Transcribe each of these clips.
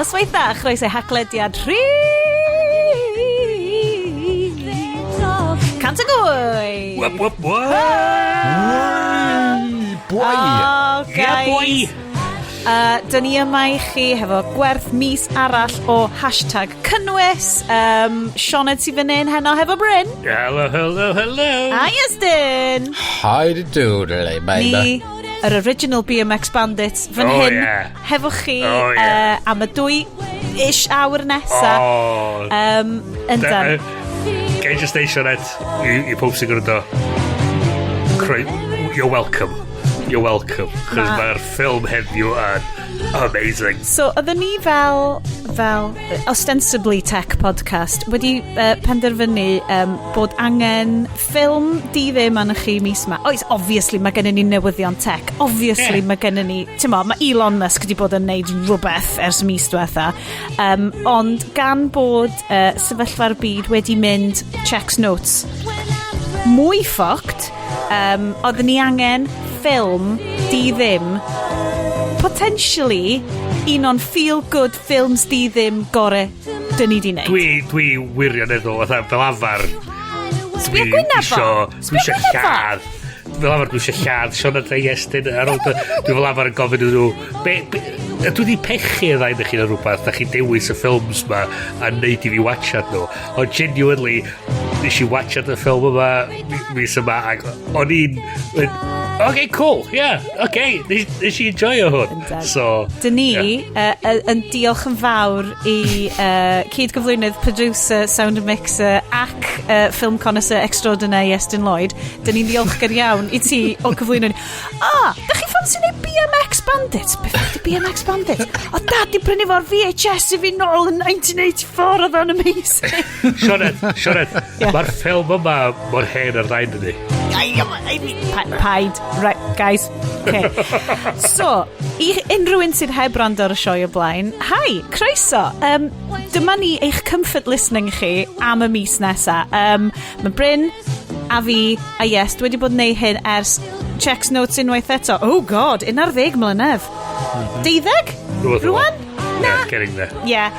Noswaitha, chroeso Haclediad Cant y gwy! Wap, wap, wap! Boi! Yeah, boy! Dyn ni yma I chi hefo gwerth mis arall o hashtag cynnwys. Sioned sy'n fan hyn heno hefo Bryn. Hello, hello, hello! A Iestyn! Hi to doodle, baby. Ni, yr original BMX Bandits, fan hyn hefo chi am y 2-ish awr nesa. Yndan. Can I just say, Sioned, you posting on do. You're welcome. You're welcome. Chos mae'r ffilm heddiw yn amazing. So, oedden ni fel ostensibly tech podcast wedi penderfynu bod angen ffilm di ddim anna chi mis yma. Oes, obviously, mae gennym ni newyddion tech. Obviously, mae gennym ni... Mae Elon Musk wedi bod yn neud rhywbeth ers mis diwetha. Ond gan bod sefyllfa'r byd wedi mynd checks notes mwy ffoct, oedden ni angen ffilm di ddim potentially un o'n feel-good films di ddim gore dyn ni di neud. Dwi wirioneddol fel afar. Sbio gwynafo! Dwi eisiau lladd. Fel afar dwi eisiau lladd Sioned a Iestyn ar ôl dwi fel afar yn gofyn nhw dwi di pechu y ddain chi na rhywbeth da chi dewis y ffilms ma a neud I fi watchad nhw ond genuinely nes I watchad y ffilm yma mis yma ac o'n i'n okay, cool, yeah, okay, nes I enjoyo hwn. So, dyn ni yn diolch yn fawr I cyd-gyflwynydd, producer, sound mixer ac film connoisseur extraordinaire Iestyn Lloyd. Dyn ni'n ddiolchgar iawn I ti o cyflwyno ni. Da chi ffansi neud BMX Bandits? Beth ydy BMX Bandits? O, dad di brynu fo'r VHS I fi nôl yn 1984, oedd o'n amazing. Sioned, mae'r ffilm yma mor hen ar ddain ydi. Paid. Right, guys. Okay. So, I unrhyw un sydd heb rand ar y sioe o blaen, hi, croeso. Dyma ni eich comfort listening chi am y mis nesa. Mae Bryn a fi a Iest wedi bod yn neud hyn ers checks notes unwaith eto. Oh god, 11 mlynedd. 12? Rwan? Na. Getting there. Yeah.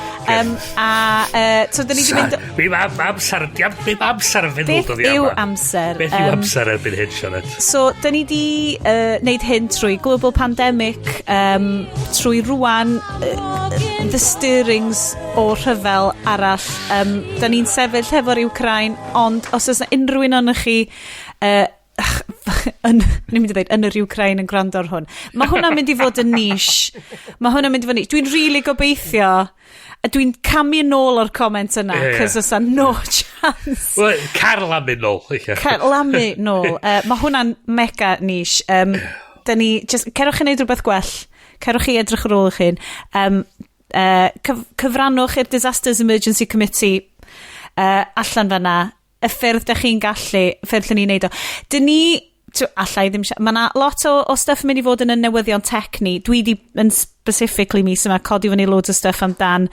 So, dyn ni wedi mynd... Beth amser yn fynd Beth yw amser? Beth yw amser erbyn hyn, Sioned? So, dyn ni wedi neud hyn trwy global pandemic, trwy rwan the stirrings o rhyfel arall. Dyn ni'n sefyll hefo'r Ukraine, ond os oes na unrhyw un o'n chi... ni'n mynd I ddweud yn yr Ukraine yn gwrando ar hwn mae hwnna'n mynd I fod yn niche dwi'n really gobeithio a dwi'n camu nôl o'r comment yna cos oes a no chance Carl am nôl mae hwnna'n mega niche da ni cerwch I neud rhywbeth gwell cerwch I edrych ar ôl eich hyn cyfrannwch i'r Disasters Emergency Committee allan fanna y ffyrdd da chi'n gallu ffyrdd ni'n neud o dyn ni allai ddim mae yna lot o stuff yn mynd I fod yn y newyddion tech ni dwi di yn specifically mis yma codi fyny loads o stuff amdan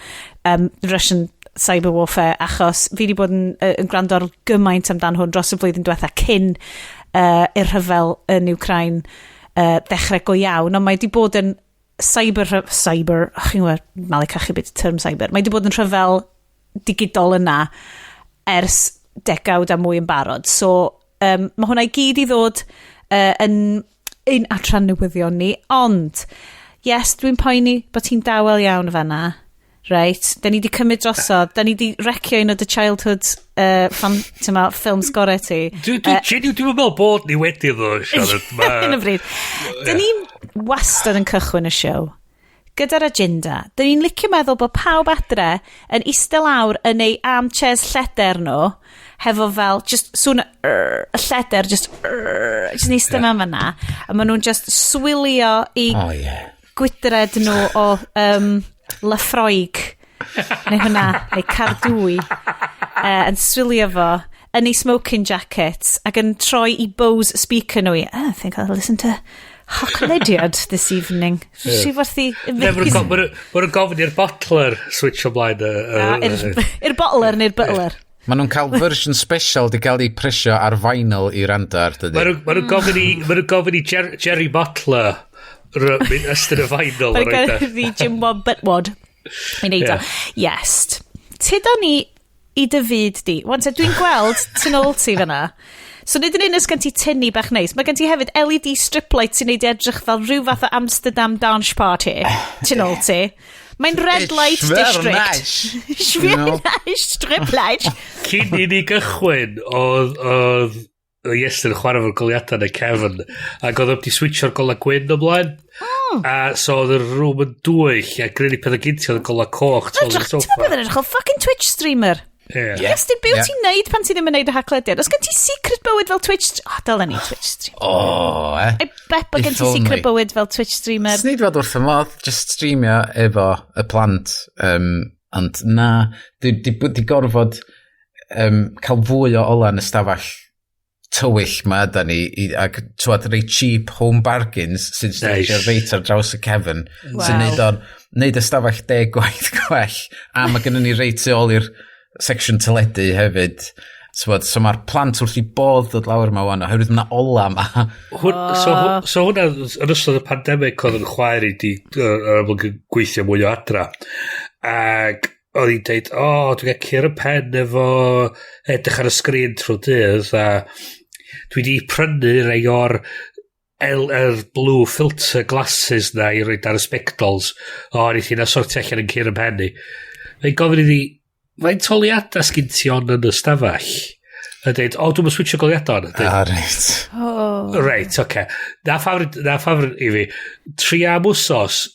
Russian cyber warfare achos fi di bod yn gwrando ar gymaint amdan hwn dros y blwyddyn diwetha cyn i'r rhyfel yn Ukraine dechrau go iawn ond mae di bod yn cyber chi'n gwybod malu cachu beth term cyber mae di bod yn rhyfel digidol yna ers degawd a mwy yn barod so mae hwnna I gyd I ddod yn un adran newyddion ni ond yes dwi'n poeni bod ti'n dawel iawn fanna right da ni di cymryd drosodd da ni di recio un o the childhood ffilms gore ti dwi'n meddwl bod ni wedi ddo da ni'n wastad yn cychwyn y show gyda'r agenda da ni'n licio meddwl bod pawb adre yn eistedd lawr yn ei armchairs lleder nhw hefo fel just sŵn y lleder just eistedd mewn fanna a maen nhw'n just swilio I gwydred nhw o Lafroig neu hwnna neu Cardwy yn swilio fo yn ei smoking jackets ac yn troi I Bose speaker nhw I think I'll listen to Haclediad this evening si werthu Mae'n gofyn i'r bottler switch o blaen i'r bottler neu'r butler Maen nhw'n cael version special di gael ei presio ar vinyl I randar Maen nhw'n gofyn I Jerry Butler ystod y vinyl Maen nhw'n gofyn I Jim Bob Butwod I neud o. Iest. Tyda ni i dy fyd di. Wan, dwi'n gweld ti'n ôl ti fyna. So nid yn un ysgan ti tynnu bach neis. Mae gen ti hefyd LED strip light sy'n neud edrych fel rhyw fath o Amsterdam dance party. Ti'n ôl ti. Mae'n red light district. Schwierneis strip light. Cyn i ni gychwyn, oedd Iestyn yn chwarae fo'r goliadau yn y cefn, ac oedd wedi switcho'r gola gwyn ymlaen. A so oedd y rŵm yn dwyll, a grynu pethau gynti oedd y gola coch. Ti'n meddwl beth yn edrych o fucking Twitch streamer? Iestyn, be wyt ti'n neud pan ti ddim yn neud y Haclediad? Os gen ti secret bywyd fel Twitch... dylen ni Twitch streamer. I bet bod gen ti secret bywyd fel Twitch streamer. Snid fod wrth y modd, just streamio efo y plant. Ond na, di gorfod cael fwy o ola yn y stafell tywyll ma yda ni, ac twad rei cheap home bargains sy'n stagio reit ar draws y cefn, sy'n neud y stafell 10 gwaith gwell, a mae gennym ni reit tu ôl i'r section teledu hefyd. So mae'r plant wrth i bodd ddod lawr yma wan, oherwydd yna ola yma. So hwnna, yn ystod y pandemig, oedd yn chwaer i di gweithio mwy o adra. Ac oedd hi'n deud, dwi'n gael cyr y pen efo edrych ar y sgrin trwy dydd, a dwi wedi prynu rei o'r blue filter glasses na i roed ar y spectols, neith hi'n asortio allan yn cyr y pen ni. Fe'n gofyn iddi, faint toliadau sgyn ti on yn y stafell? A dweud, dwi'n switcho goliadau on. Reit. Reit, oce. Na ffafr i fi. 3 am wsos,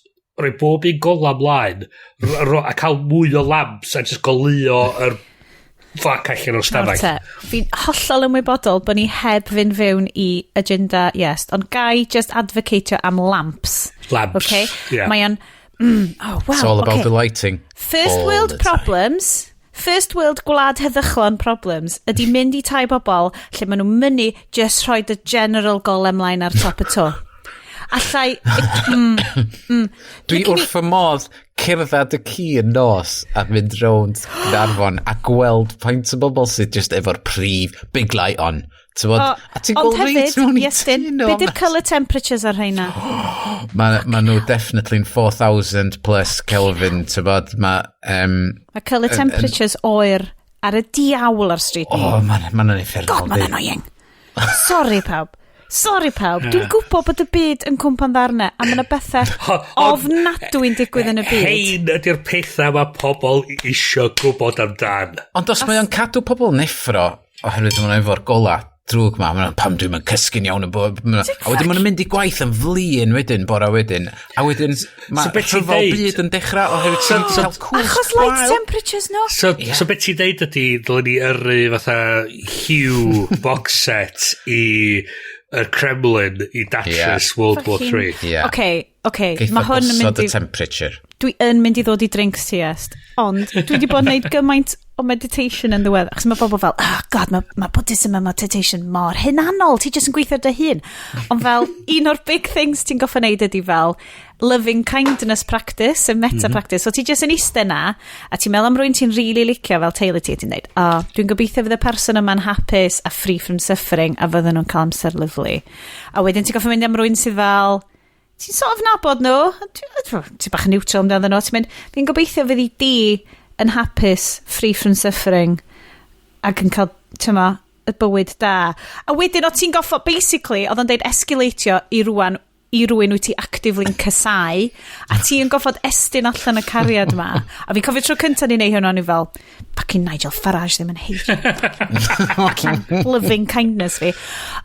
rhoi bob un gola mlaen, a cael mwy o lamps, a just golio yr ffac allan o'r stafell. Fi'n hollol ymwybodol bod ni heb fynd fewn i agenda Iest, ond gai just advocatio am lamps. Lamps, okay? Yeah. Mae o'n... It's all about the lighting. First world problems, first world gwlad heddychlon problems, ydy mynd i tai bobl lle maen nhw'n mynnu just rhoi dy general golem line ar top y to. Allai... Dwi wrth y modd cerdded y ci yn nos a mynd rownd Garfon a gweld faint o bobl sydd just efo'r prif big light on. A ti'n gweld reit mewn i Iestyn, be di'r colour temperatures ar rheina? Ma nhw definitely 4,000 plus Kelvin, ti'n bod, Mae colour temperatures oer ar y diawl ar street ni. Ma'n effernol. God, ma'n annoying. Sorry pawb. Dwi'n gwybod bod y byd yn cwmpan ddarna, a mae'n bethau ofnadwy'n digwydd yn y byd. Hein ydy'r pethau mae pobl isio gwybod amdan. Ond os mae'n cadw pobl neffro, oherwydd mae'n efo'r gola drwg ma, pam dwi'n mynd cysgu'n iawn a wedyn mae'n mynd i gwaith yn flin wedyn, bora wedyn, a wedyn mae rhyfel byd yn dechrau oherwydd sy'n cael cool achos light temperatures, no? So beth ti'n deud ydy, dylen ni yrru fatha Hugh box set i y Kremlin i datrys World War 3. Okay. Mae hwn yn mynd i... temperature. Dwi yn mynd i ddod i drinks ti Iest, ond dwi wedi bod yn gwneud gymaint o meditation yn ddiwedd, achos mae bobl fel, god, mae Buddhism a meditation mor hunanol, ti jyst yn gweithio dy hun. Ond fel, un o'r big things ti'n goffa wneud ydy fel loving kindness practice, y meta practice. So ti jyst yn eistedd na, a ti'n meddwl am rwy'n ti'n really licio fel teulu ti, ti'n dweud, dwi'n gobeithio fydd y person yma'n hapus a free from suffering, a fydden nhw'n cael amser lyflu. A wedyn ti'n goffa mynd am rwy'n sydd fel, ti'n sort of nabod nhw, ti'n bach yn neutral amdano nhw, ti'n mynd, fi'n gobeithio fydd i di yn hapus, free from suffering, ac yn cael, tyma, y bywyd da. A wedyn, o ti'n goffo, basically, oedd o'n deud escalatio i rwy'n wyt ti actively'n cysau, a ti'n goffod estyn allan y cariad yma. A fi'n cofio tro cyntaf ni'n neud hwnnw, ni fel, fucking Nigel Farage ddim yn heithio. Loving kindness fi.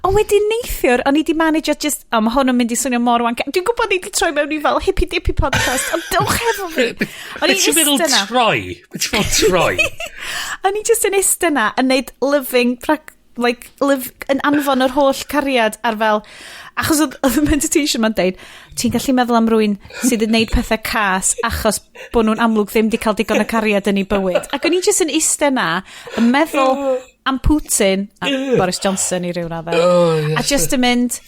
A wedyn neithiwr, o'n i di manage just, mae hwn yn mynd i swnio mor wank. Dwi'n gwybod ni di troi mewn i fel hippie dippy podcast, ond dylch efo fi. O'n i just yna. Beth ti'n troi? O'n i just yn ist yna, yn neud living, yn anfon yr holl cariad ar fel, achos oedd y meditation ma'n deud, ti'n gallu meddwl am rwy'n sydd yn neud pethau cas achos bod nhw'n amlwg ddim di cael digon y cariad yn ei bywyd. Ac o'n i jyst yn eistedd na, yn meddwl am Putin, a Boris Johnson i ryw raddau, a just yn mynd,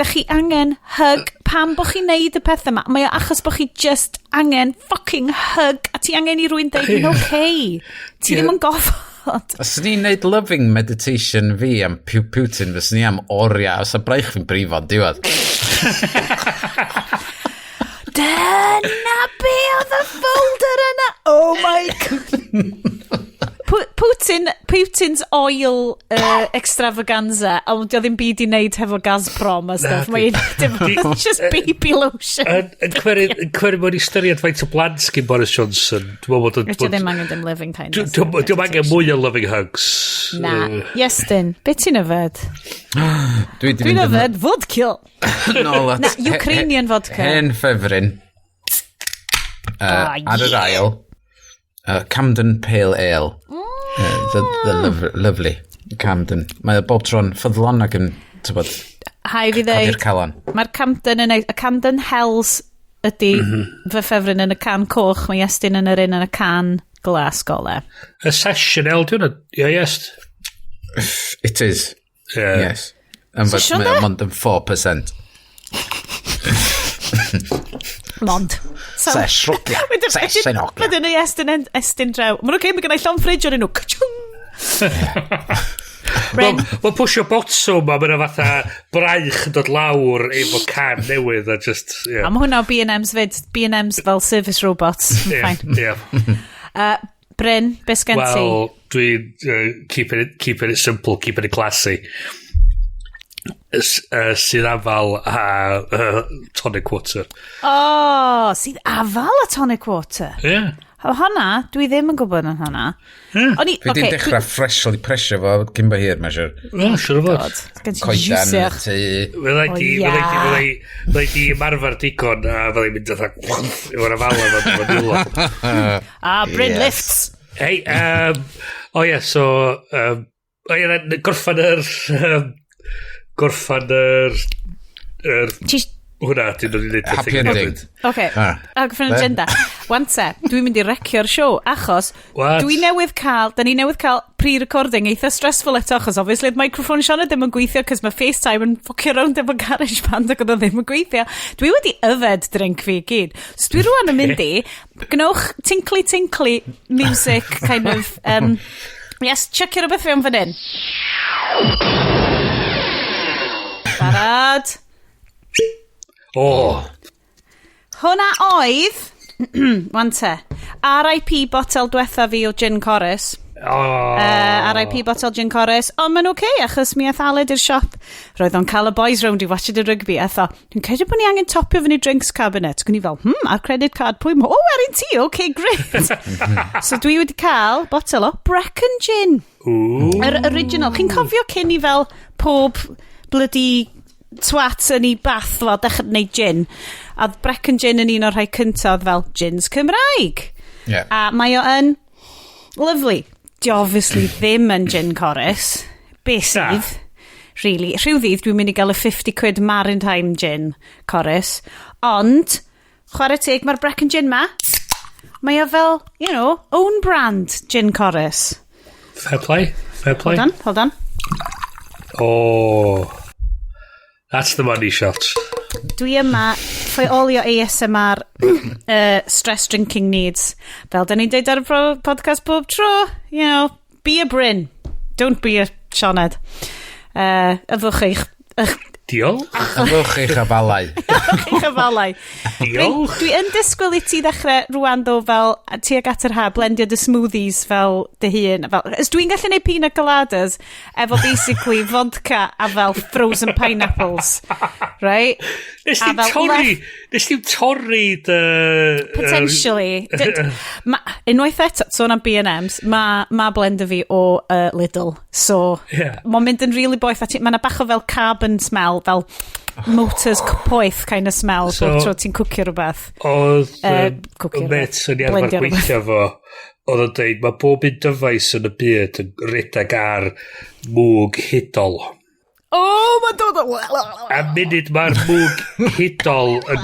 da chi angen hug, pam bo chi'n neud y pethau yma, mae o achos bo chi just angen fucking hug, a ti angen i rwy'n deud, yn okay, ti ddim yn goffod. Os ni'n neud loving meditation fi am Putin, fes ni am oriau, os a braich fi'n brifo, diwedd. Dyna be oedd y folder yna. Oh my god. Putin's oil extravaganza, ond dio ddim byd i wneud hefo Gazprom a stuff. Mae'n just baby lotion. Yn cweru mewn ystyried faint o blant sgyn Boris Johnson. Dio ddim angen dim living kindness. Dio angen mwy o loving hugs. Na. Iestyn, beth ti'n yfed? Dwi'n yfed vodka. Na, Ukrainian vodka. Hen ffefryn. Ar yr ail. Camden Pale Ale. The lovely Camden. Mae bob tro'n ffyddlon ac yn, tybod, Hai fi ddeud, mae'r Camden yn y Camden Hells ydy fy ffefryn yn y can coch, mae Iestyn yn yr un yn y can glas gole. A session ale, dwi'n Iest? It is. Yes. And but mae mond yn 4%. Mond. Ses rwgla. Ses yn ogla. Mae dyn nhw Iestyn draw. Mae'n oce, mae gennau llon ffridge o'r enw. Wel, pwysio botwm a mae'n fatha braich yn dod lawr efo can newydd a just, yeah. A mae hwnna o B&M's fyd. B&M's fel service robots. Fine. Bryn, beth gen ti? Well, dwi'n keeping it simple, keeping it classy. Sydd afal a tonic water. Oh, sydd afal a tonic water? Yeah. O honna, dwi ddim yn gwybod yn honna. Dwi ddim dechrau freshly presio fo cyn bo hir, mae'n siwr. Siwr o fod. Coedan ti. Fyddai di ymarfer digon a fyddai mynd efo'r afala fo'n nwylo. Bryn lifts. Hei, so, gorffan hwnna, ti'n dod i ddweud happy ending. Oce, gorffan agenda. Wante, dwi'n mynd i recio'r siow, achos da ni newydd cael pre-recording eitha stressful eto, achos obviously the microphone Sian ddim yn gweithio, cos mae FaceTime yn ffocio round efo GarageBand ac oedd o ddim yn gweithio. Dwi wedi yfed drink fi gyd. So dwi rwan yn mynd i, gnewch tinkly music, kind of, yes, checkio rhywbeth fi am fan hyn. Barod. Hwna oedd wante R.I.P. botel diwetha fi o gin Corus. R.I.P. botel gin Corus. Ond ma'n oce, achos mi ath Aled i'r siop. Roedd o'n cael y boys round i watched y rygbi. A tho, dwi'n credu bod ni angen topio fyny drinks cabinet. Gwni fel, ar credit card pwy mo? Erin ti, oce, great. So dwi wedi cael botel o Brecon gin. Yr original. Chi'n cofio cyn i fel pob bloody twat yn ei bath fel dechrau gwneud gin, a Brecon gin yn un o'r rhai cyntaf fel gins Cymraeg. A mae o yn lovely. Di obviously ddim yn gin Corus. Be sydd? Really. Rhyw ddydd dwi'n mynd i gael y 50 quid Maritime gin Corus. Ond, chwarae teg, mae'r Brecon gin ma, mae o fel, you know, own brand gin Corus. Fair play. Hold on. Oh... That's the money shot. Dwi yma ffeolio ASMR stress drinking needs. Fel da ni'n deud ar y podcast bob tro, you know, be a Bryn. Don't be a Sioned. Yfwch eich... Diolch. Yfwch eich afalau. Diolch. Dwi yn disgwyl i ti ddechrau rwan ddo fel tuag at yr ha, blendio dy smoothies fel dy hun. Dwi'n gallu neud pina coladas efo basically vodka a fel frozen pineapples. Right? Nes ti'n torri dy... Potentially. Unwaith eto, sôn am B&M's, ma blender fi o Lidl. So, mae'n mynd yn really boeth. Mae'n bach o fel carbon smell, fel motors poeth kind of smell, bob tro ti'n cwcio rhywbeth. Oedd met yn i arfer gweithio fo, oedd o'n dweud, mae bob un dyfais yn y byd yn redag ar mwg hydol. Mae'n dod o... A munud mae'r mwg hydol yn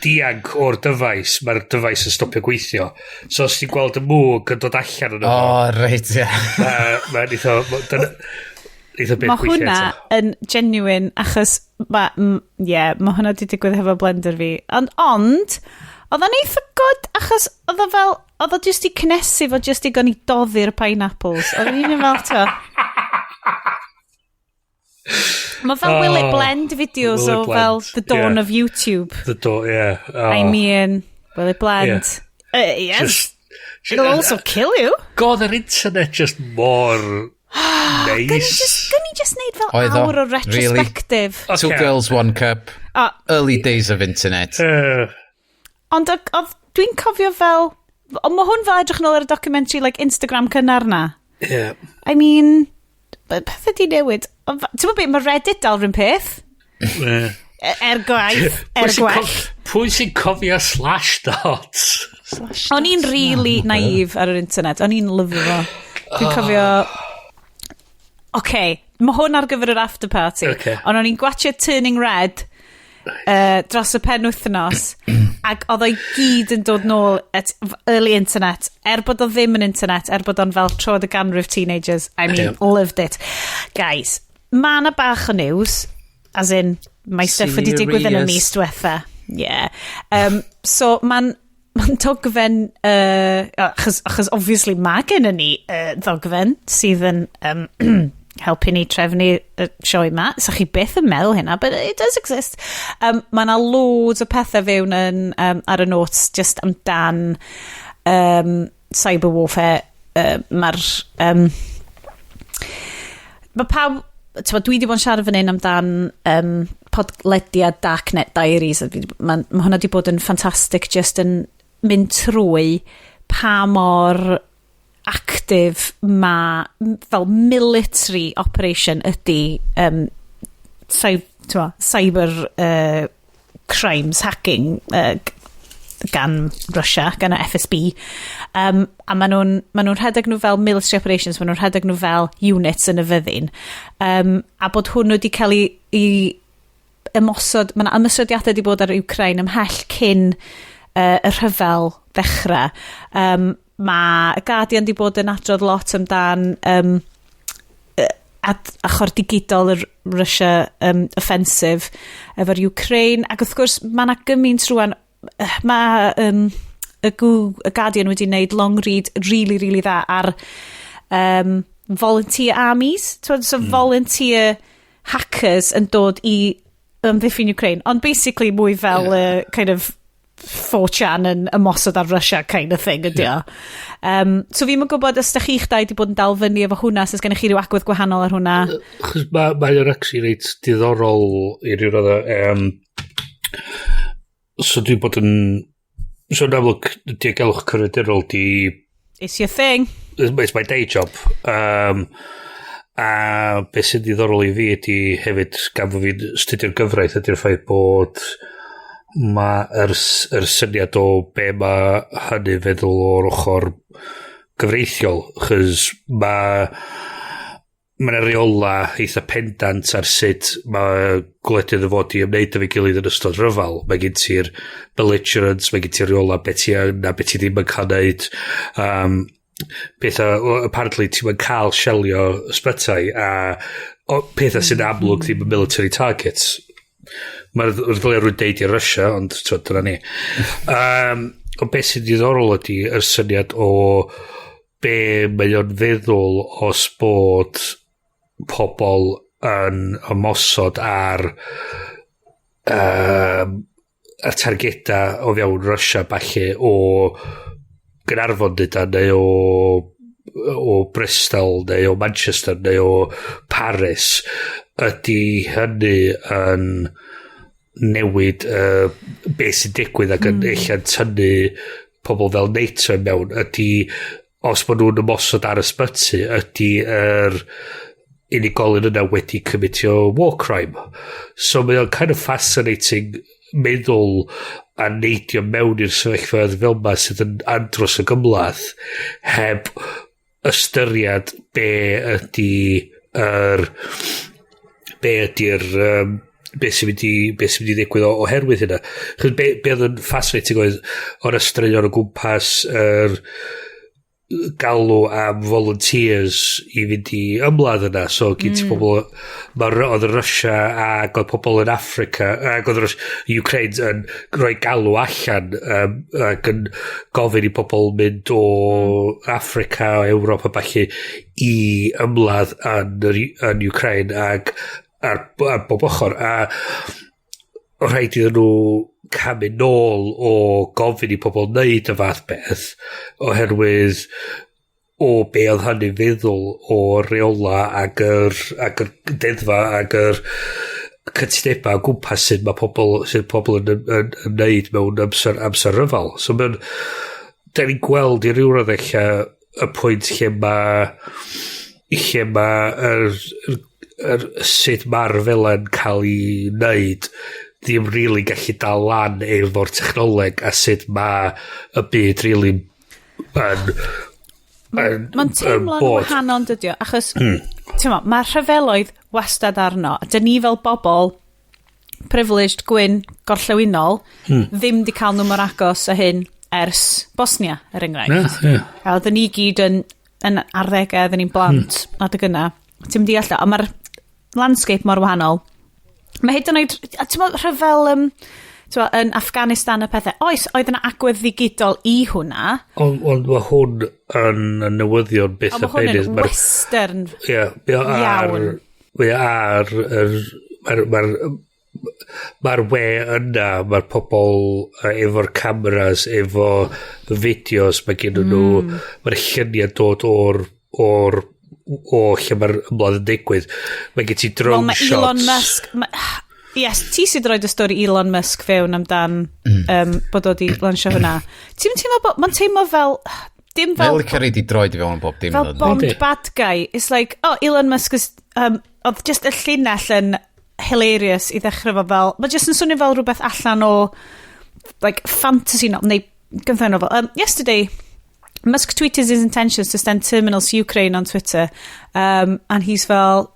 dianc o'r dyfais, mae'r dyfais yn stopio gweithio. So os ti'n gweld y mwg yn dod allan yn reit, Mae hwnna yn genuine, achos mae hwnna wedi digwydd hefo blender fi. Ond oedd o'n eitha good, achos oedd o just i cnesu fo just i gon i doddi'r pineapples. Oedd o'n un fel to. Mae fel will it blend videos Will o it fel blend, the dawn yeah. of YouTube. The door, yeah. Oh. I mean, will it blend? Yes. It'll also kill you. God, yr internet just more nice. Gyn ni just neud fel Oedd o? awr o retrospective. Really? Two girls, one cup. Early days of internet. Ond oedd dwi'n cofio fel... Ond mae hwn fel edrych nôl ar y documentary like Instagram cynnar na. Yeah. I mean, pethau di newid. Ti'n meddwl beth, mae Reddit dal rhywun peth? Gwaith. Gwell. Pwy sy'n cofio Slashdot? O'n i'n really naif ar yr internet. O'n i'n lyfio fo. Dwi'n cofio... mae hwn ar gyfer yr after party. Ond o'n i'n gwachio Turning Red dros y penwythnos ac oedd o'i gyd yn dod nôl at early internet bod o ddim yn internet bod o'n fel troed y ganrif teenagers. I mean, loved it. Guys, ma' na bach o news as in mae stuff wedi digwydd yn y mis diwetha. Yeah. So mae'n ddogfen achos obviously mae gen ni ddogfen sydd yn helpu ni trefnu y sioe ma. So chi beth yn meddwl hynna, but it does exist. Mae yna loads o pethau fewn ar y notes just amdan cyber warfare. Mae pawb... Dwi wedi bod yn siarad fan hyn amdan podlediad Darknet Diaries. Mae hwnna wedi bod yn ffantastig just yn mynd trwy pa mor active fel military operation ydy cyber crimes, hacking gan Russia, gan y FSB. A maen nhw'n rhedeg nhw fel military operations, maen nhw'n rhedeg nhw fel units yn y fyddin. A bod hwn wedi cael ei ymosod, mae yna ymosodiadau wedi bod ar Ukraine ymhell cyn y rhyfel ddechrau. Mae y Guardian wedi bod yn adrodd lot amdan achor digidol y Russia offensive efo'r Ukraine, ac wrth gwrs mae yna gymaint rwan, mae y Guardian wedi wneud long read really, really dda ar volunteer armies, so volunteer hackers yn dod i ymddiffyn Ukraine, ond basically mwy fel kind of 4chan yn ymosod ar Russia kind of thing ydy o. So fi'n gwybod os da chi'ch dau wedi bod yn dal fyny efo hwnna, os gennych chi ryw agwedd gwahanol ar hwnna? Chos mae'n actually reit diddorol i ryw radda. So dwi'n bod yn... So yn amlwg, diogelwch cyfredurol di... It's your thing. It's my day job. A beth sy'n diddorol i fi ydi hefyd gan fo fi'n studio'r gyfraith ydy'r ffaith bod mae'r syniad o be mae hynny feddwl o'r ochr gyfreithiol, chys mae'n reola eitha pendant ar sut mae gwledydd y fod i ymwneud efo'i gilydd yn ystod ryfal. Mae gen ti'r belligerence, mae gen ti'r reola beth ti yn a beth ti ddim yn cael neud. Apparently ti'n mynd cael shelio ysbytau a pethau sy'n amlwg ddim yn military targets. Mae'r ddylai rwy'n deud i Russia, ond dyna ni. O beth sy'n diddorol ydy yr syniad o be mae o'n feddwl os bod pobl yn ymosod ar targeda o fewn Russia falle o Gynarfon neu o Bristol neu o Manchester neu o Paris, ydy hynny yn newid beth sy'n digwydd ac yn eich tynnu pobl fel NATO mewn. Ydy os maen nhw'n ymosod ar ysbyty, ydy unigolyn yna wedi commitio war crime. So mae o'n kind of fascinating meddwl a neidio mewn i'r sefyllfa fel yma sydd yn andros o gymlaeth heb ystyried be sy'n mynd i ddigwydd oherwydd hynna. Chos be oedd yn fascinating oedd o'r ystraeon o gwmpas galw am volunteers i fynd i ymladd yna. So gyd ti pobl, oedd Russia ac oedd pobl yn Africa ac oedd Ukraine yn rhoi galw allan ac yn gofyn i pobl mynd o Africa o Ewrop a falle i ymladd yn Ukraine ac ar bob ochr, a rhaid iddyn nhw camu nôl o gofyn i pobl wneud y fath beth, oherwydd o be oedd hynny'n feddwl o reola ag yr deddfa ag yr cytsteba o gwmpas sydd pobl yn wneud mewn amser ryfal. So da ni'n gweld i ryw roedd eich y pwynt lle sut mae'r fela'n cael ei wneud ddim really gallu dal lan efo'r technoleg a sut mae y byd really Mae'n teimlo'n wahanol dydio, achos mae rhyfeloedd wastad arno. Dyn ni fel bobl privileged gwyn gorllewinol ddim di cael nhw mor agos a hyn ers Bosnia, enghraifft. Oedden ni gyd yn arddegau, oedden ni'n blant adeg yna. Ti'n deall o, mae'r landscape mor wahanol. Mae hyd yn oed, rhyfel yn Afghanistan y pethau. Oedd yna agwedd ddigidol i hwnna. Ond mae hwn yn newyddion byth y bennod. Mae hwn yn western iawn. Mae'r we yna, mae'r pobl efo'r cameras, efo fideos, mae gen nhw, mae'r lluniau dod o'r lle mae'r ymlaen yn digwydd. Mae gen ti drone shots. Mae Elon Musk... Yes, ti sydd roed y stori Elon Musk fewn amdan bod o di lansio hwnna. Ti'n teimlo bod... Mae'n teimlo fel... Dim fel... Mae'n licio reid i droed i fewn bob dim. Fel Bond bad guy. It's like, Elon Musk is... oedd just y llinell yn hilarious i ddechrau fo fel... Mae just yn swnio fel rhywbeth allan o... Like, fantasy novel. Neu, gymryd novel. Yesterday... Musk tweeted his intentions to send terminals to Ukraine on Twitter. And he's fel...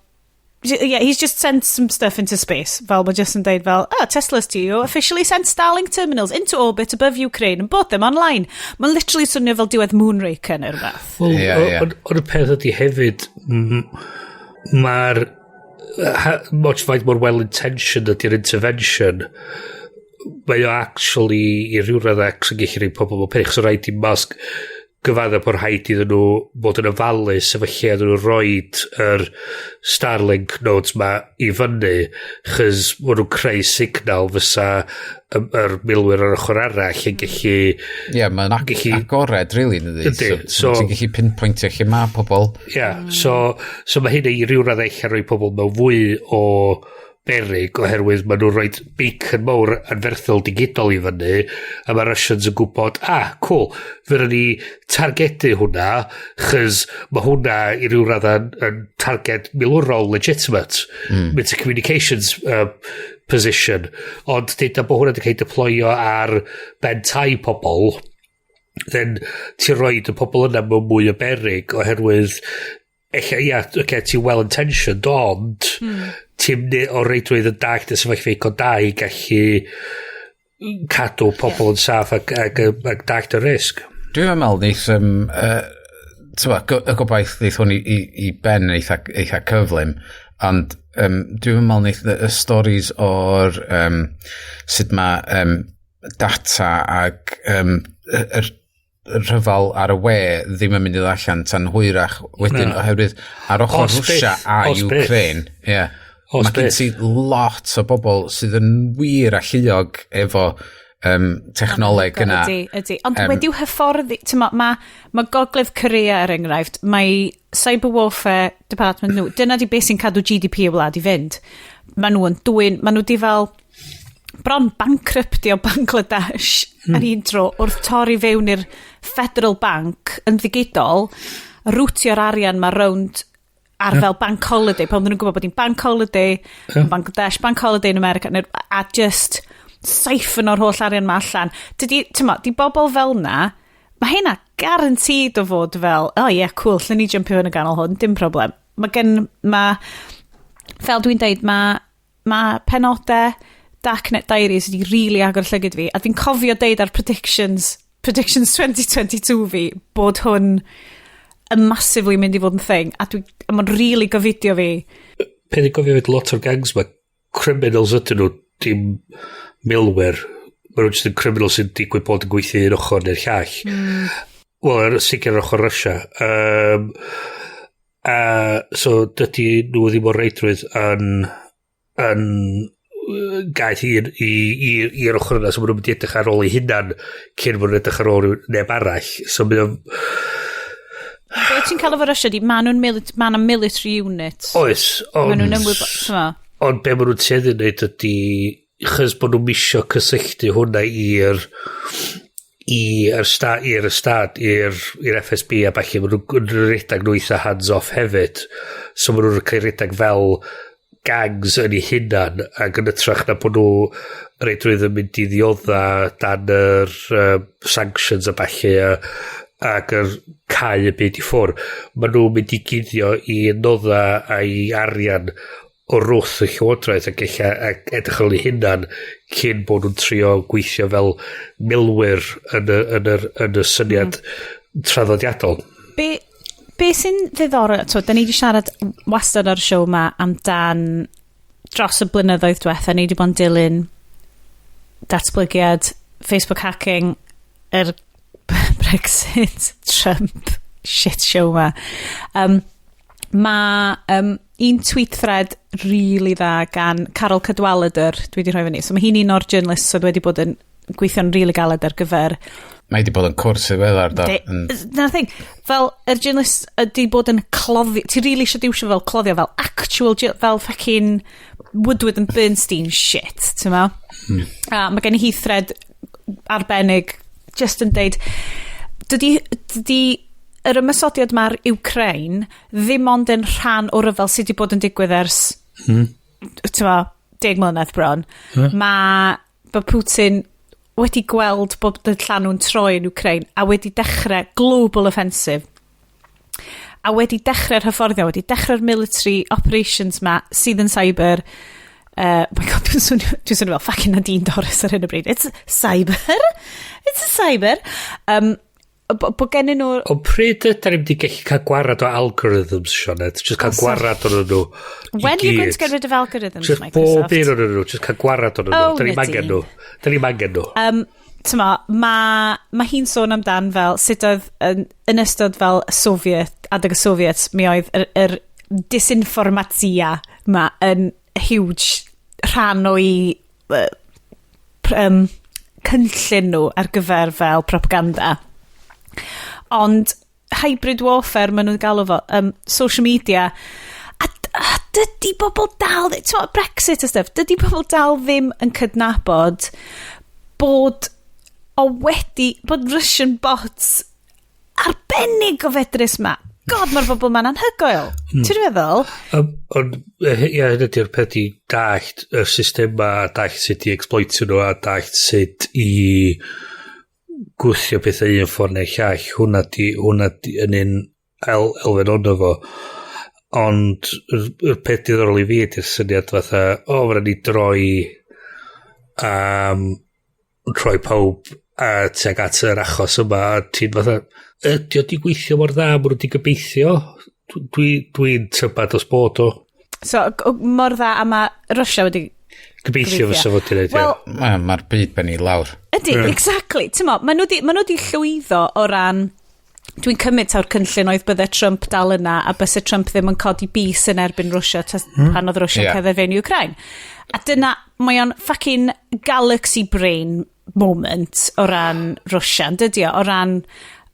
Yeah, he's just sent some stuff into space. Fel, mae just yn deud fel, Tesla's TU officially sent Starlink terminals into orbit above Ukraine and bought them online. Mae'n literally swnio fel diwedd Moonraker neu rhywbeth. Ond y peth ydy hefyd, mae'r much faint mor well-intentioned ydy'r intervention. Mae o actually i ryw raddau yn gallu rhaid pobl mewn perich. So rhaid i Musk gyfadda bod rhaid iddyn nhw bod yn ofalus efo lle iddyn nhw roed yr Starlink nodes ma i fyny, chys bod nhw'n creu signal fysa yr milwyr ar ochr arall yn gallu... Ie, mae'n agored, really, ydy. So ti'n gallu pinpointio lle mae pobl. Ie, so mae hynny i ryw raddau eich rhoi pobl mewn fwy o berig, oherwydd maen nhw'n rhoi beacon mawr anferthol digidol i fyny, a mae Russians yn gwybod, cool, fydd ni targedu hwnna, chys mae hwnna i ryw raddau yn target milwrol legitimate, it's a communications position, ond dyda bod hwnna wedi cael deployo ar ben tai pobl, then ti roed y pobl yna mewn mwy o berig, oherwydd ti'n well-intentioned, ond ti'n o reidrwydd yn dag dy sefyllfa o da i gallu cadw pobl yn saff ac dag dy risg. Dwi'n meddwl neith y gobaith neith hwn i ben eitha cyflym, ond dwi'n meddwl neith y stories o'r sut mae data ac yr rhyfal ar y we ddim yn mynd i allan tan hwyrach wedyn oherwydd ar ochr Rwsia a Ukraine. Mae gen ti lot o bobl sydd yn wir a lluog efo technoleg yna. Ydy. Ond wedi'w hyfforddi, mae Gogledd Korea er enghraifft, mae Cyber Warfare Department nhw, dyna di beth sy'n cadw GDP y wlad i fynd. Mae nhw di fel bron bankruptio Bangladesh ar un tro wrth torri fewn i'r Federal Bank yn ddigidol, rwtio'r arian mae rownd ar fel bank holiday, pan nhw'n gwybod bod hi'n bank holiday yn Bangladesh, bank holiday in America, a just siphon o'r holl arian ma allan. Di bobl fel na, mae hynna guaranteed o fod fel, cool, lle ni jumpio yn y ganol hwn, dim problem. Fel dwi'n deud, mae penodau Darknet Diaries wedi really agor llygyd fi, a dwi'n cofio deud ar predictions 2022 fi, bod hwn yn massively mynd i fod yn thing, a mae'n really gofidio fi. Peth i gofio fyd lot o'r gangs mae criminals ydyn nhw, dim milwyr. Mae nhw'n just yn criminals sy'n digwydd bod yn gweithio un ochr neu'r llall. Wel, sicr yr ochr Russia. So dydy nhw ddim o'r reidrwydd yn yn gaeth i'r ochr yna, so maen nhw'n mynd i edrych ar ôl ei hunan cyn maen nhw'n edrych ar ôl neb arall. So maen nhw'n... Be ti'n cael efo Russia di, maen nhw'n military unit. Oes, ond... Maen nhw'n ymwybod, ond be maen nhw'n tueddu wneud ydy, chys bod nhw'n misio cysylltu hwnna i'r FSB a falle, maen nhw'n redag nhw eitha hands-off hefyd. So maen nhw'n cael redag fel gangs yn ei hunan ac yn ytrach na bod nhw reidrwydd yn mynd i ddiodda dan yr sanctions a falle ac yr cael y byd i ffwr. Maen nhw'n mynd i guddio i nodda a'i arian o rwth y llywodraeth ac edrych ar ei hunan cyn bod nhw'n trio gweithio fel milwyr yn y syniad traddodiadol. Be sy'n ddiddorol, da ni wedi siarad wastad ar y siow yma amdan dros y blynyddoedd diwetha, ni wedi bod yn dilyn datblygiad, Facebook hacking, Brexit, Trump, shit show yma. Mae un tweet thread really dda gan Carol Cadwaladr, dwi wedi rhoi fyny. So mae hi'n un o'r journalists oedd wedi bod yn gweithio'n really galed ar gyfer... Mae wedi bod yn cwrs i feddar, da. Dyna'r thing, fel yr journalist wedi bod yn cloddio, ti really eisiau diwsio fel cloddio, fel actual, fel fucking Woodward and Bernstein shit, ti'n ma? A mae gen i hi thread arbennig, just yn deud, dydy yr ymysodiad mae'r Ukraine ddim ond yn rhan o'r ryfel sydd wedi bod yn digwydd ers, ti'n ma, 10 mlynedd bron. Mae Putin wedi gweld bod y llanw'n troi yn Ukraine a wedi dechrau global offensive a wedi dechrau'r hyfforddio, wedi dechrau'r military operations ma sydd yn cyber. My God, dwi'n swnio fel fucking Nadine Dorris ar hyn o bryd. It's cyber. Bo gennyn nhw... O pryd da ni'n wedi gallu cael gwarad o algorithms, Sionet? Just cael gwarad o'n nhw. When are you going to get rid of algorithms, just Microsoft? Just bob un o'n nhw, just cael gwarad o'n nhw. Da ni'n mangen nhw. Tyma, mae hi'n sôn amdan fel sut oedd yn ystod fel Soviet, adeg y Soviet, mi oedd yr disinformatia ma yn huge rhan o'i cynllun nhw ar gyfer fel propaganda. Ond hybrid warfare maen nhw'n galw fo, social media, a dydy bobl dal, Brexit a stuff, dydy bobl dal ddim yn cydnabod bod Russian bots arbennig o fedrus ma. God, mae'r bobl ma'n anhygoel. Ti'n feddwl? Ond, hyn ydy'r peth i dallt y system ma, dallt sut i exploitio nhw a dallt sut i gwthio pethau un ffordd neu llall. Hwna di yn un elfen ono fo. Ond y peth diddorol i fi ydy'r syniad fatha, fyna ni troi pawb a tuag at yr achos yma, a ti'n fatha, ydy o di gweithio mor dda, mwyn wedi gobeithio. Dwi'n tybad os bod o. So, mor dda, a mae Russia wedi gobeithio fysa fod i'n neud. Wel, mae'r byd ben i lawr. Ydy, exactly. Ti'n mo, maen nhw di llwyddo o ran, dwi'n cymryd taw'r cynllun oedd bydde Trump dal yna a bydde Trump ddim yn codi bys yn erbyn Russia pan oedd Russia cedder fe'n Ukraine. A dyna, mae o'n fucking galaxy brain moment o ran Russia, dydy o ran,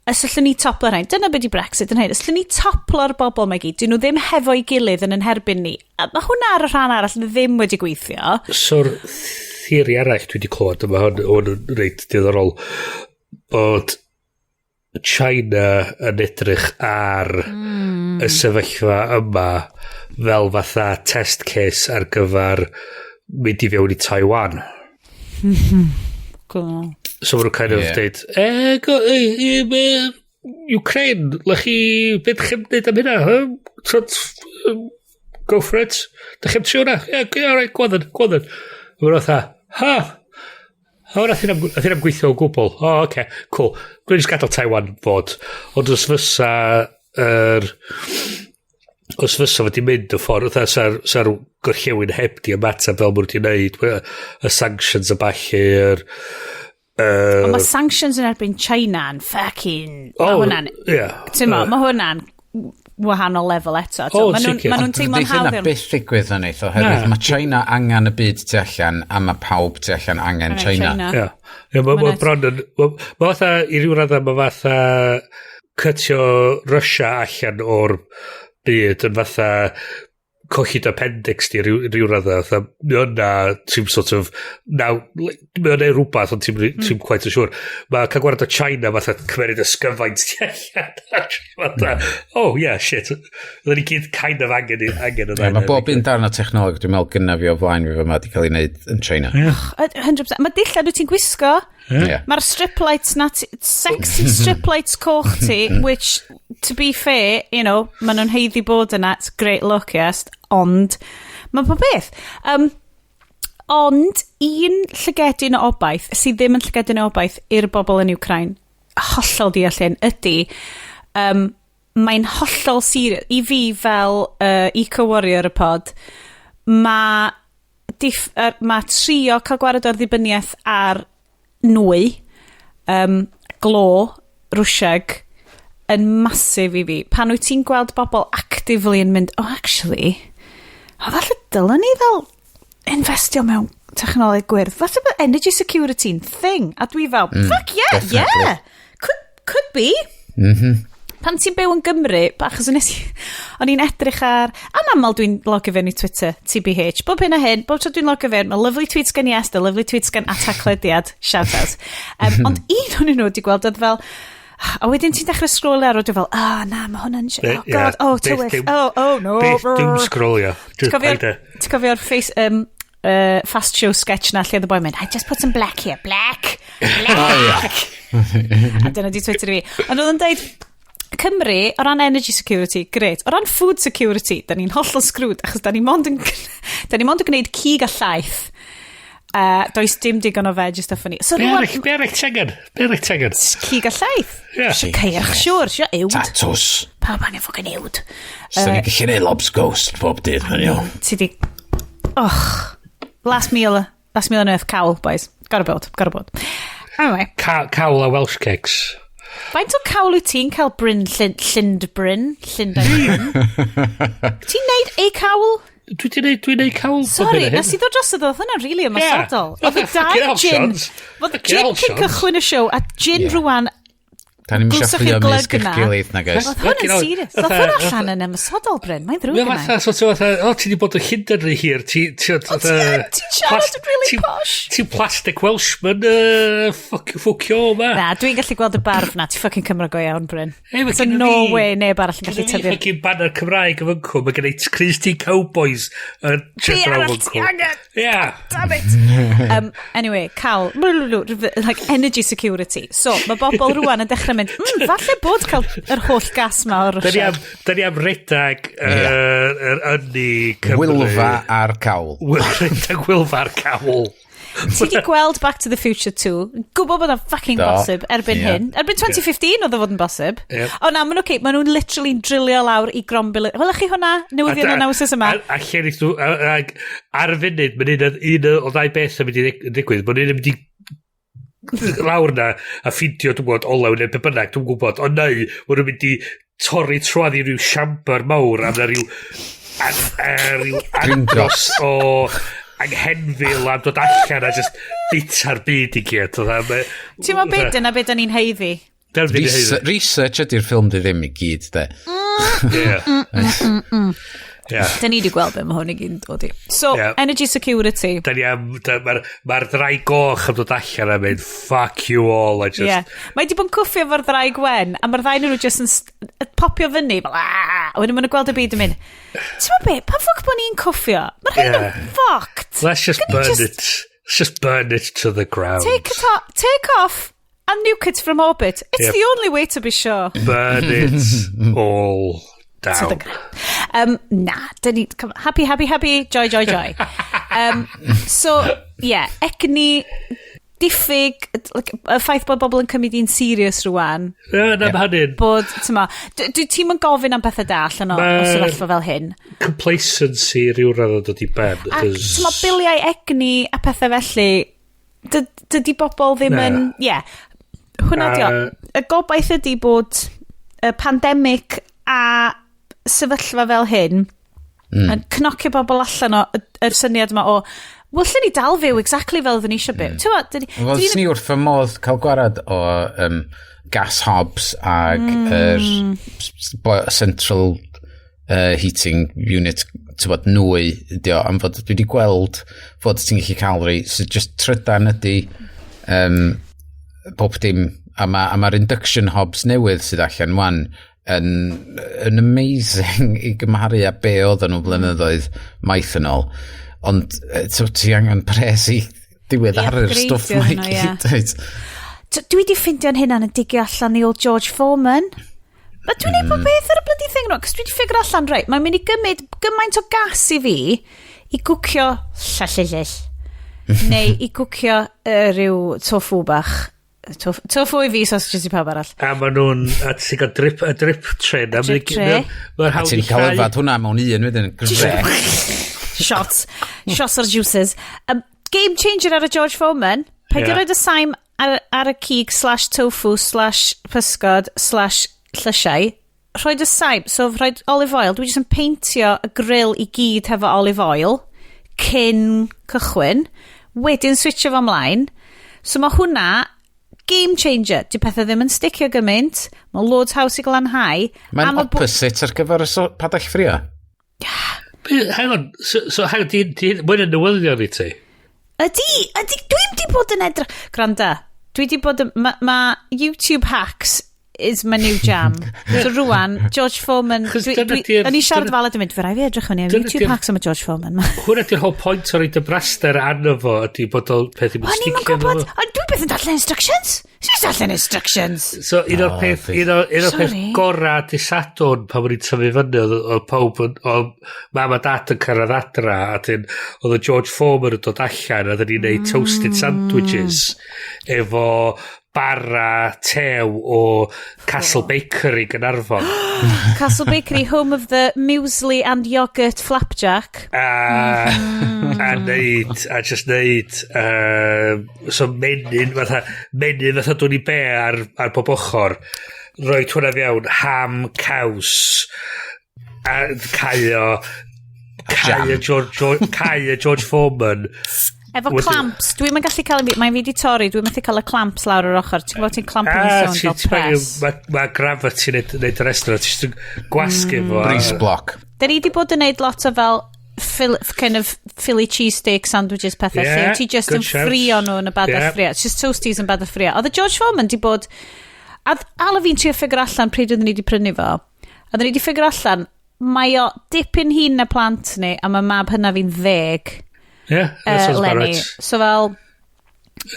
os allwn ni toplo'r rhain, dyna beth i Brexit yn hyn, os allwn ni toplo'r bobl mae gyd, dyn nhw ddim hefo'i gilydd yn herbyn ni. A mae hwnna ar y rhan arall ddim wedi gweithio. So'r theori arall dwi wedi clywed, yma hwn yn reit diddorol, bod China yn edrych ar y sefyllfa yma fel fatha test case ar gyfer mynd i fewn i Taiwan. Cool. So maen nhw'n kind of dweud, Ukraine, lech chi, beth chi'n dweud am hynna? Go for it. Da chi'n trio hwnna? All right, gwaddyn. Maen nhw'n nath hynna'n gweithio o gwbl. Okay, cool. Gwneud jyst gadael Taiwan fod. Ond os fysa wedi mynd o ffordd, sa'r gorllewin heb di ymateb fel mwyn wedi'i wneud, y sanctions y balli, Ond mae sanctions yn erbyn China yn fucking... Ie. Ti'n mo, mae hwnna'n wahanol lefel eto. Maen nhw'n teimlo'n hawdd iawn. Dyna byth ddigwydd yn eith oherwydd. Mae China angen y byd tu allan a mae pawb tu allan angen China. Mae bron yn... Mae fatha, i ryw radda, mae fatha cytio Russia allan o'r byd yn fatha collid appendix di ryw radda. Mae hwnna, ti'n sort of... Mae hwnna ei rhywbeth, ond ti'n quite yn siŵr. Mae cael gwared o China fatha cymeryd ysgyfaint ti allan. Oh, yeah, shit. Oedden ni gyd kind of angen o dda. Mae bob un darn o technoleg, dwi'n meddwl gynna fi o flaen fi fe ma wedi cael ei wneud yn China. 100%. Mae dillad wyt ti'n gwisgo. Mae'r strip lights sexy strip lights coch ti, which, to be fair, you know, maen nhw'n heiddi bod yna, it's great look, Iest, ond mae pob beth. Ond un llygedyn o obaith, sydd ddim yn llygedyn o obaith i'r bobl yn Ukraine, hollol deallyn, ydy, mae'n hollol serious. I fi fel eco-warrior y pod, mae trio cael gwared o'r ddibyniaeth ar nwy, glo, rwsiag, yn masif i fi. Pan wyt ti'n gweld bobl actively yn mynd, actually, falle dylen ni fel investio mewn technoleg gwyrdd. Falle bod energy security yn thing. A dwi fel, fuck yeah, definitely. Yeah. Could be. Pan ti'n byw yn Gymru, achos o'n i'n edrych ar, aml dwi'n logio fewn i Twitter, TBH, bob hyn a hyn, bob tro dwi'n logio fewn, mae lovely tweets gen Iest, a lovely tweets gen Haclediad, shout out. Ond un o'n nhw wedi gweld, oedd fel, a wedyn ti'n dechrau scrollio ar, oedd fel, na, mae hwnna'n, oh god, tywyll, no. Beth dwi'n scrollio. Ti'n cofio'r face, fast show sketch na, lle oedd y boi mynd, I just put some black here, black. A dyna di Twitter i fi. Ond oedd yn dweud, Cymru, o ran energy security, great. O ran food security, da ni'n hollol screwed, achos da ni mond yn gwneud cig a llaeth. Does dim digon o veg i stuff yn ni. Be arach tegan? Cig a llaeth? Ceirch siwr, sio ewd. Tatws. Pa ban i'n ffogin ewd. Sa'n ni'n gallu neud lobs ghost pob dydd, man yw. Ti di... Last meal on earth, cawl, boys. Gotta bod. Anyway. Cawl a Welsh cakes. Faint o cawl wyt ti'n cael Bryn, Llynd Bryn? Ti'n neud ei cawl? Dwi'n neud cawl. Sorry, nes i ddod dros y ddodd hwnna'n rili ymysodol. Oedd y dau gin. Oedd gin cyn cychwyn y siow, a gin rwan... Da ni'n mysio ffrio mysg eich gilydd na gais. Oedd hwnna'n serious. Oedd hwnna allan yn ymysodol, Bryn. Mae'n ddrwg yna. Ti di bod yn Llundain rhy hir. Ti'n siarad yn really posh. Ti'n plastic Welshman ffwcio ma. Na, dwi'n gallu gweld y barf na. Ti'n ffocin Cymraeg go iawn, Bryn. So no way neb arall yn gallu tyddi'r... Ffocin banner Cymraeg y fyncw. Mae gen i Chris T. Cowboys yn Chefraw fyncw. Damn it. Anyway, cael, like energy security. So, mae bobl rwan yn dechrau mynd, falle bod cael yr holl gas ma o'r Rwsia. Da ni am redag ynni Cymru. Wilfa ar cawl. Redag Wilfa ar cawl. Ti di gweld Back to the Future 2? Gwybod bod o'n fucking bosib erbyn hyn. Erbyn 2015 oedd o fod yn bosib. O na, maen nhw'n literally drilio lawr i grombil. Welech chi hwnna? Newyddion o naws yma? A lle ar y funud, mae'n un o ddau beth yn mynd i ddigwydd. Mae'n un yn mynd i lawr na a ffidio, dwi'n gwybod, olew neu be bynnag, dwi'n gwybod, o neu, maen nhw'n mynd i torri troedd i ryw siambar mawr a ryw agos o anghenfil a dod allan a just bita'r byd i gyd. Ti'n ma beth yna beth ni'n heiddi? Research ydy'r ffilm di ddim i gyd, de. Da ni wedi gweld be mae hwn i gyd dod i. So, energy security. Mae'r ddrai goch am dod allan a mynd, fuck you all. Mae wedi bod yn cwffio fo'r ddrai gwen, a mae'r ddau nhw just yn popio fyny, a wedyn maen nhw'n gweld y byd yn mynd, ti'n ma be, pa ffoc bod ni'n cwffio? Mae'r hyn yn fucked. Let's just burn it to the ground. Take off and nuke it from orbit. It's the only way to be sure. Burn it all down. Happy, joy. So, egni diffyg, y ffaith bod bobl yn cymryd i'n serious rwan. Na, hynny. Bod, ti'n mynd gofyn am bethau da allan o sefyllfa fel hyn. Complacency rhyw radd o dod i ben. A biliau egni a pethau felly, dydy bobl ddim yn, hwnna dio. Y gobaith ydy bod y pandemic a sefyllfa fel hyn, yn cnocio bobl allan o yr syniad yma o, wel, lle ni dal fyw exactly fel ydyn ni eisiau byw. Wel, ni wrth fy modd cael gwarad o gas hobs ag central heating unit, nwy, am fod dwi wedi gweld fod ti'n gallu cael rei, so just trydan ydy bob dim, a mae'r induction hobs newydd sydd allan wan yn amazing i gymharu a be oedden nhw blynyddoedd maith yn ôl, ond ti angen pres i diweddaru'r stwff mae gyd. Dwi wedi ffindio'n hynna'n yn digio allan i old George Foreman. Mae dwi'n ei bod beth ar y bloody thing nhw, cos dwi wedi ffigur allan, reit, mae'n mynd i gymryd gymaint o gas i fi i gwcio llallyll, neu i gwcio rhyw tofu bach. Tofu i fi, sausages i pawb arall. A maen nhw'n, a ti'n cael drip tray. Drip tray. A ti'n cael yfad hwnna mewn un wedyn, grec. Shots o'r juices. Game changer ar y George Foreman. Peidio roed y saim ar y cig /tofu/pysgod/ llysiau, rhoed y saib, so rhoed olive oil, dwi jyst yn peintio y grill i gyd hefo olive oil, cyn cychwyn, wedyn switcho fo mlaen, so mae hwnna game changer, di pethau ddim yn sticio gymaint, mae loads haws i glanhau. Mae'n opposite ar gyfer y padall ffrio? Hang on, so mae'n yn newyddion i ti? Ydy, dwi'n di bod yn edrych, granda, dwi di bod yn, mae YouTube hacks is my new jam. So rwan, George Foreman, yn i siarad fal ydym mynd, fe rai fi edrych hynny, YouTube hacks am y George Foreman. Hwna di'r whole point o'r eid y braster arno fo, ydy bod o'r peth i bod sticio yn gwybod, dwi'n beth yn darllen instructions. Sy'n darllen instructions. So, un o'r peth gorau disadwn pan mwyn i'n tyfu fyny, oedd pawb o mam a dad yn cyrraedd adra, a dyn, oedd o George Foreman yn dod allan, a dyn ni'n neud toasted sandwiches, efo bara tew o Castle Bakery Gynarfon. Castle Bakery, home of the muesli and yogurt flapjack. A just neud so menyn fatha dwi'n i be ar bob ochr, roi hwnna fewn ham caws a caio George Foreman efo clamps. Dwi'n gallu cael mae'n fi di torri, dwi'n methu cael y clamps lawr yr ochr. Ti'n gwybod ti'n clamping y sôn fel press. Mae gravity neud y restaurant, ti'n gwasgu fo. Breeze block. Da ni di bod yn neud lot o fel kind of Philly cheesesteak sandwiches pethau, lle ti just yn ffrio nhw yn y badau ffrio. It's just toasties yn badau ffrio. Oedd y George Foreman di bod, ala fi'n trio ffigur allan pryd oedden ni di prynu fo. Oedden ni di ffigur allan, mae o dipyn hun na plant ni, a mae mab hynna fi'n 10. Lenny. So fel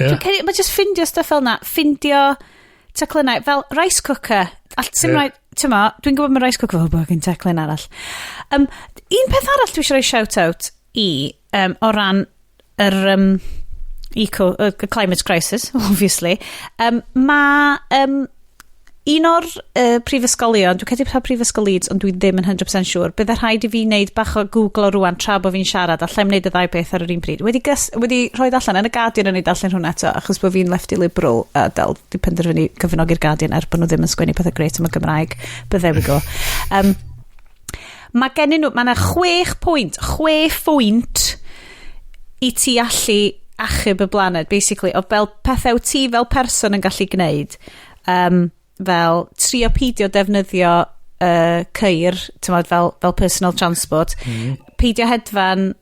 mae just ffindio stuff fel na, ffindio teclynau fel rice cooker dwi'n gwybod mae rice cooker fel bod yn teclyn arall. Un peth arall dwi eisiau rhoi shout out i o ran yr climate crisis, obviously, mae un o'r prifysgolion, dwi'n credu pa prifysgol Leeds, ond dwi ddim yn 100% siŵr, bydd rhaid i fi wneud bach o Google o rwan tra bo fi'n siarad, a lle wneud y ddau beth ar yr un pryd. Wedi rhoi allan yn y Guardian yn ei darllen hwnna eto, achos bod fi'n lefty liberal, a di penderfynu cyfynogi'r Guardian er bod nhw ddim yn sgwennu pethau greit am y Gymraeg, but there we go. Mae gennyn nhw, mae yna 6 pwynt i ti allu achub y blaned, basically, o fel pethau ti fel person yn gallu gwneud, fel trio peidio defnyddio ceir, fel personal transport, peidio hedfan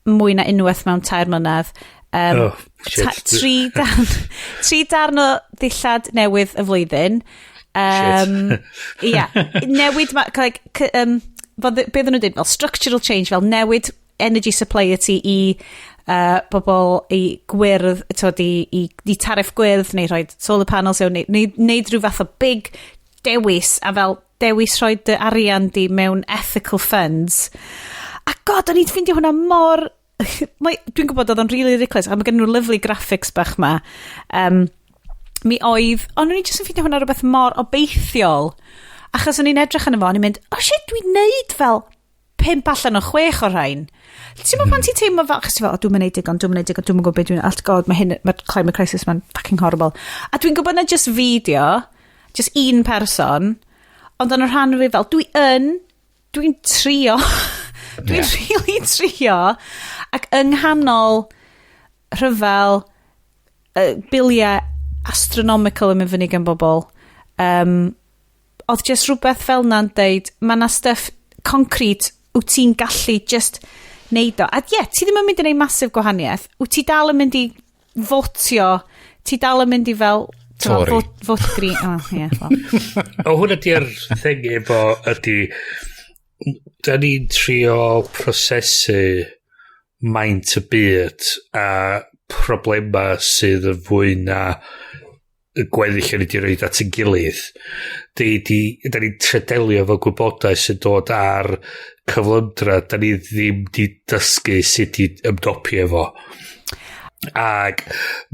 mwy na unwaith mewn 3 mlynedd, 3 darn o ddillad newydd y flwyddyn, newid, beth nhw'n dweud, fel structural change, fel newid energy supply ti i bobl i gwyrdd, i tariff gwyrdd, neu rhoi solar panels, neud rhyw fath o big dewis, a fel dewis rhoi dy arian di mewn ethical funds. A god, o'n i'n ffindio hwnna mor... Dwi'n gwybod oedd o'n really ridiculous, a mae gen nhw lovely graphics bach ma. Mi oedd... Ond o'n i'n just yn ffindio hwnna rhywbeth mor obeithiol, achos o'n i'n edrych yn y fo, o'n i'n mynd, shit, dwi'n neud fel 5 allan o 6 o rhain. Ti'n mynd pan ti'n teimlo fel, achos ti'n fel, dwi'n mynd digon, dwi'n gwybod beth dwi'n, god, mae climate crisis, mae'n fucking horrible. A dwi'n gwybod na just fideo, just un person, ond yn y rhan fi fel, dwi'n trio, dwi'n really trio, ac yng nghanol rhyfel biliau astronomical yn mynd fyny gan bobl, oedd just rhywbeth fel na'n deud, mae na stuff concrete wyt ti'n gallu just neud o. A ti ddim yn mynd i neud masif gwahaniaeth, wyt ti dal yn mynd i fotio, ti dal yn mynd i fel Tory. Vote green. O, hwnna di'r thing efo ydi, da ni'n trio prosesu maint y byd a problema sydd yn fwy na gweddill yn wedi rhaid at y gilydd. Da ni'n tredelio fo gwybodaeth sy'n dod ar cyflymdra, da ni ddim di dysgu sut i ymdopi efo. Ac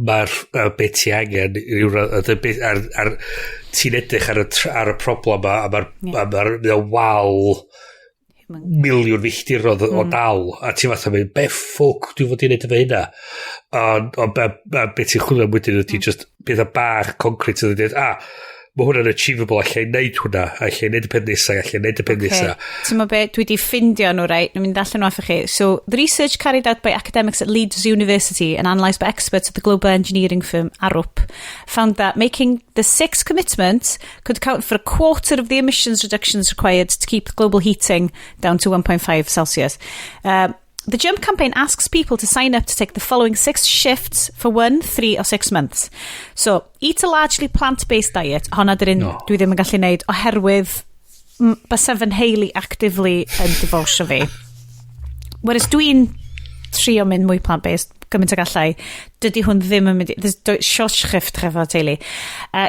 mae'r beth ti angen ti'n edrych ar y problem a mae'r wal miliwn filltirodd o dal a ti'n fatha mynd, be ffwc dwi'n fod i'n neud efo hynna, ond beth ti'n chwilio am wedyn ydy just beth bach concrete yn dweud, mae hwnna'n achievable, allai neud hwnna, allai neud y pen nesa, allai neud y pen nesa. Ti'n ma beth, dwi wedi ffindio nhw, right? Nw'n mynd allan nhw affer chi. So, the research carried out by academics at Leeds University and analysed by experts at the global engineering firm Arup found that making the 6 commitments could account for a quarter of the emissions reductions required to keep global heating down to 1.5 Celsius. The jump campaign asks people to sign up to take the following 6 shifts for 1, 3 or 6 months. So, eat a largely plant-based diet. Honna dyn dwi ddim yn gallu neud oherwydd bysa fy nheulu actively yn difolsio fi. Whereas dwi'n trio mynd mwy plant-based, gymaint o gallai, dydy hwn ddim yn mynd... There's short shift efo teulu.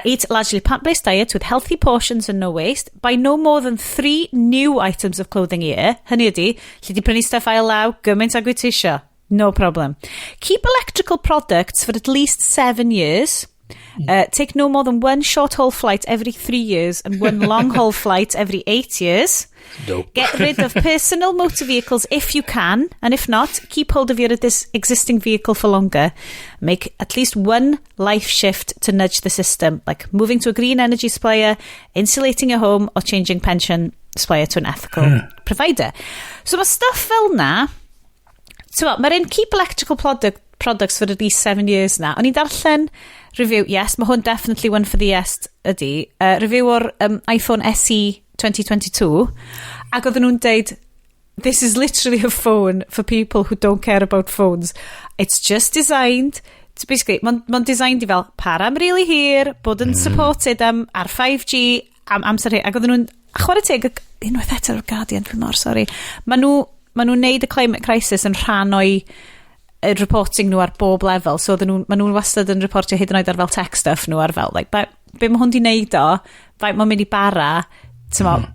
Eat largely plant-based diet with healthy portions and no waste. Buy no more than 3 new items of clothing a year. Hynny ydi, lle di prynu stuff ail law, gymaint ag wyt isio. No problem. Keep electrical products for at least 7 years. Take no more than 1 short-haul flight every 3 years and 1 long-haul flight every 8 years. Nope. Get rid of personal motor vehicles if you can, and if not, keep hold of your existing vehicle for longer. Make at least 1 life shift to nudge the system, like moving to a green energy supplier, insulating your home, or changing pension supplier to an ethical provider. So mae stuff fel na, mae'r un keep electrical products for at least 7 years na. O'n i'n darllen review, yes, mae hwn definitely one for the Iest ydi, review o'r iPhone SE 2022, ac oedden nhw'n deud, this is literally a phone for people who don't care about phones. It's just designed, to basically, mae'n designed I fel para am really hir, bod yn supported ar 5G, am amser hir, ac oedden nhw'n, chwarae teg, unwaith eto o'r Guardian, dwi'n mor sori, maen nhw'n neud y climate crisis yn rhan o'i reporting nhw ar bob lefel, so maen nhw'n wastad yn reportio hyd yn oed ar fel tech stuff nhw ar fel, like, be mae hwn di neud o, faint mae'n mynd I bara,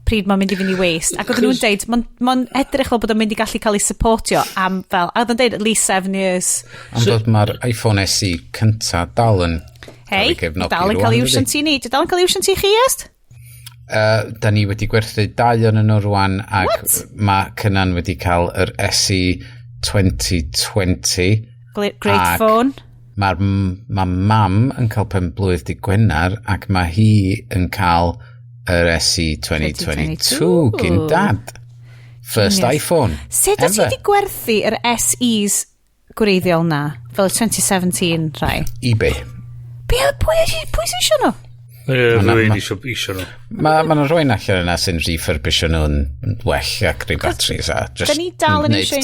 pryd mae'n mynd I fynd I waste, ac oedden nhw'n deud, mae'n edrych fel bod o'n mynd I gallu cael ei supportio am fel, a oedden nhw'n deud at least 7 years. Ond oedd mae'r iPhone SE cynta dal yn cael ei cael ei wsiant ti ni, dal yn cael ei wsiant ti chi, Iest? Da ni wedi gwerthu 2 yn nhw rwan, ac mae cynnan wedi cael yr SE 2020. Great phone. Mae mam yn cael pen blwydd di Gwener, ac mae hi yn cael yr SE 2022 gyn dad. First iPhone. Sut o ti wedi gwerthu yr SEs gwreiddiol na? Fel 2017 rai? eBay. Pwy sy'n eisiau nhw? Rwy'n eisiau nhw. Mae'n rwy'n allan yna sy'n refurbisio nhw'n well ac rhyw batteries a just neud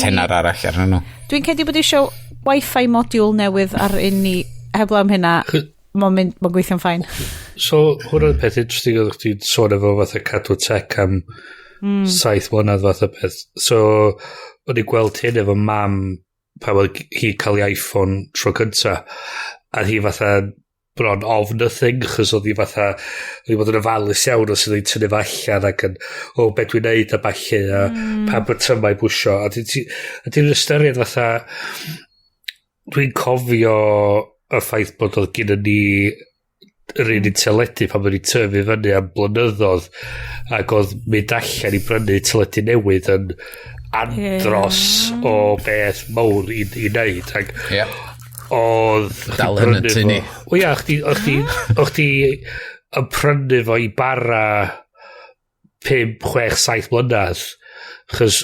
tenar arall ar nhw. Dwi'n cedi bod eisiau Wi-Fi module newydd ar un ni heblaw am hynna. Mae'n gweithio'n ffain. So, hwnna'n peth interesting oedd chdi'n sôn efo fatha cadw tech am 7 mlynedd fatha peth. So, o'n I gweld hyn efo mam pan oedd hi cael ei iPhone tro cynta, a hi fatha bron of nothing, chos oedd hi fatha, oedd hi bod yn ofalus iawn os oedd hi'n tynnu fa allan ac yn, beth dwi'n neud a balli, a pa botymau bwysio. A dwi'n ystyried fatha, dwi'n cofio y ffaith bod oedd gyda ni yr un i'n teledu pan mae'n tyfu fyny am blynyddoedd, ac oedd mynd allan I brynu teledu newydd yn andros o beth mawr I neud, ac oedd dal yn y tynnu. O ia, o'ch ti yn prynu fo I bara 5, 6, 7 mlynedd, Chys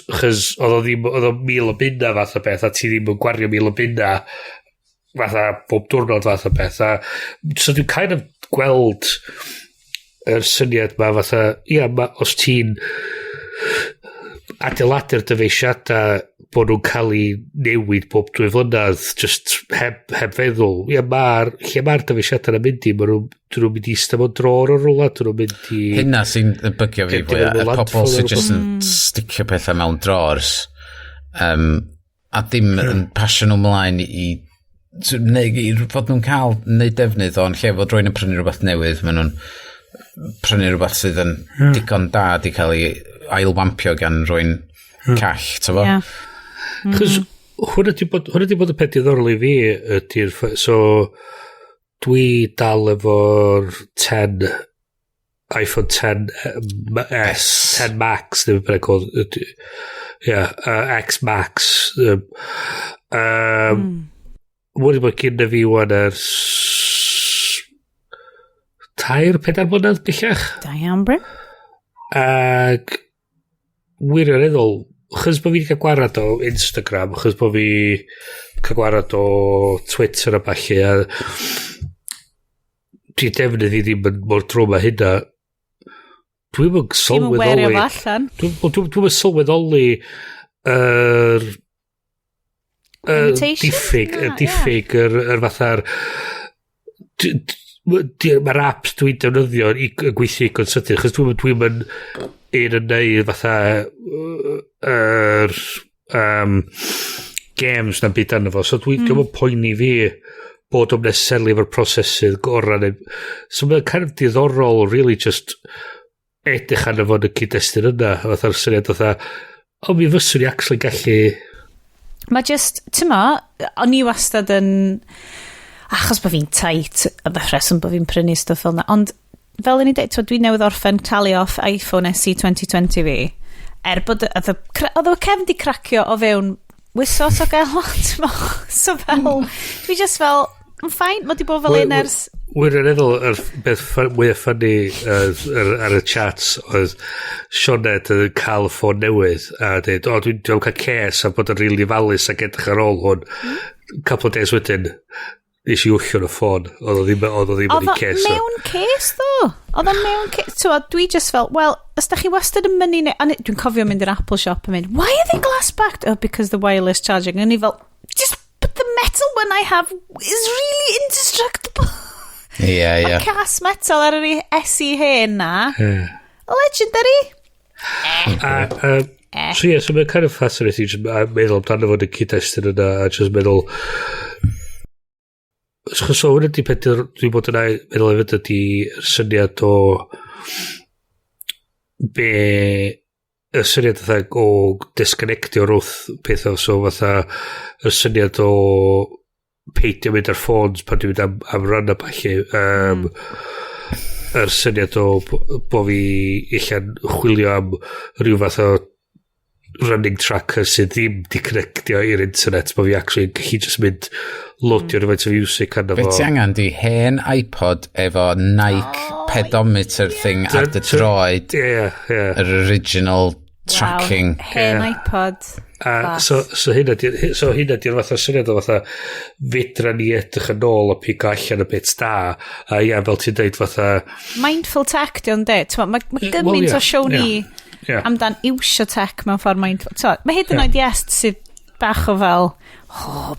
oedd o 1,000 o bunna fath o beth, a ti ddim yn gwario 1,000 o bunna fatha bob diwrnod fath o beth. So dwi'n kind of gweld yr syniad ma fatha, os ti'n adeiladu'r dyfeisiadau bod nhw'n cael ei newid bob 2 flynedd, just heb feddwl. Lle mae'r dyfeisiadau yn mynd i, nhw'n mynd i eistedd mewn dror o'r rwla, nhw'n mynd i... Hynna sy'n bygio fi fwy, y pobl sy'n just yn sticio pethau mewn drors, a ddim yn pasio nhw mlaen i fod nhw'n cael neud defnydd o'n lle fod rwy'n yn prynu rhywbeth newydd, maen nhw'n prynu rhywbeth sydd yn digon da di cael ei ailwampio gan rwy'n call, ta fo? Chos hwnnw di bod y peth diddorol i fi ydy'r... So, dwi dal efo'r 10 iPhone 10s, 10 Max, ddim yn beth called, X Max. Mwyn i bod gyda fi wan ers 3-4 mlynedd bellach. Da iawn, Bryn. Ac wirioneddol, chys bod fi wedi cael gwarad o Instagram, chys bod fi cael gwarad o Twitter a balli, a di defnydd i ddim yn mor drwm a hynna. Dwi'n yn sylweddoli... Dwi'n yn sylweddoli diffyg yr fatha'r... Mae'r apps dwi'n defnyddio i gweithio i gonsydu, chos dwi'n yn yn neud fatha games na'n byd arno fo, so dwi'n yn poeni fi bod o'n neselli efo'r prosesydd gorau. So mae'n kind of diddorol, really just edrych arno fo'n y cyd-destun yna, fatha'r syniad fatha, mi fyswn i actually gallu... Mae just, ti'n ma, o'n i wastad yn... Achos bod fi'n tight, y bethreswm bod fi'n prynu stwff fel yna, ond fel yn i dweud, dwi'n newydd orffen talu off iPhone SE 2020 fi, bod oedd o cefn di cracio o fewn wysos o gael lot mo. So fel, dwi just fel, yn ffain, mae di bod fel un ers... Wirioneddol, yr beth mwy o ffynnu ar y chats oedd Sioned yn cael y ffôn newydd a dweud, dwi'n cael ces a bod yn rili falus ac edrych ar ôl hwn. Couple of days wedyn, nes i wllio'n y ffôn, oedd o ddim yn ei ces. Oedd o mewn ces, ddo? Oedd o mewn ces? Dwi just fel, well, os da chi wastad yn mynd i... Dwi'n cofio mynd i'r Apple shop yn mynd, why are they glass-backed? Oh, because the wireless charging. And i fel, just, but the metal one I have is really indestructible. Mae cas metal ar yr SE hen na. Legendary. So mae'n kind of fascinating, meddwl amdano fod y cyd-destun yna, a just meddwl... So hwn ydy peth dwi'n bod yna meddwl efo ydy'r syniad o y syniad o disconnectio wrth pethau, so fatha y syniad o peidio mynd ar ffôns pan dwi'n mynd am run a balli, yr syniad o bod fi ella'n chwilio am rhyw fath o running tracker sydd ddim di connectio i'r internet, bod fi actually gallu just mynd loadio rhywfaint o music arno fo. Fe ti angen di hen iPod efo Nike pedometer thing ar dy droed, yr original tracking. Hen iPod. So hynna di'r fath o syniad o fatha fedra ni edrych yn ôl o pigo allan y bit da, a fel ti'n deud fatha mindful tech di o'n de, mae gymaint o show ni amdan iwsio tech mewn ffordd mindful. Mae hyd yn oed Iest sydd bach o fel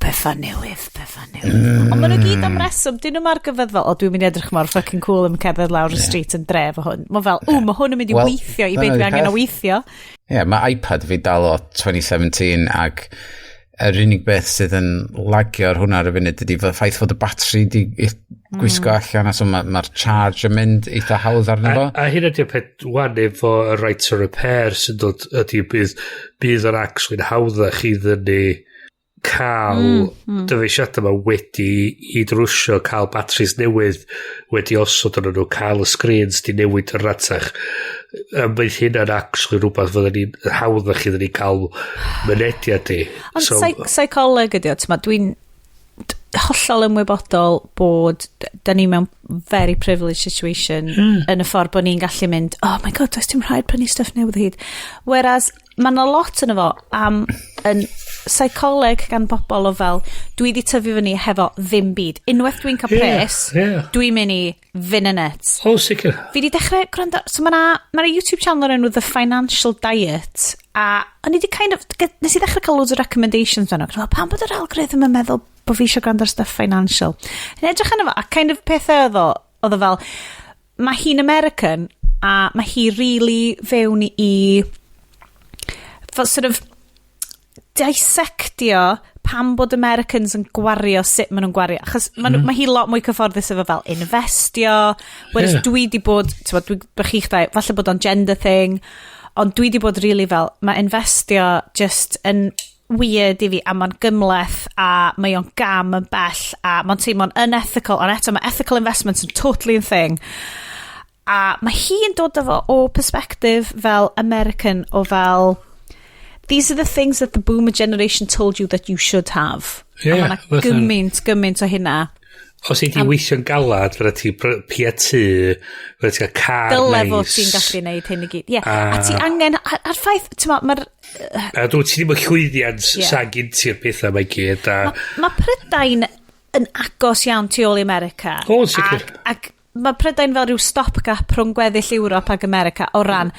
bethau newydd. Ond maen nhw gyd am reswm, dyn nhw mar gyfedd fel, dwi'n mynd i edrych mor fucking cool yn cerdded lawr y street yn dref o hwn. Mae fel, mae hwn yn mynd i weithio i beth fi angen o weithio. Mae iPad fi dal o 2017 ac yr unig beth sydd yn lagio ar hwnna ar y funud ydy ffaith fod y batri di gwisgo allan, a so mae'r charge yn mynd eitha hawdd arno fo. A hyn ydy'r peth wan efo y right to repair sy'n dod ydy bydd yn actually'n hawddach iddyn ni cael dyfeisiadau yma wedi i drwsio, cael batteries newydd wedi osod yn nhw, cael y screens di newid yn ratach. Bydd hynna'n actually rhywbeth fydden ni'n hawddach iddyn ni cael mynediad i. Ond psycholeg ydi o, dwi'n hollol ymwybodol bod da ni mewn very privileged situation yn y ffordd bod ni'n gallu mynd, oh my god, does dim rhaid prynu stuff newydd hyd. Whereas Mae yna lot yn efo am yn psycholeg gan bobl o fel, dwi di tyfu fyny hefo ddim byd. Unwaith dwi'n cael pres, dwi'n mynd i fynd yn net. O, sicr. Fi di dechrau gwrando, so mae'na YouTube channel o'r enw The Financial Diet, a o'n i di nes i ddechrau cael loads o recommendations fan o, pan bod yr algorithm yn meddwl bod fi eisiau gwrando ar stuff financial. Yn edrych yn efo, a pethau oedd o fel, mae hi'n American, a mae hi really fewn i sort of dissectio pam bod Americans yn gwario sut maen nhw'n gwario. Achos mae hi lot mwy cyfforddus efo fel investio, whereas dwi di bod, bych chi'ch dau, falle bod o'n gender thing, ond dwi di bod really fel, mae investio just yn weird i fi, a mae'n gymleth, a mae o'n gam yn bell, a mae'n teimlo'n unethical, ond eto mae ethical investments yn totally yn thing. A mae hi'n dod efo o perspective fel American, o fel, these are the things that the boomer generation told you that you should have. Yeah, a mae'n gymaint o hynna. Os i ti weithio'n galad, fydda ti pia tu, fydda ti gael car neis. Dyle fod ti'n gallu neud hyn i gyd. Yeah. A ti angen, a'r ffaith, mae'r... A dwi'n ti ddim yn llwyddiant sa'n gynti'r pethau mae gyd. Mae Prydain yn agos iawn tu ôl i America. O, sicr. Ac mae Prydain fel rhyw stopgap rhwng gweddill Ewrop ac America o ran...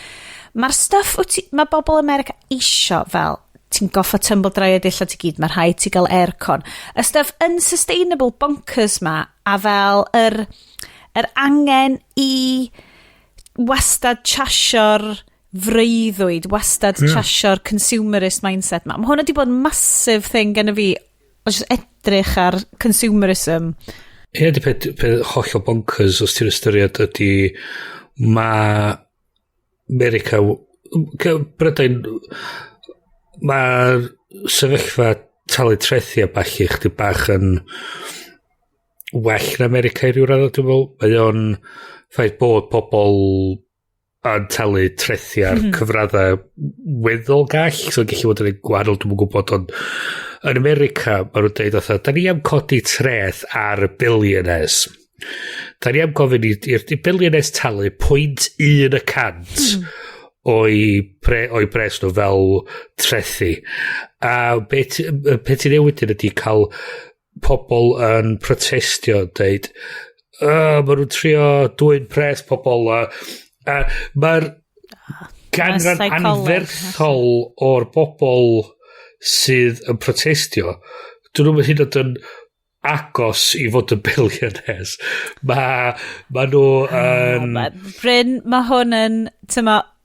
Mae'r stuff, mae bobl America isio fel, ti'n goffa tumble dryer dillad ti gyd, mae'r rhaid ti gael aircon. Y stuff unsustainable bonkers ma, a fel yr angen i wastad chasio'r freuddwyd, wastad chasio'r consumerist mindset ma. Mae hwnna wedi bod massive thing gen i fi, o just edrych ar consumerism. Ie, di peth hollol bonkers os ti'n ystyried ydy mae America, Brydain, mae'r sefyllfa talu trethiau bach i chdi bach yn well yn America i ryw radd, dwi'n meddwl. Mae o'n ffaith bod pobl yn talu trethiau ar cyfraddau weddol gall, so gallu bod yn gwahanol, dwi'n gwybod, ond yn America, mae nhw'n dweud oedd, da ni am codi treth ar y billionaires. Da ni am gofyn i'r billionaires talu 0.1% o'i pres nhw fel trethi. A beth i newid ydy cael pobl yn protestio, dweud, maen nhw'n trio dwy'n pres pobl. Mae'r ganran anferthol o'r bobl sydd yn protestio, dyn nhw'n hyd yn agos i fod yn billionaires. Mae nhw yn... Bryn, mae hwn yn...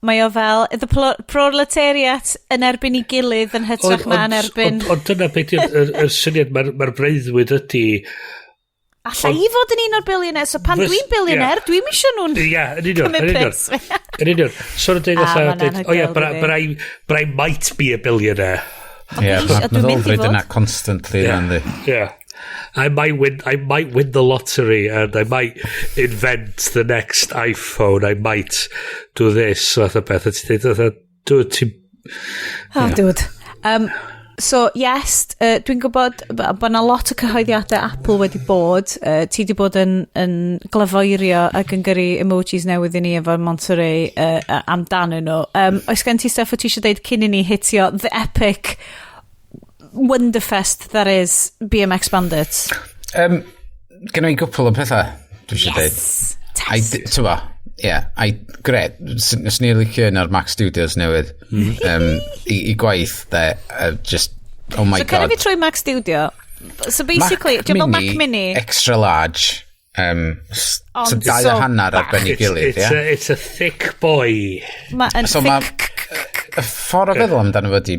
Mae o fel... The proletariat yn erbyn i gilydd yn hytrach na yn erbyn... Ond dyna beth yw'r syniad, mae'r breuddwyd ydy... Alla i fod yn un o'r billionaires, so pan dwi'n billionaire, dwi'n misio nhw'n... Ia, yn union. So nhw'n dweud, oh yeah, but I might be a billionaire. Ie, mae ddolfryd yna constantly. Yeah. I might win the lottery, and I might invent the next iPhone. I might do this. Fath o beth. Dude. So, Iest, dwi'n gwybod bod yna lot o cyhoeddiadau Apple wedi bod. Ti wedi bod yn glyfoerio ac yn gyrru emojis newydd i ni efo Monterey amdanyn nhw. Oes gen ti stuff o ti eisiau deud cyn i ni hitio the epic wonderfest that is BMX Bandits? Gen i gwpl o pethau dwi eisiau deud. Yes. Gret. Nes ni'n licio yn ar Mac Studios newydd i gwaith just, oh my god. So can I fi trwy Mac Studio? So basically, dwi'n bod Mac Mini extra large so dau a hanner ar ben i gilydd. It's a thick boy. So y ffordd o feddwl amdano fo di,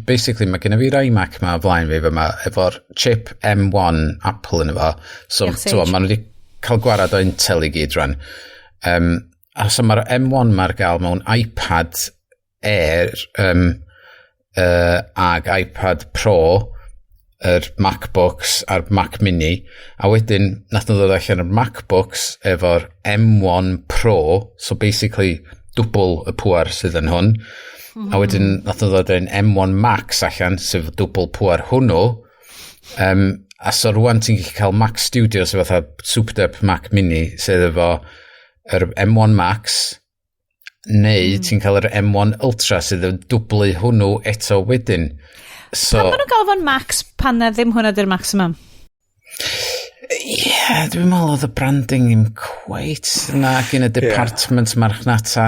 basically mae gen i fi'r iMac ma o blaen fi, efo'r chip M1 Apple yn efo, so maen nhw wedi cael gwarad o Intel i gyd rhan. So mae'r M1 mae'r gael mewn iPad Air ag iPad Pro, yr MacBooks a'r Mac Mini, a wedyn nath nhw ddod allan yr MacBooks efo'r M1 Pro, so basically dwbl y pŵar sydd yn hwn. A wedyn nath nhw ddod yn M1 Max allan, sef dwbl pŵar hwnnw. A so rwan ti'n gallu cael Mac Studios efo souped up Mac Mini, sydd efo yr M1 Max, neu ti'n cael yr M1 Ultra sydd yn dwblu hwnnw eto wedyn. So, pan maen nhw'n gael fo'n max pan na ddim hwnna dy'r maximum? Dwi'n meddwl oedd y branding ddim cweit na gyn y department marchnata.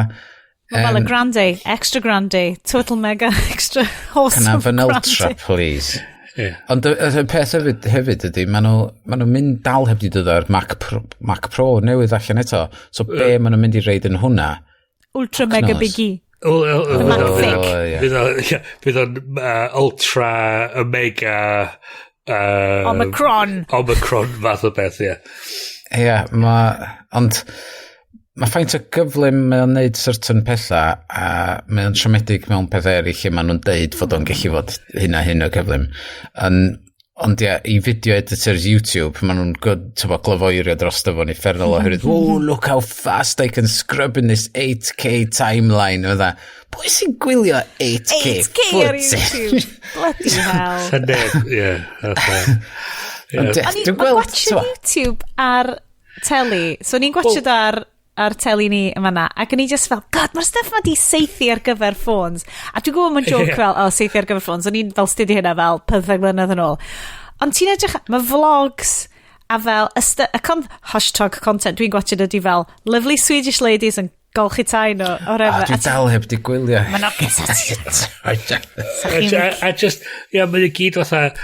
Fel y grande, extra grande, total mega extra awesome Can have an grande. Ultra, please. Ond y peth hefyd ydy, maen nhw'n mynd dal heb di dod o'r Mac Pro newydd allan eto. So be maen nhw'n mynd i reid yn hwnna? Ultra mega biggie. Fydd o'n ultra, omega... Omicron fath o beth, ie. Ond mae ffaint o gyflym mae'n neud certain pethau a mae'n siomedig mewn pethau eraill lle maen nhw'n deud fod o'n gallu fod hyn o gyflym. Ond i video editors YouTube, maen nhw'n glyfoerio dros fo'n effernol oherwydd, look how fast I can scrub in this 8K timeline. Pwy sy'n gwylio 8K ar YouTube? Bloody hell. O'n i'n gwachio YouTube ar teli. So ni'n gwachio ar teli ni yma na, ac o'n i just fel, god, mae'r stuff ma di seithi ar gyfer ffôns. A dwi'n gwybod mae'n joke fel, seithi ar gyfer ffôns. O'n i'n fel studio hynna fel 15 mlynedd yn ôl. Ond ti'n edrych, mae vlogs a fel, hashtag content dwi'n gwachio ydy fel, lovely Swedish ladies yn golchi tai nhw o'r efo. Dwi'n dal heb di gwylio. Mae'n oges A just, mae'n gyd fatha,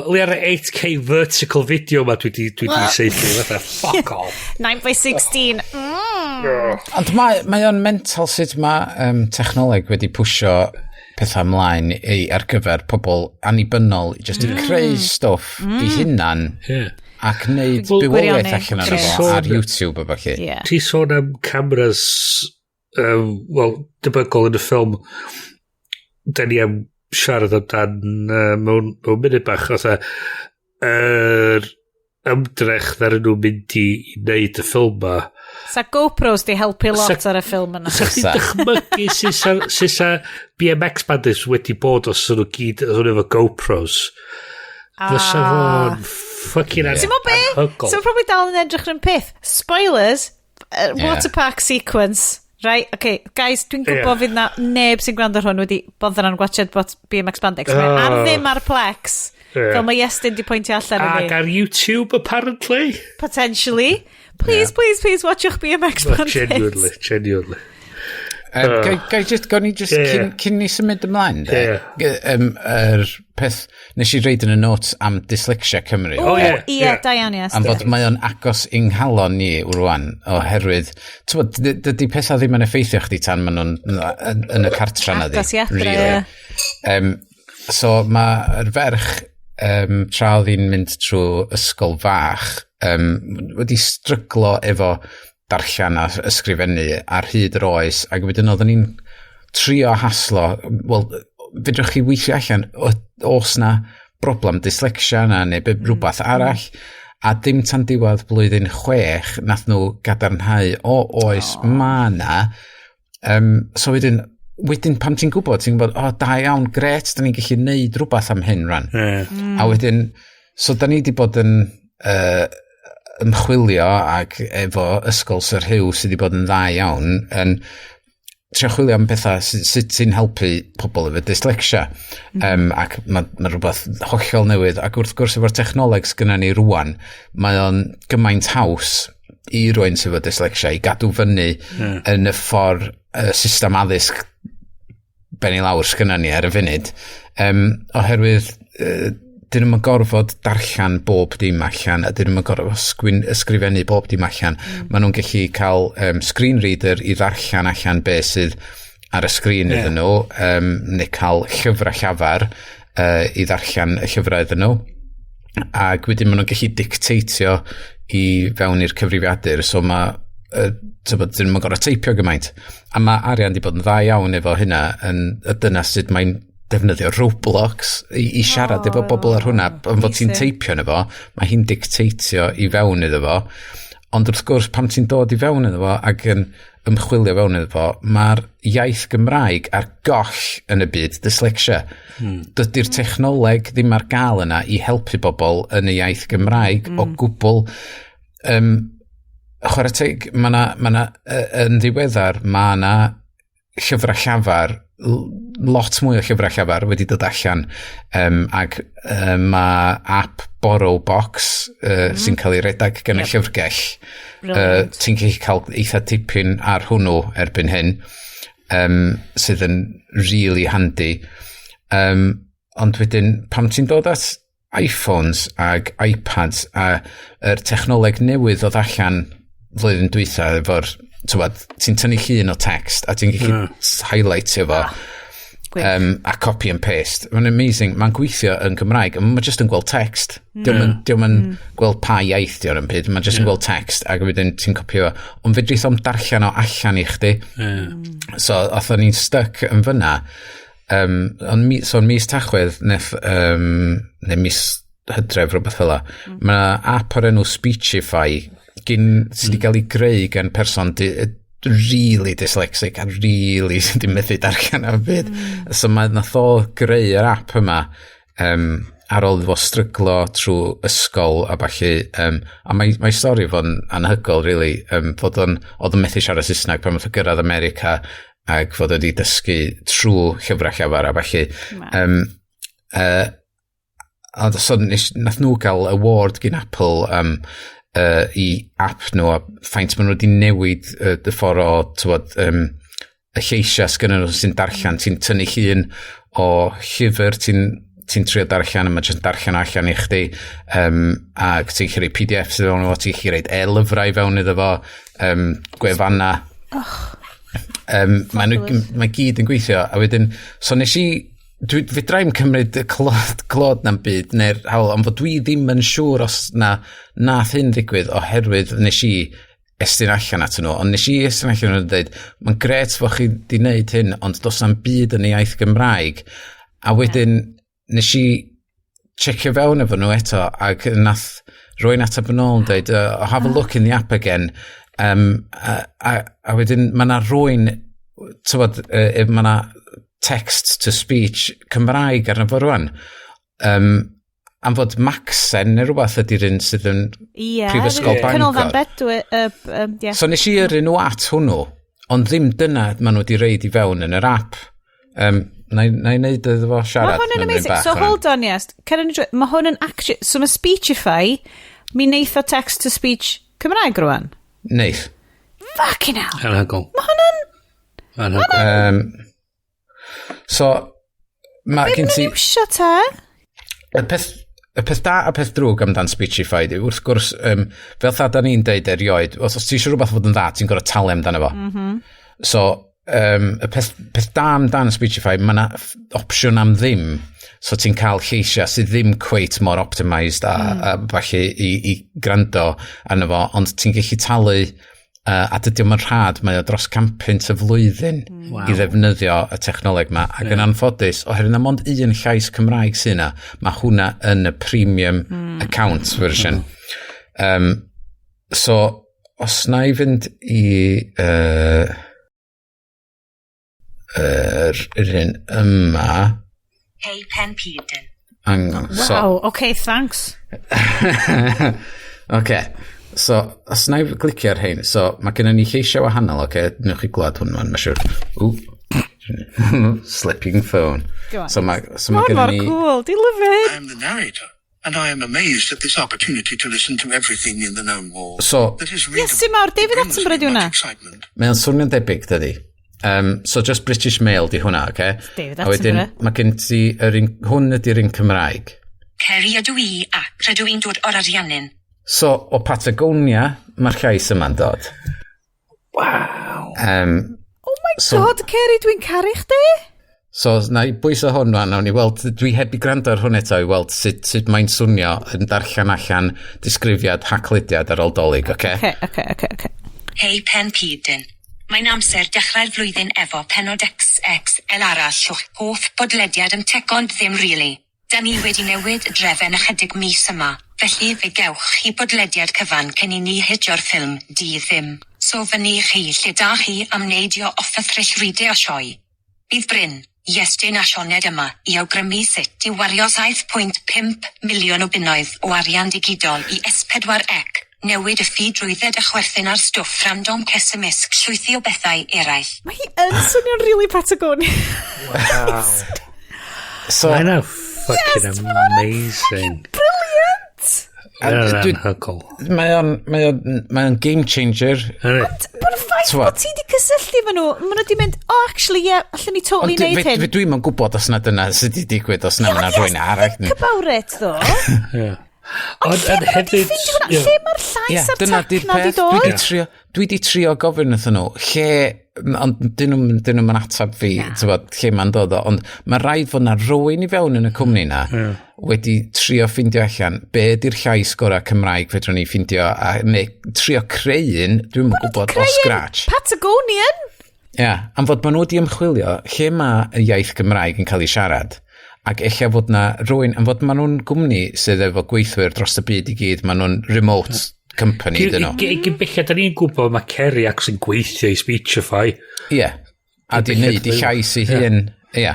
li ar y 8K vertical video ma dwi di seithi, fatha, fuck off. 9x16. Ond mae o'n mental sut mae technoleg wedi pwysio pethau ymlaen ar gyfer pobl annibynnol just i creu stwff i hunan ac wneud bywoliaeth allan ar YouTube o falle. Ti sôn am cameras debygol yn y ffilm, da ni am siarad amdan mewn munud bach yr ymdrech ddaren nhw'n mynd i wneud y ffilm ma. Sa GoPros di helpu lot ar y ffilm yna. Sa chdi'n dychmygu sy'n BMX Bandits wedi bod os nhw gyd efo GoPros. Fysa fo'n fucking anhygol. So probably dal yn edrych yn peth. Spoilers, waterpark sequence. Right, okay, guys, dwi'n gwybod fydd na neb sy'n gwrando ar hwn wedi boddran yn gwachod BMX Bandits. Mae ar ddim ar Plex. Fel mae Iestyn di pwyntio allan yn Ac ar YouTube, apparently. Potentially. Please, watchwch BMX Bandits. Genuinely. Gawn ni cyn ni symud ymlaen. Yr peth nes i reid yn y notes am dyslexia Cymru. Da iawn, Iest. Am bod mae o'n agos i'n nghalon ni rwan oherwydd, dydy pethau ddim yn effeithio chdi tan maen nhw'n yn y cartra na di. Agos i adre. So mae'r ferch tra oedd hi'n mynd trwy ysgol fach wedi stryglo efo darllen a ysgrifennu ar hyd yr oes ac wedyn oedden ni'n trio haslo, wel, fedrwch chi weithio allan os na broblem dyslexia na neu rhywbeth arall a dim tan diwedd blwyddyn 6 nath nhw gadarnhau oes ma na so wedyn pam ti'n gwybod, da iawn, gret, da ni'n gallu neud rhywbeth am hyn rhan. A wedyn, so da ni di bod yn ymchwilio ac efo ysgol Syr Hyw sydd wedi bod yn dda iawn yn trio chwilio am bethau sut sy'n helpu pobl efo dyslexia ac mae rhywbeth hollol newydd ac wrth gwrs efo'r technoleg sgynna ni rwan mae o'n gymaint haws i rwy'n sydd efo dyslexia i gadw fyny yn y ffordd system addysg benni lawr sgynna ni ar y funud oherwydd dyn nhw'n gorfod darllen bob dim allan a dyn nhw'n gorfod ysgrifennu bob dim allan. Maen nhw'n gallu cael screen reader i ddarllen allan be sydd ar y sgrin iddyn nhw neu cael llyfrau llafar i ddarllen y llyfrau iddyn nhw ac wedyn maen nhw'n gallu dictatio i fewn i'r cyfrifiadur so dyn nhw'n gorfod teipio gymaint a mae arian di bod yn dda iawn efo hynna dyna sut mae'n defnyddio Roblox i siarad efo bobl ar hwnna ond fod ti'n teipio yn efo mae hi'n dictatio i fewn iddo fo ond wrth gwrs pam ti'n dod i fewn iddo fo ac yn ymchwilio fewn iddo fo mae'r iaith Gymraeg ar goll yn y byd dyslexia dydy'r technoleg ddim ar gael yna i helpu bobl yn y iaith Gymraeg o gwbl chwarae teg mae na yn ddiweddar mae na llyfrau llafar, lot mwy o llyfrau llafar wedi dod allan, ac mae app Borrow Box sy'n cael ei redag gan y llyfrgell. Ti'n gallu cael eitha tipyn ar hwnnw erbyn hyn, sydd yn really handy. Ond wedyn, pam ti'n dod at iPhones ag iPads a technoleg newydd ddod allan flwyddyn dwytha efo'r, ti'n tynnu llun o text a ti'n gallu highlightio fo a copy and paste. Mae'n amazing. Mae'n gweithio yn Cymraeg, a mae'n just yn gweld text. Diolch yn gweld pa iaith di o'r byd, mae'n just yn gweld text, ac wedyn ti'n copio fo. Ond fedrith o'm darllen o allan i chdi. So, oedden ni'n stuck yn fyna. So, mis Tachwedd, neu mis Hydref, rhywbeth fel la, mae app o'r enw Speechify, sydd wedi cael ei greu gan person really dyslexic a really sydd wedi methu darllen am byd. So mae nath o greu yr app yma ar ôl fo stryglo trwy ysgol a falle, a mae stori fo'n anhygol, really, fod oedd yn methu siarad Saesneg pan oedd o gyrraedd America ac fod wedi dysgu trwy llyfrau llafar a falle. So nath nhw gael award gyn Apple i app nhw a faint maen nhw wedi newid y ffordd o y lleisiau sgynny nhw sy'n darllen. Ti'n tynnu llun o llyfr, ti'n trio darllen a mae jyst darllen allan i chdi, ac ti'n gallu rhoi PDF sydd fewn o, ti'n gallu rhoi e-lyfrau fewn iddo fo, gwefanna. Mae gyd yn gweithio, a wedyn, so nes i, fedrai'm cymryd y clod na'n byd neu'r hawl, ond fod dwi ddim yn siŵr os nath hyn ddigwydd oherwydd nes i estyn allan at nhw, ond nes i estyn allan nhw'n dweud, mae'n gret fod chi di wneud hyn, ond dos am byd yn ei iaith Gymraeg, a wedyn nes i checio fewn efo nhw eto, ac nath rwy'n atab yn ôl yn dweud, have a look in the app again, a wedyn mae na rwy'n, mae na text to speech Cymraeg arno fo rwan. Am fod Maxen neu rhywbeth ydy'r un sydd yn Prifysgol Bangor. Canolfan Bedwyr. So nes i yrru nhw at hwnnw, ond ddim dyna maen nhw wedi reid i fewn yn yr app. Na i wneud iddo fo siarad. Mae hwn yn amazing. So hold on, Iest. Mae hwn yn actually... So mae Speechify, mi neith o text to speech Cymraeg rwan? Neith. Fucking hell. Anhygol. Mae hwn yn... So, mae gen ti... Be mae'n iwsio te? Y peth da a peth drwg amdan Speechify, wrth gwrs, fel dda da ni'n deud erioed, os ti eisiau rhywbeth fod yn dda, ti'n gorau talu amdano fo. So, y peth da amdan Speechify, mae yna opsiwn am ddim, so ti'n cael lleisiau sydd ddim cweit mor optimised a falle i grando arno fo, ond ti'n gallu talu a dydy o'n rhad, mae o dros 100 y flwyddyn i ddefnyddio y technoleg yma, ac yn anffodus, oherwydd na mond un llais Cymraeg sy'n mae hwnna yn y premium account version. So, os na i fynd i yr un yma... Hey, pen piden. Wow, okay, thanks. Okay. So, os na i glicio ar hyn, so mae gennym ni lleisiau wahanol, newch chi glad hwn, mae'n siwr. Slipping phone. So mae gennym ni... Cool, do you love it? I am the narrator, and I am amazed at this opportunity to listen to everything in the known world. So... Yes, dim awr, David Attenborough di hwnna. Mae'n swnio'n debyg, dydi. So, just British Mail di hwnna, David A wedyn, mae gen ti, hwn ydy'r un Cymraeg. Ceri ydw i ac rydw i'n dod o'r ariannyn. So, o Patagonia, mae'r llais yma'n dod. Wow. Oh my god, Ceri, dwi'n caru chdi? So, na i bwysau hwn fan, nawn ni weld, dwi heb i gwrando ar hwn eto i weld sut mae'n swnio yn darllen allan disgrifiad Haclediad ar ôl dolyg, Okay. Hei pen piden. Mae'n amser dechrau'r flwyddyn efo pennod XXL arall o'ch hoff bodlediad ymtegond ddim rili. Da ni wedi newid y drefen ychydig mis yma, felly fe gewch chi bodlediad cyfan cyn i ni hitio'r ffilm Di Ddim. So fyny chi lle da chi am neidio offathryll ride o sioe. Bydd Bryn, Iestyn a Sioned yma i awgrymu sut i wario 7.5 miliwn o bunnoedd o arian digidol i S4C newid y ffid drwydded a chwerthin ar stwff random cesymysg llwythi o bethau eraill. Mae hi yn swnio'n really Patagonia. Wow. So, Mae'n fucking amazing. Brilliant! Mae o'n game changer. But y ffaith bod ti di cysylltu fy nhw, maen nhw di mynd, actually, allan ni totally neud hyn. Ond dwi'n gwybod os na dyna sydd wedi digwydd, os na yna rwy'n arall. Think about it, ddo. Ond lle mae'r llais a'r tech na di dod? Dwi di trio gofyn wrthyn nhw, ond dyn nhw'n atab fi, lle mae'n dod o, ond mae rhaid fod na rywun i fewn yn y cwmni na, wedi trio ffindio allan, be ydy'r llais gorau Cymraeg fedrwn ni ffindio, a trio creu un, dwi'n gwybod o scratch. Patagonian? Ia, am fod maen nhw wedi ymchwilio, lle mae y iaith Gymraeg yn cael ei siarad, ac eich fod na rwy'n, am fod maen nhw'n gwmni sydd efo gweithwyr dros y byd i gyd, maen nhw'n remote company dyn nhw. Gyn bellad, da ni'n gwybod mae Kerry ac sy'n gweithio i Speechify. Ie, a di wneud i llais i hun. Ie.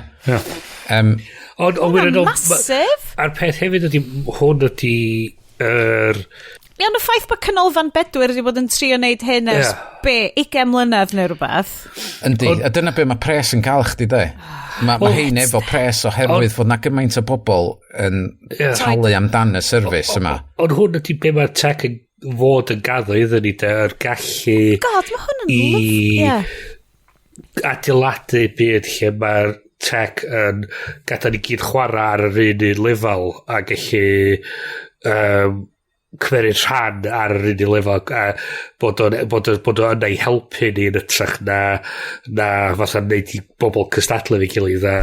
Hwna'n masif. A'r peth hefyd ydy, hwn ydy Iawn, y ffaith bod Canolfan Bedwyr wedi bod yn trio wneud hyn ers 20 mlynedd neu rhywbeth. Yndi, a dyna be mae pres yn cael chdi, de. Mae hyn efo pres oherwydd fod na gymaint o bobl yn talu amdan y service yma. Ond hwn ydy be mae'r tech yn fod yn gaddo iddyn ni, yr gallu God, mae hwn yn adeiladu byd lle mae'r tech yn gadael ni gyd chwarae ar yr un lefel a gallu cymeryd rhan ar yr un lefel a bod o'n ei helpu ni yn ytrach na fatha wneud i bobl cystadlu fi gilydd a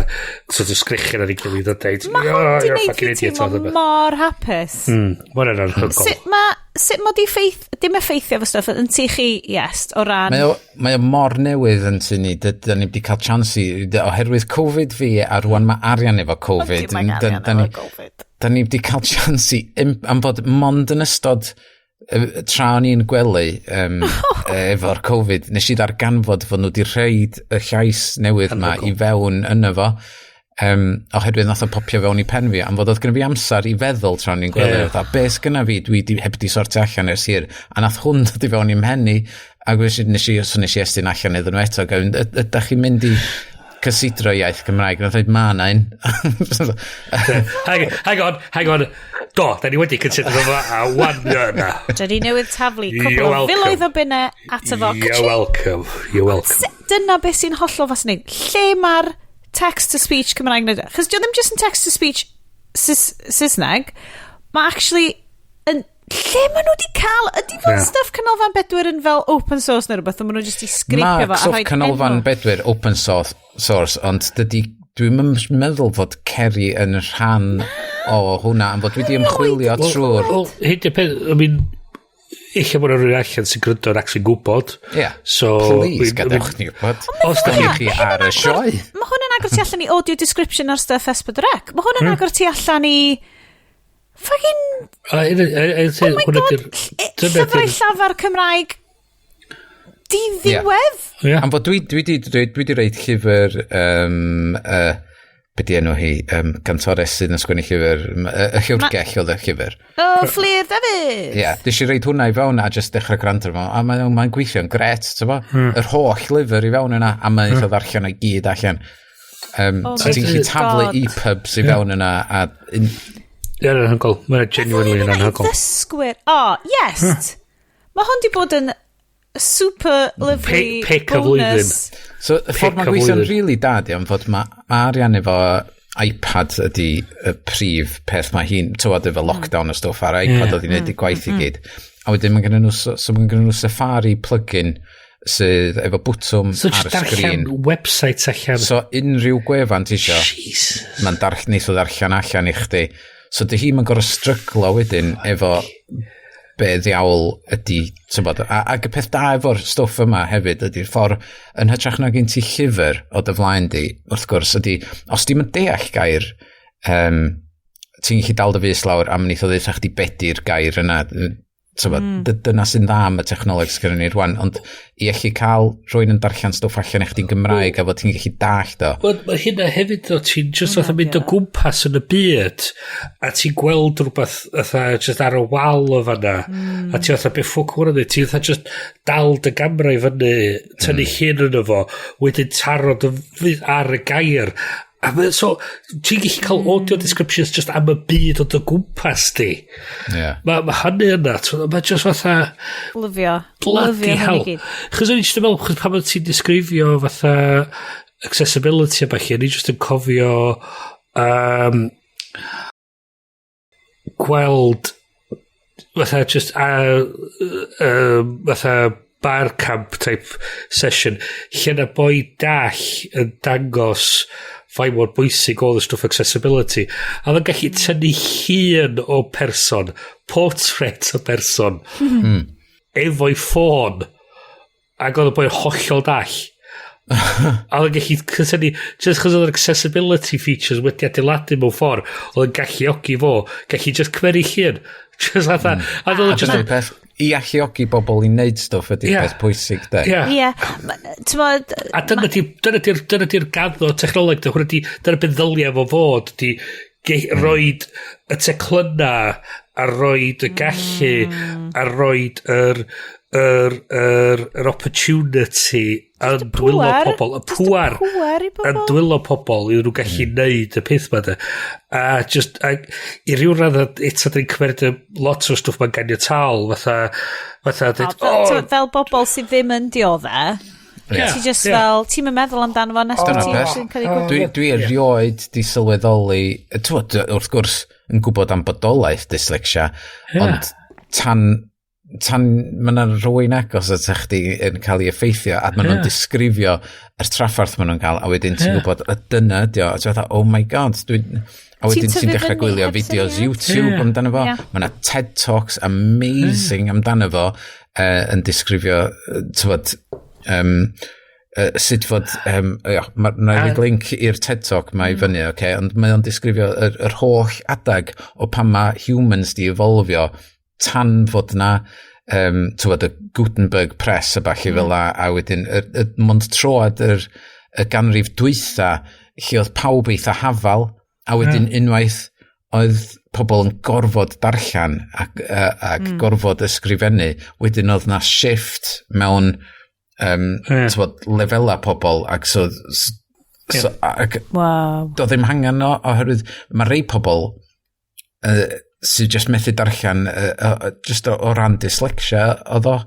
sort of sgrichyn ar ei gilydd a dweud mae hwn di wneud fi teimlo mor hapus. Mae'n anhygoel. Sut mod i dim effeithio fo stuff yn tu chi Iest o ran... Mae o mor newydd yn tu ni, da ni wedi cael chansi oherwydd Covid fi a rwan mae arian efo Covid. Da ni wedi cael chansi am fod mond yn ystod tra o'n i'n gwely efo'r Covid, nes i ddarganfod fod nhw wedi rhaid y llais newydd yma i fewn yno fo, oherwydd nath o popio fewn i pen fi, am fod oedd gen fi amser i feddwl tra o'n i'n gwely, beth gyna fi dwi heb di sortio allan ers hir, a nath hwn dod i fewn i'n mhenni, a nes i Iestyn allan iddyn nhw eto, ydych chi'n mynd i cysidro iaith Cymraeg, nath dweud ma na un. Hang on. Do, da ni wedi cysidro fo a wan yna. Da ni newydd taflu cwbl o filoedd o bunne at y fo. You're welcome. Dyna beth sy'n hollol fascinating. Lle mae'r text-to-speech Cymraeg yn edrych? Chos dio ddim just yn text-to-speech Saesneg, mae actually yn... Lle maen nhw wedi cael? Ydy fel stuff Canolfan Bedwyr yn fel open source neu rhywbeth, maen nhw jyst i sgripio fo a rhaid Canolfan Bedwyr open source, ond dwi'n meddwl fod Kerry yn rhan o hwnna, am fod wedi ymchwilio trwy'r... Hyd y peth, eich bod rhywun allan sy'n gryndo ac sy'n gwybod. So, please, gadewch ni gwybod. Os da chi ar y sioe. Mae hwn yn agor ti allan i audio description ar stuff S4C. Mae hwn yn agor ti allan i... Fucking... Oh my god, llafar Cymraeg diddiwedd. Am fod dwi di reid llyfr be di enw hi gantores sydd yn sgwennu llyfr y llyfrgell oedd y llyfr Fflir David. Dys i reid hwnna i fewn a just dechrau gwrando fo a mae'n gweithio'n gret yr holl lyfr i fewn yna a mae'n eitha ddarllen o'i gyd allan so ti'n gallu taflu e-pubs i fewn yna a Mae'n anhygoel. Mae'n genuinely yn anhygoel. Ddysgwyr. Iest. Mae hwn di bod yn super lovely bonus. So, y ffordd mae'n gweithio'n really dad, am fod mae arian efo iPad ydi y prif peth mae hi'n, tywod efo lockdown o stwff ar iPad oedd hi'n neud i gwaith i gyd. A wedyn mae'n gynnu nhw Safari plugin sydd efo bwtwm ar y sgrin. So, darllen website allan. So, unrhyw gwefan ti isio, mae'n neith o ddarllen allan i chdi. So dy hi mae'n gorau stryglo wedyn efo be ddiawl ydy, ac y peth da efo'r stwff yma hefyd ydy'r ffordd yn hytrach na gen ti llyfr o dy flaen di, wrth gwrs ydy, os di'n deall gair, ti'n gallu dal dy fus lawr am neith o ddeitha chdi bedi'r gair yna, dyna sy'n dda am y technoleg sgynny ni rwan, ond i eich cael rwy'n yn darllen stwff allan eich di'n Gymraeg a fod ti'n gallu dallt o. Mae hynna hefyd o, ti'n just fatha mynd o gwmpas yn y byd, a ti'n gweld rhywbeth fatha just ar y wal o fanna, a ti'n fatha beth ffwc hwnna ni, ti'n fatha just dal dy gamra i fyny, tynnu llun yn efo, wedyn taro ar y gair, a so, ti'n gallu cael audio descriptions just am y byd o dy gwmpas di. Mae hynny yna, mae just fatha... Lyfio. Bloody hell. Chos o'n i just yn meddwl, chos pan ti'n disgrifio fatha accessibility a bach, o'n i just yn cofio gweld fatha just fatha bar camp type session lle na boi dall yn dangos faint mor bwysig oedd y stwff accessibility a mae'n gallu tynnu llun o person, portrait o person efo'i ffôn ac oedd y boi'n hollol dall a oedd yn gallu tynnu just chos oedd yr accessibility features wedi adeiladu mewn ffordd oedd yn galluogi fo gallu just cymeru llun just fatha a oedd just i alluogi bobl i wneud stwff ydy'r beth pwysig de. A dyna di'r ganddo technoleg, dyna beth ddylia fo fod, di roed y teclyna, a roed y gallu, a roed yr opportunity yn dwylo pobl, y pŵar yn dwylo pobl i nhw gallu neud y peth ma de. A just, i ryw radd eto dyn cymryd lot o stwff mae'n ganiatal, fel bobl sydd ddim yn dioddau, ti just fel, ti'n meddwl amdano fo nesaf dwi erioed di sylweddoli, wrth gwrs yn gwybod am bodolaeth dyslexia, ond tan mae yna rwy'n agos at eich di yn cael ei effeithio a maen nhw'n disgrifio yr traffarth maen nhw'n cael a wedyn ti'n gwybod y dyna dio a ti'n oh my god a wedyn ti'n dechrau gwylio fideos YouTube amdano fo mae yna TED Talks amazing amdano fo yn disgrifio sut fod mae'n rhaid link i'r TED Talk mae i fyny ond mae o'n disgrifio yr holl adag o pan mae humans di evolfio tan fod na y Gutenberg Press a bach i fel a wedyn mond troad y ganrif dwytha lle oedd pawb eitha hafal a wedyn unwaith oedd pobl yn gorfod darllen ac gorfod ysgrifennu wedyn oedd na shift mewn lefela pobl ac do ddim hangen oherwydd mae rei pobl sy'n just methu darllen just o ran dyslexia oedd o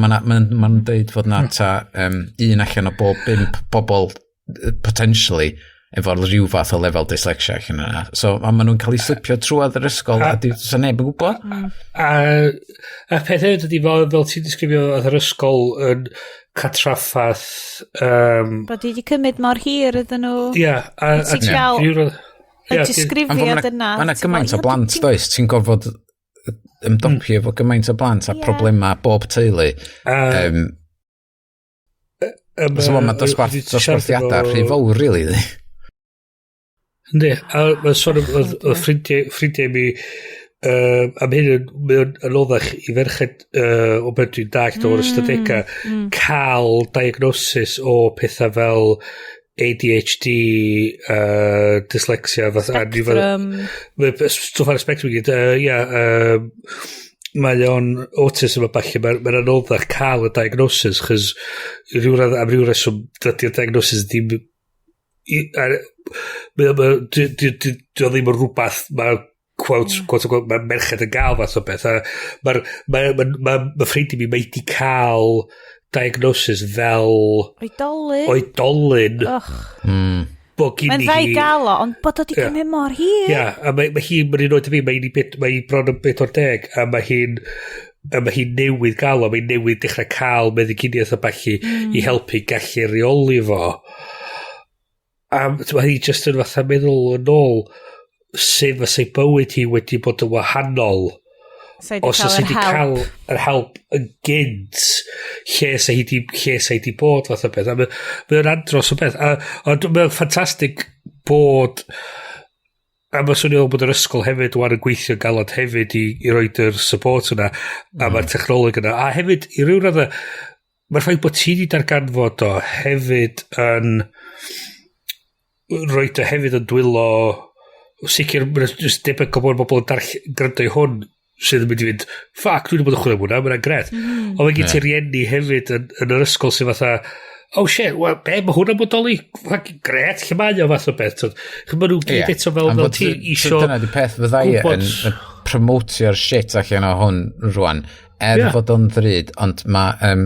mae'n dweud fod na un allan o bob 5 bobl potentially efo'r rhyw fath o lefel dyslexia allan yna so maen nhw'n cael ei slipio trwad yr ysgol a sy'n neb yn gwybod a peth hefyd ydy fel ti'n disgrifio oedd yr ysgol yn catraffath bod i wedi cymryd mor hir ydyn nhw y disgrifiad yna mae'n gymaint o blant does ti'n gorfod ymdopi efo gymaint o blant a problema bob teulu so mae dosbarthiadau rhy fawr really ynddi a mae'n sôn o ffrindiau mi am hyn yn oddach i ferched o beth dwi'n dallt o'r ystadegau cael diagnosis o pethau fel ADHD, dyslexia, spectrum. Stwff ar y spectrum gyd, mae o'n autism a bach, mae'n anoddach cael y diagnosis, chys am ryw reswm, dydy'r diagnosis ddim, ddim yn rhywbeth, mae merched yn gael fath o beth, mae ffrindiau mi wedi cael diagnosis fel oedolyn mae'n rhaid gael o ond bod o di cymryd mor hir a mae hi'n mynd i'n oed i fi mae hi bron yn 40 a mae hi'n newydd gael o mae'n newydd dechrau cael meddyginiaeth o bachu i helpu gallu reoli fo a mae hi just yn fatha meddwl yn ôl sef fysa'i bywyd hi wedi bod yn wahanol os oes wedi cael yr help yn gynt lle sa hi di bod fath o beth a mae o'n andros o beth a mae'n ffantastig bod A mae swnio bod yr ysgol hefyd waan yn gweithio galad hefyd i roi'r support yna, a mae'r technoleg yna. A hefyd, i ryw radda, mae'r ffaith bod ti wedi darganfod o hefyd yn roed o hefyd yn dwylo sicr, mae'n just debygol bod bobl yn gryndo i hwn sydd yn mynd i fynd, ffac, dwi'n bod yn chwilio hwnna, mae'n gret. Ond mae gen ti rieni hefyd yn yr ysgol sydd fatha, oh shit, be, mae hwnna'n bodoli? Gret, lle mae o fath o beth. Mae nhw'n gyd eto fel ti isio... Dyna di peth fyddai yn promotio'r shit allan o hwn rwan, fod o'n ddryd, ond mae...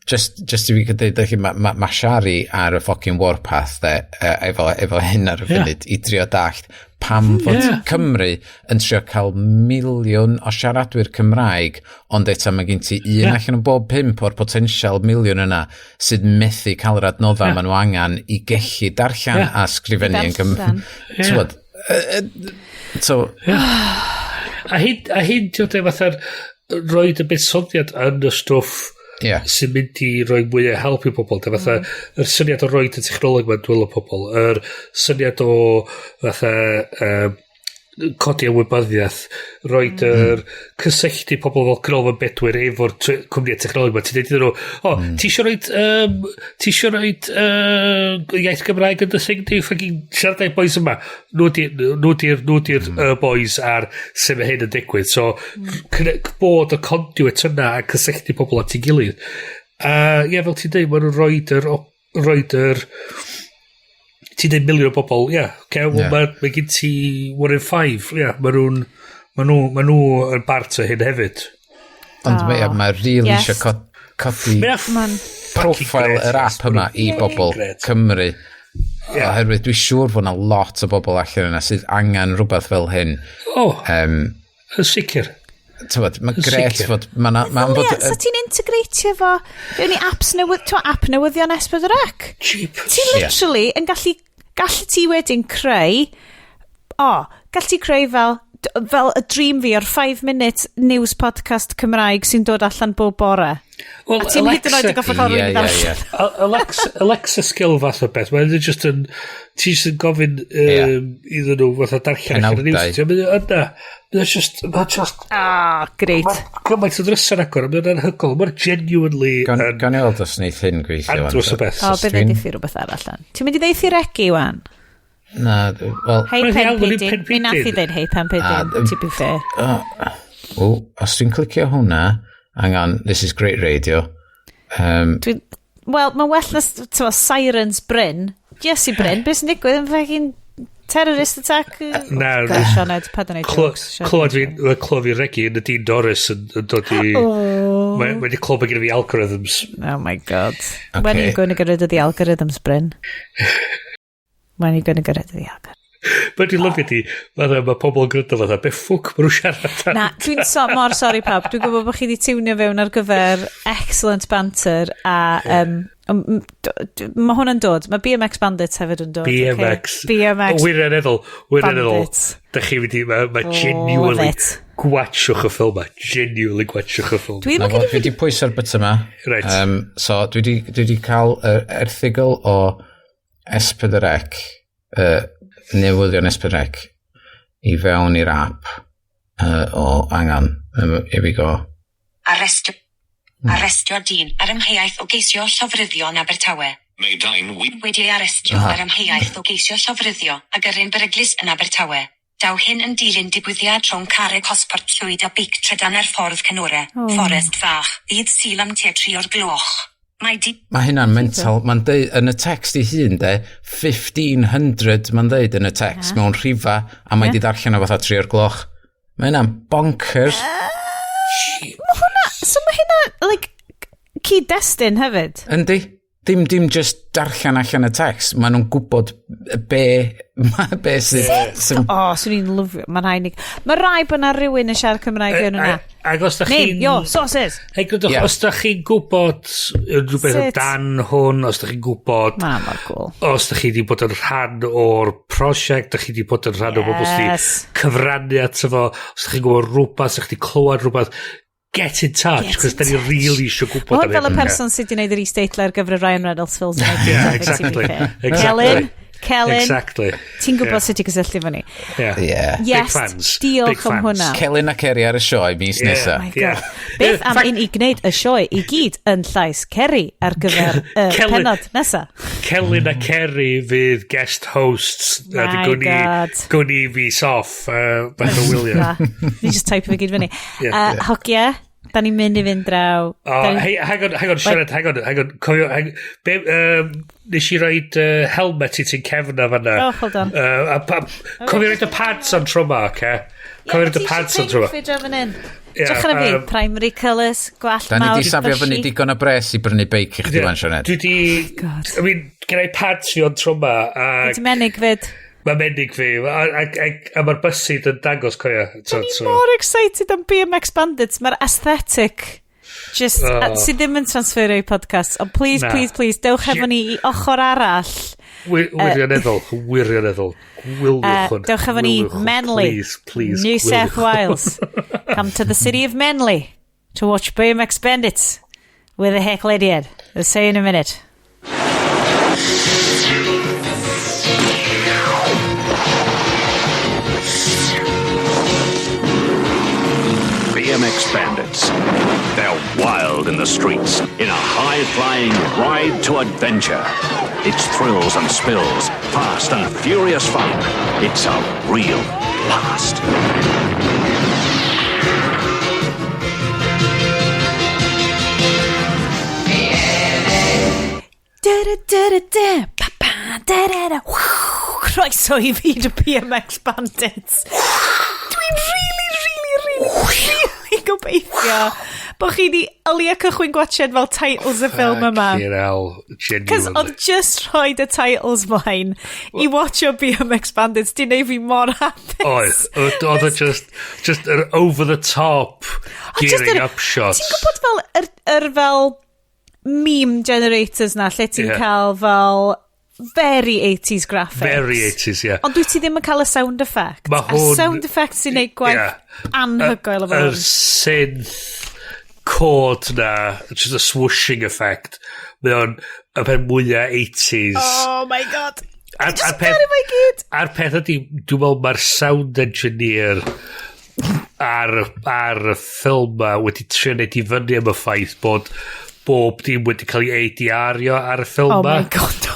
Just i fi gyda'i, mae Shari ar y ffocin warpath efo hyn ar y funud i drio dallt pam fod Cymru yn trio cael miliwn o siaradwyr Cymraeg, ond eto mae gen ti un allan o bob 5 o'r potensial miliwn yna sydd methu cael yr adnodda maen nhw angen i gellu darllen a sgrifennu yn Cymru. A hyn, ti'n fatha'r roed y buddsoddiad yn y stwff sy'n mynd i roi mwy o help i pobl. Fatha, yr syniad o roed y technoleg mae'n dwylo pobl, yr syniad o fatha codi ymwybyddiaeth, roed yr cysylltu pobl fel Cynolfan Bedwyr efo'r cwmniau technoleg ma. Ti'n dweud nhw, ti eisiau roed iaith Gymraeg yn dy thing di, ffagin siarad ei boys yma. Nhw di'r boys ar sef hyn yn digwydd. So, bod y conduit yna a cysylltu pobl at ei gilydd. Fel ti'n dweud, maen nhw'n roed yr ti'n dweud miliwn o bobl, mae gen ti 1 in 5, mae nhw yn bart o hyn hefyd. Ond mae really eisiau codi profil yr app yma i bobl Cymru. Oherwydd dwi'n siŵr fod yna lot o bobl allan yna sydd angen rhywbeth fel hyn. Yn sicr. Mae gret fod... So ti'n integratio fo fewn i app newyddion S4C? Cheap. Ti literally yn gallu ti wedyn creu gallu ti creu fel y dream fi o'r 5-minute news podcast Cymraeg sy'n dod allan bob bore. A ti'n hyd yn oed yn goffa cael rwy'n ddarllen. Alexa skill fath o beth. Mae'n just yn... Ti just yn gofyn iddyn nhw fatha darllen allan y news. Mae'n just... Great. Gymaint o ddrysan agor. Mae'n anhygol. Mae'n genuinely... Gan i weld os wneud hyn gweithio. Andros o beth. Beth ydy ffi rhywbeth arall. Ti'n mynd i ddeithi regi, wan? Na, wel... Hei pen pidyn. Mi nath i ddeud hei pen pidyn. To be fair. Os dwi'n clicio hwnna, angan, this is great radio. Wel, mae'n well na sirens Bryn. Yes i Bryn, beth sy'n digwydd yn fucking terrorist attack? Na, clywed fi regi yn y dyn Doris yn dod i... Mae wedi clywed gyda fi algorithms. Oh my god. When are you going to get rid of the algorithms, Bryn? When are you going to get rid of the algorithms? Mae dwi'n lyfio di, mae pobl yn gryndo fatha, be ffwc mae nhw siarad. Na, dwi'n mor sorry pawb, dwi'n gwybod bod chi wedi tiwnio fewn ar gyfer excellent banter a mae hwnna'n dod, mae BMX Bandits hefyd yn dod. BMX. Wirioneddol. Da chi wedi, mae genuinely gwachwch y ffilm ma. Genuinely gwachwch y ffilm. Dwi wedi pwyso'r bit yma. So, dwi wedi cael erthigol o S4C, newyddion S4C i fewn i'r app o angan. Here we go. Arestio dyn ar ymheuaeth o geisio llofruddio yn Abertawe. Mae dain wedi arestio ar ymheuaeth o geisio llofruddio a gyrru'n beryglus yn Abertawe. Daw hyn yn dilyn digwyddiad rhwng carreg hosbort llwyd a bic trydan ar ffordd Cynore, Fforest Fach, bydd sil am tua 3 o'r gloch. Mae hynna'n mental. Mae'n deud yn y text i hun, 1500 mae'n deud yn y text mewn rhifa, a mae di darllen o fatha 3 o'r gloch. Mae hynna'n bonkers. So mae hynna, cyd-destun hefyd? Yndi. Dim just darllen allan y text. Mae nhw'n gwybod be sydd... swn i'n lyfio. Mae rai bod na rhywun yn siarad Cymraeg yn hwnna. Ac os da chi'n... sauces. Os da chi'n gwybod rhywbeth dan hwn, os da chi'n gwybod... Mor cool. Os da chi wedi bod yn rhan o'r prosiect, da chi wedi bod yn rhan o bobl sydd cyfrannu at efo, os da chi'n gwybod rhywbeth, os da chi wedi clywed rhywbeth, get in touch, cos da ni really eisiau gwybod am hyn. Fel y person sydd wedi gwneud yr e-statler ar gyfer y Ryan Reynolds films. Exactly. Celyn, Exactly. ti'n gwybod sut i gysylltu fo ni. Yeah. Yes, Big fans. diolch am hwnna. Celyn a Ceri ar y sioe mis nesa. Oh my God. Beth am un i gwneud y sioe i gyd yn llais Ceri ar gyfer y pennod nesa? Celyn a Ceri fydd guest hosts. My God. Gwn i fi soff. Beth o William. Ni just type fe gyd fyny. Hogia, da ni'n mynd i fynd draw. Hey, hang on, Siarad, hang on. Cofio, nes i roed helmet i ti'n cefn a fanna. Oh, hold on. Cofio roed y pads on tro ma, oce? Cofio roed y pads on tro ma. Fi draw fan hyn. Drach ar y fi, primary colours, gwallt Da ni mawr di safio fyny digon o bres i brynu beic i chdi fan, Sianed. Dwi di... I mean, gen i pads fi on tro ma. Ti'n menig fyd? Mae menig fi. A mae'r bysid yn dangos coia. Da ni mor excited am BMX Bandits. Mae'r aesthetic just sydd ddim yn transferio i podcast. Ond please, dewch efo ni i ochr arall. Wirioneddol. Gwylwch hwn. Dewch efo ni Menly, Please. New South Wales. Come to the city of Menly to watch BMX Bandits with a Haclediad. I'll see you in a minute. BMX Bandits. They're wild in the streets in a high-flying ride to adventure. It's thrills and spills, fast and furious fun. It's a real blast. Croeso I fi dy BMX Bandits. Dwi'n really gobeithio bod chi di ylia cychwyn gwachod fel titles y ffilm yma. Cos oedd just rhoi y titles mlaen I watcho BMX Bandits di neu fi mor hapus. Oedd just an over the top gearing up shot. Ti'n gwybod fel fel meme generators na lle ti'n cael fel very 80s graphics. Very 80s, yeah. Ond dwi ti ddim yn cael y sound effect. A sound effect sy'n neud gwaith anhygoel o fel. Yr synth chord na, just a swooshing effect. Mae o'n y pen mwyaf 80s. Oh my God. Just caru fo'i gyd. A'r peth ydy, dwi'n meddwl mae'r sound engineer ar y ffilm ma wedi trio neud I fyny am y ffaith bod bob dim wedi cael ei ADR-io ar y ffilm ma. Oh my God.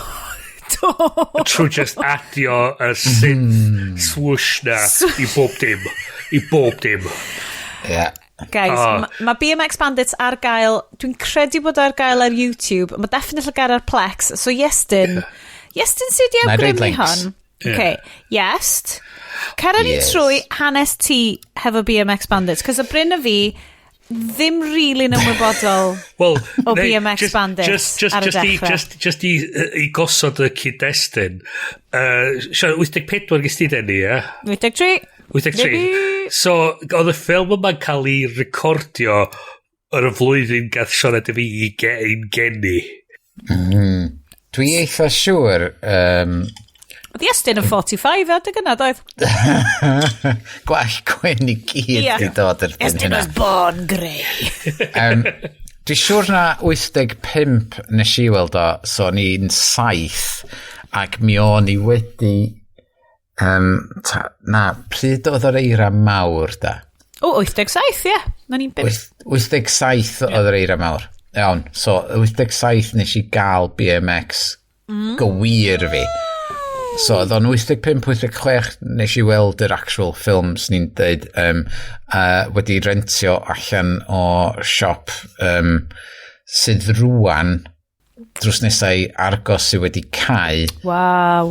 Trwy just adio y synth swoosh na I bob dim. Yeah. Guys, mae BMX Bandits ar gael, dwi'n credu bod ar gael ar YouTube, mae definitely gael ar Plex, so Iestyn sydd I awgrymu hon. Okay, Iest, cera ni trwy hanes ti hefo BMX Bandits, cos o Bryn a fi ddim really yn ymwybodol o BMX Bandits ar y dechrau. Just I gosod y cyd-destun. 84 gys ti denu, ie? 83. So, oedd y ffilm yma'n cael ei recordio ar y flwyddyn gath Sioned y fi I geni. Dwi eitha siŵr... Oedd Iestyn yn 45 adeg yna, doedd? Gwall gwyn I gyd I dod ar ben hynna. Iestyn was born grey. Dwi siŵr na 85 nes I weld o, so ni'n 7, ac mi o'n I wedi... pryd oedd yr eira mawr da? O, 87, ie. Na ni'n 87 oedd yr eira mawr. Iawn, so 87 nes I gael BMX go-iawn fi. So, oedd o'n 85-86 nes I weld yr actual films ni'n dweud wedi rentio allan o siop sydd rwan drws nesau argos sydd wedi cau. Waw.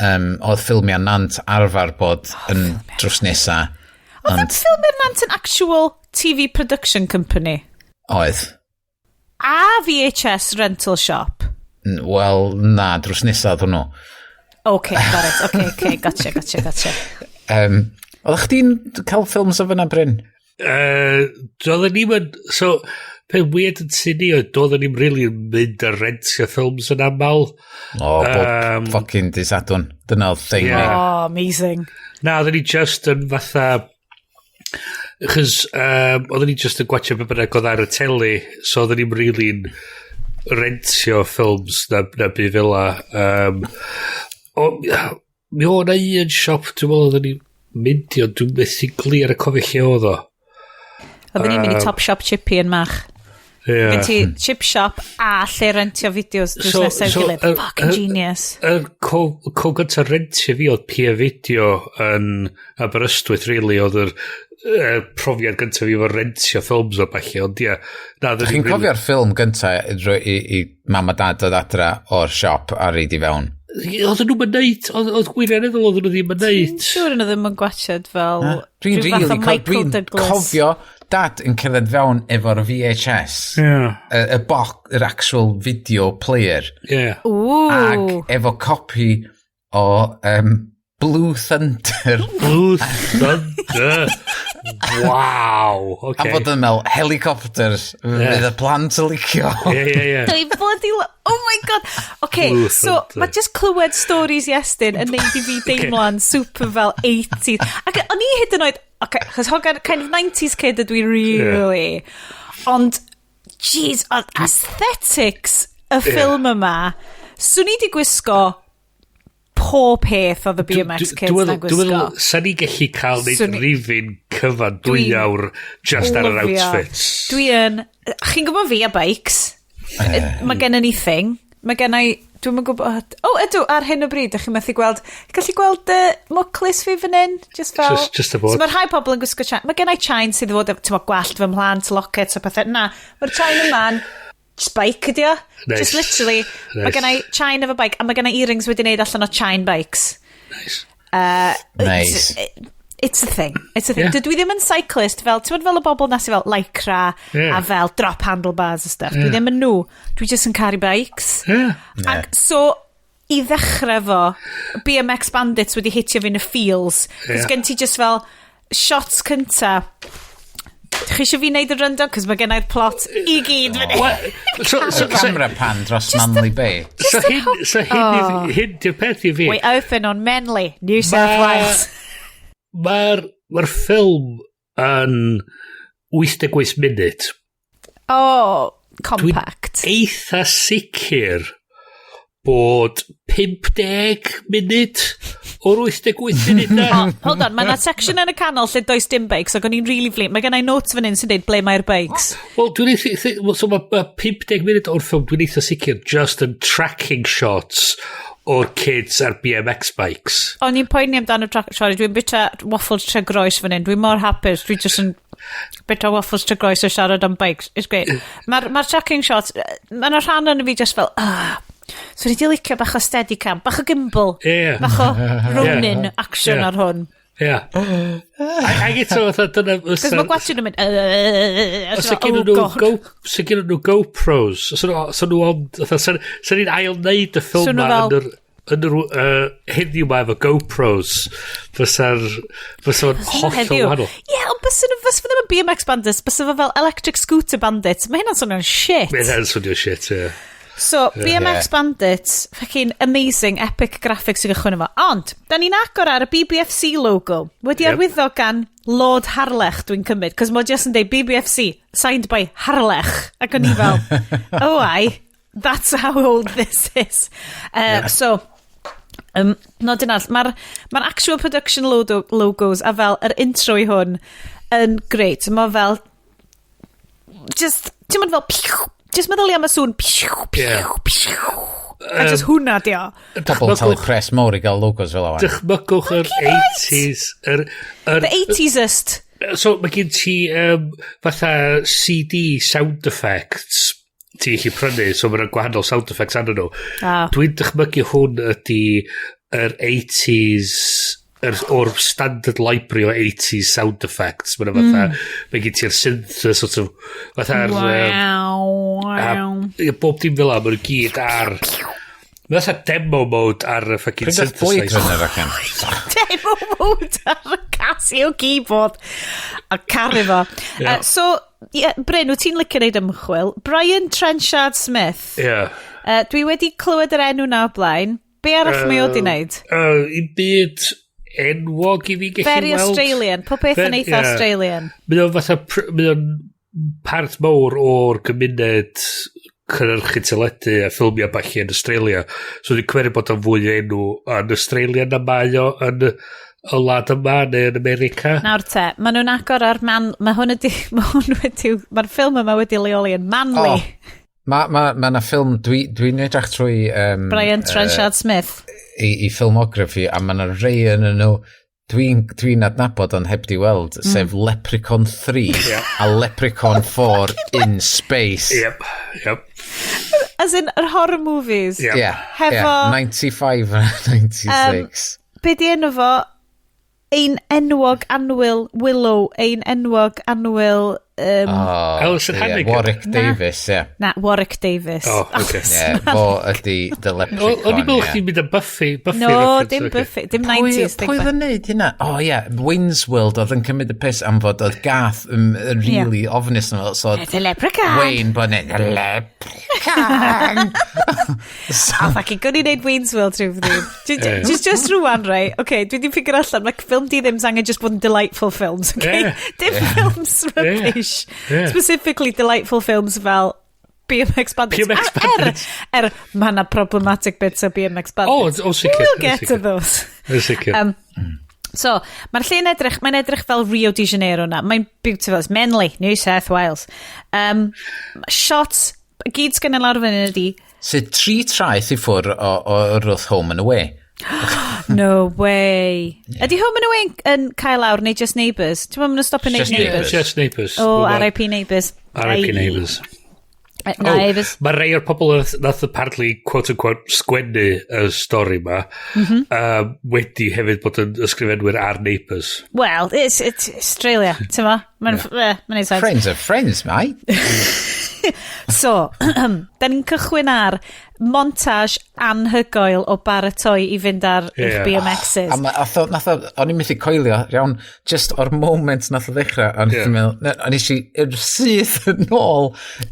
Oedd ffilmiau nant arfer bod yn drws nesa. Oedd ffilmiau nant yn actual TV production company? Oedd. A VHS rental shop? Wel, na, drws nesa oedd hwnnw. Okay, got it. Okay, gotcha. Oeddech chdi'n cael ffilms o fyna, Bryn? Doedden ni'n mynd... So, pe weird yn syni oedd, doedden ni'n really mynd a rentio ffilms yn aml. Bob fucking disadwn. Dyna oedd thing ni. Oh, amazing. Na, oedden ni just yn fatha... Chos, oedden ni just yn gwachio be bynnag oedd ar y teli, so oedden ni'n really yn rentio ffilms na bu fila. mi o'n un siop, dwi'n meddwl oedden ni'n mynd i, ond dwi'n methu glir y cofio lle oedd o. Oedden ni'n mynd i Top Shop Chippy yn Mach. Yeah. Gen ti chip shop a lle rentio fideos drws nesaf gilydd. Fucking genius. Co gyntaf rentio fi oedd Pia Fideo yn Aberystwyth, really, oedd yr profiad gyntaf fi o'r rentio ffilms o falle, ond ia. Chi'n cofio'r ffilm gyntaf i mam a dad oedd adra o'r siop a reid i fewn? Oedden nhw'n mynd, oedd gwirioneddol oedden nhw ddim yn neud. Siwr yn ddim yn gwachod fel... Dwi'n cofio dad yn cerdded fewn efo'r VHS. Yr actual video player. Ac efo copi o Blue Thunder. Blue Thunder. Wow. Okay. A fod yn meddwl, helicopters, fydd y plant yn licio. Dwi'n bloody... Oh my god. Okay, so mae just clywed stories Iestyn yn neud i fi deimlo'n super fel 80s. Ac o'n i hyd yn oed... Okay, chos hogan kind of 90s kid ydw i really. Ond, jeez, aesthetics y ffilm yma, swn i di gwisgo pob peth oedd y BMX kids na gwisgo. Dwi'n meddwl, sa'n ni gallu cael neud rifin cyfan 2 awr just ar yr outfits. Chi'n gwybod fi a bikes? Mae gen i thing. Mae gen i... Dwi'n mynd gwybod... ydw, ar hyn o bryd, ydych chi'n methu gweld... Gallu gweld mwclis fi fan hyn? Just fel... Just about. So mae'r rhai pobl yn gwisgo chain. Mae gen i chain sydd fod... Ti'n gweld gwallt fy mhlant, lockets o pethau. Na, mae'r chain yma'n... Just bike ydi o. Just literally. Mae gen i chain efo bike. A mae gen i earrings wedi wneud allan o chain bikes. Nice. It's a thing. Dwi ddim yn cyclist fel, ti'n fel y bobl nas i fel lycra a fel drop handlebars a stuff. Dwi ddim yn nhw. Dwi just yn caru bikes. Ac so, i ddechrau fo, BMX Bandits wedi hitio fi yn y feels. Cos gen ti just fel shots cynta. Chi eisiau fi wneud y rundown? Cos mae gen i'r plot i gyd So camera pan dros Manly Bay. So hyn di'r peth i fi. We open on Manly, New South Wales. Mae'r ffilm yn 88 munud. Compact. Dwi'n eitha sicr bod 50 munud o'r 88 munud na. Hold on, mae yna section yn y canol lle does dim bikes, ac o'n i'n really flin. Mae gen i notes fan hyn sy'n dweud ble mae'r bikes. Wel, dwi'n eitha... So mae 50 munud o'r ffilm, dwi'n eitha sicr just yn tracking shots o'r kids ar BMX bikes. O'n i'n poeni amdano tracking shots. Dwi'n bita waffles tre groes fan hyn. Dwi'n mor hapus. Dwi'n just yn bita waffles tre groes o siarad am bikes. It's great. Mae'r tracking shots, mae'n rhan yn fi just fel... So ni di licio bach o steadicam, bach o gimbal, bach o Ronin action ar hwn. Ac eto, dyna... Cos mae gwachio nhw'n mynd... So gen nhw GoPros. So nhw ond... So ni'n ail-neud y ffilm ma yn yr heddiw ma efo GoPros. Fysa'n hollol wahanol. Ie, ond bys fy ddim yn BMX Bandits, bys fy fel Electric Scooter Bandits. Mae hynna'n swnio'n shit. Mae hynna'n swnio'n shit, ie. So, BMX Bandits, fucking amazing, epic graphics i gychwyn efo. Ond, da ni'n agor ar y BBFC logo. Wedi arwyddo gan Lord Harlech, dwi'n cymryd. Cos mae just yn deud BBFC, signed by Harlech. Ac o'n i fel, oh I, that's how old this is. So, nodyn all, mae'r actual production logos a fel yr intro i hwn yn great. Mae fel, just, ti'n mynd fel, just meddwl i am y sŵn a just hwnna di o. Pobl talu pres mowr i gael logos fel awan. Dychmygwch yr 80s. The 80s-est. So mae gen ti fatha CD sound effects ti chi prynu, so mae'n gwahanol sound effects anna nhw. Dwi'n dychmygu hwn ydi yr 80s o'r standard library o 80s sound effects. Mae'n fatha, mae gen ti'r synth sort of, fatha'r... bob dim fel am, mae'n gyd ar... Mae'n fatha demo mode ar y fucking synthesizer. Demo mode ar y Casio keyboard. A caru fo. So, Bryn, wyt ti'n licio neud ymchwil? Brian Trenchard Smith. Dwi wedi clywed yr enw na o blaen. Be arall mae o di wneud? I byd... enwog i fi gallu weld. Very Australian. Po beth yn eitha Australian. Mae o'n part mawr o'r gymuned cynhyrchu teledu a ffilmio bach yn Australia. So dwi'n cymryd bod o'n fwy enw yn Australia na mae o yn y wlad yma neu yn America. Nawr te, maen nhw'n agor ar mae'r ffilm yma wedi leoli yn Manly. Mae yna ffilm, dwi'n edrych trwy... Brian Trenchard Smith. I filmography, a mae yna rei yn nhw dwi'n adnabod ond heb di weld, sef Leprechaun 3 a Leprechaun 4 in Space. Yep. As in, yr horror movies. Hefo... 95 a 96. Be di enw fo? Ein enwog anwyl Willow, ein enwog anwyl... Alison Hannigan. Warwick Davis, Na, Warwick Davis. Oh, okay. Fo ydi The Leprechaun. O'n i'n meddwl chdi'n mynd â Buffy No, dim Buffy, dim 90s. Pwy oedd yn neud hynna? Wayne's World oedd yn cymryd y piss am fod oedd gath yn really ofnus yn fel. The Leprechaun. Wayne, bod yn The Leprechaun. Fucking gwni neud Wayne's World trwy fyddi. Just rwan, right? Okay, dwi wedi ffigur allan, mae ffilm di ddim angen just bod yn delightful films, okay? Dim films rubbish. Specifically delightful films fel BMX Bandits. Mae yna problematic bits o BMX Bandits. Sicr. We'll get to those. Sicr. So, mae'r lle mae'n edrych fel Rio de Janeiro na. Mae'n beautiful. Manly, New South Wales. Shots, gyd sgan y lawr fan ydi. Sydd 3 traeth I ffwr o'r Home and Away. No way. Ydy Home and Away yn cael lawr neu Just Neighbours? Ti'n meddwl maen nhw'n stopio neud Neighbours? Just Neighbours. R.I.P. Neighbours. R.I.P. Neighbours. Neighbours. Mae rei o'r pobl nath apparently quote-unquote sgwennu y stori ma wedi hefyd bod yn ysgrifenwyr ar Neighbours. Well, it's Australia, ti'n ma? Mae'n sense. Friends are friends, mate. So, da ni'n cychwyn ar montage anhygoel o baratoi I fynd ar eich BMXs. O'n i'n methu coelio, iawn, just o'r moment nath o ddechrau, o'n i'n eisiau syth yn ôl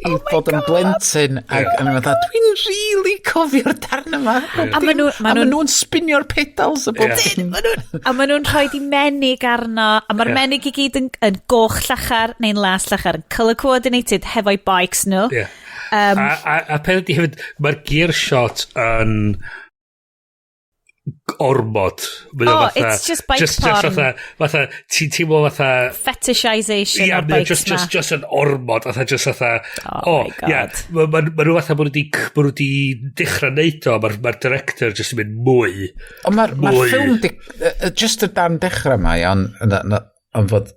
I fod yn blentyn, ac o'n i'n meddwl, dwi'n really cofio'r darn yma. A maen nhw'n spinio'r pedals a bob dyn. A maen nhw'n rhoi di menig arno, a mae'r menig I gyd yn goch llachar neu'n las llachar, yn colour coordinated hefo'i bikes nhw. A pen ydi hefyd, mae'r gear shot yn ormod. It's just bike porn. Fatha, ti'n teimlo fatha... Fetishization o'r bikes ma. Just yn ormod, fatha, Oh my god. Mae nhw fatha, mae nhw wedi dechrau neud o, mae'r director just yn mynd mwy. Ond mae'r ffilm, just y dan dechrau ma, ond fod...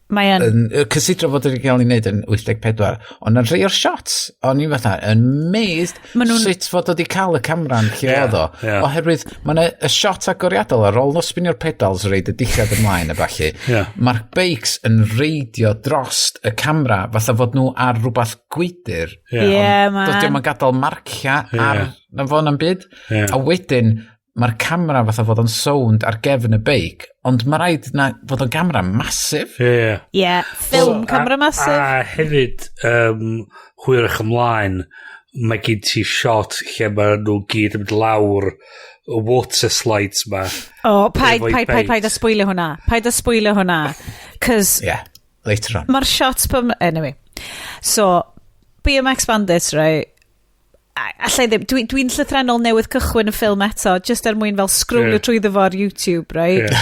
Mae yn... Cysidro fod wedi cael ei wneud yn 84, ond yn rhai o'r shots, o'n i'n fatha, yn amazed sut fod wedi cael y camera'n lle oedd o. Oherwydd, mae'n y shot agoriadol ar ôl no spinio'r pedals reid y dillad ymlaen y falle. Mae'r bikes yn reidio drost y camera, fatha fod nhw ar rhywbeth gwydr. Man. Doedd yn gadael marcia ar na fo'n am byd. A wedyn, mae'r camera fatha fod o'n sound ar gefn y beic, ond mae rhaid na fod o'n camera masif. Ffilm camera masif. A hefyd, hwyrach ymlaen, mae gyd ti shot lle mae nhw gyd yn mynd lawr y water slides ma. Paid a spoilio hwnna. Paid a spoilio hwnna. Cos... later on. Mae'r shots... Anyway. So, BMX Bandits, right? Allai ddim, dwi'n llythrenol newydd cychwyn y ffilm eto, just er mwyn fel scrollio trwy ddefo ar YouTube, right?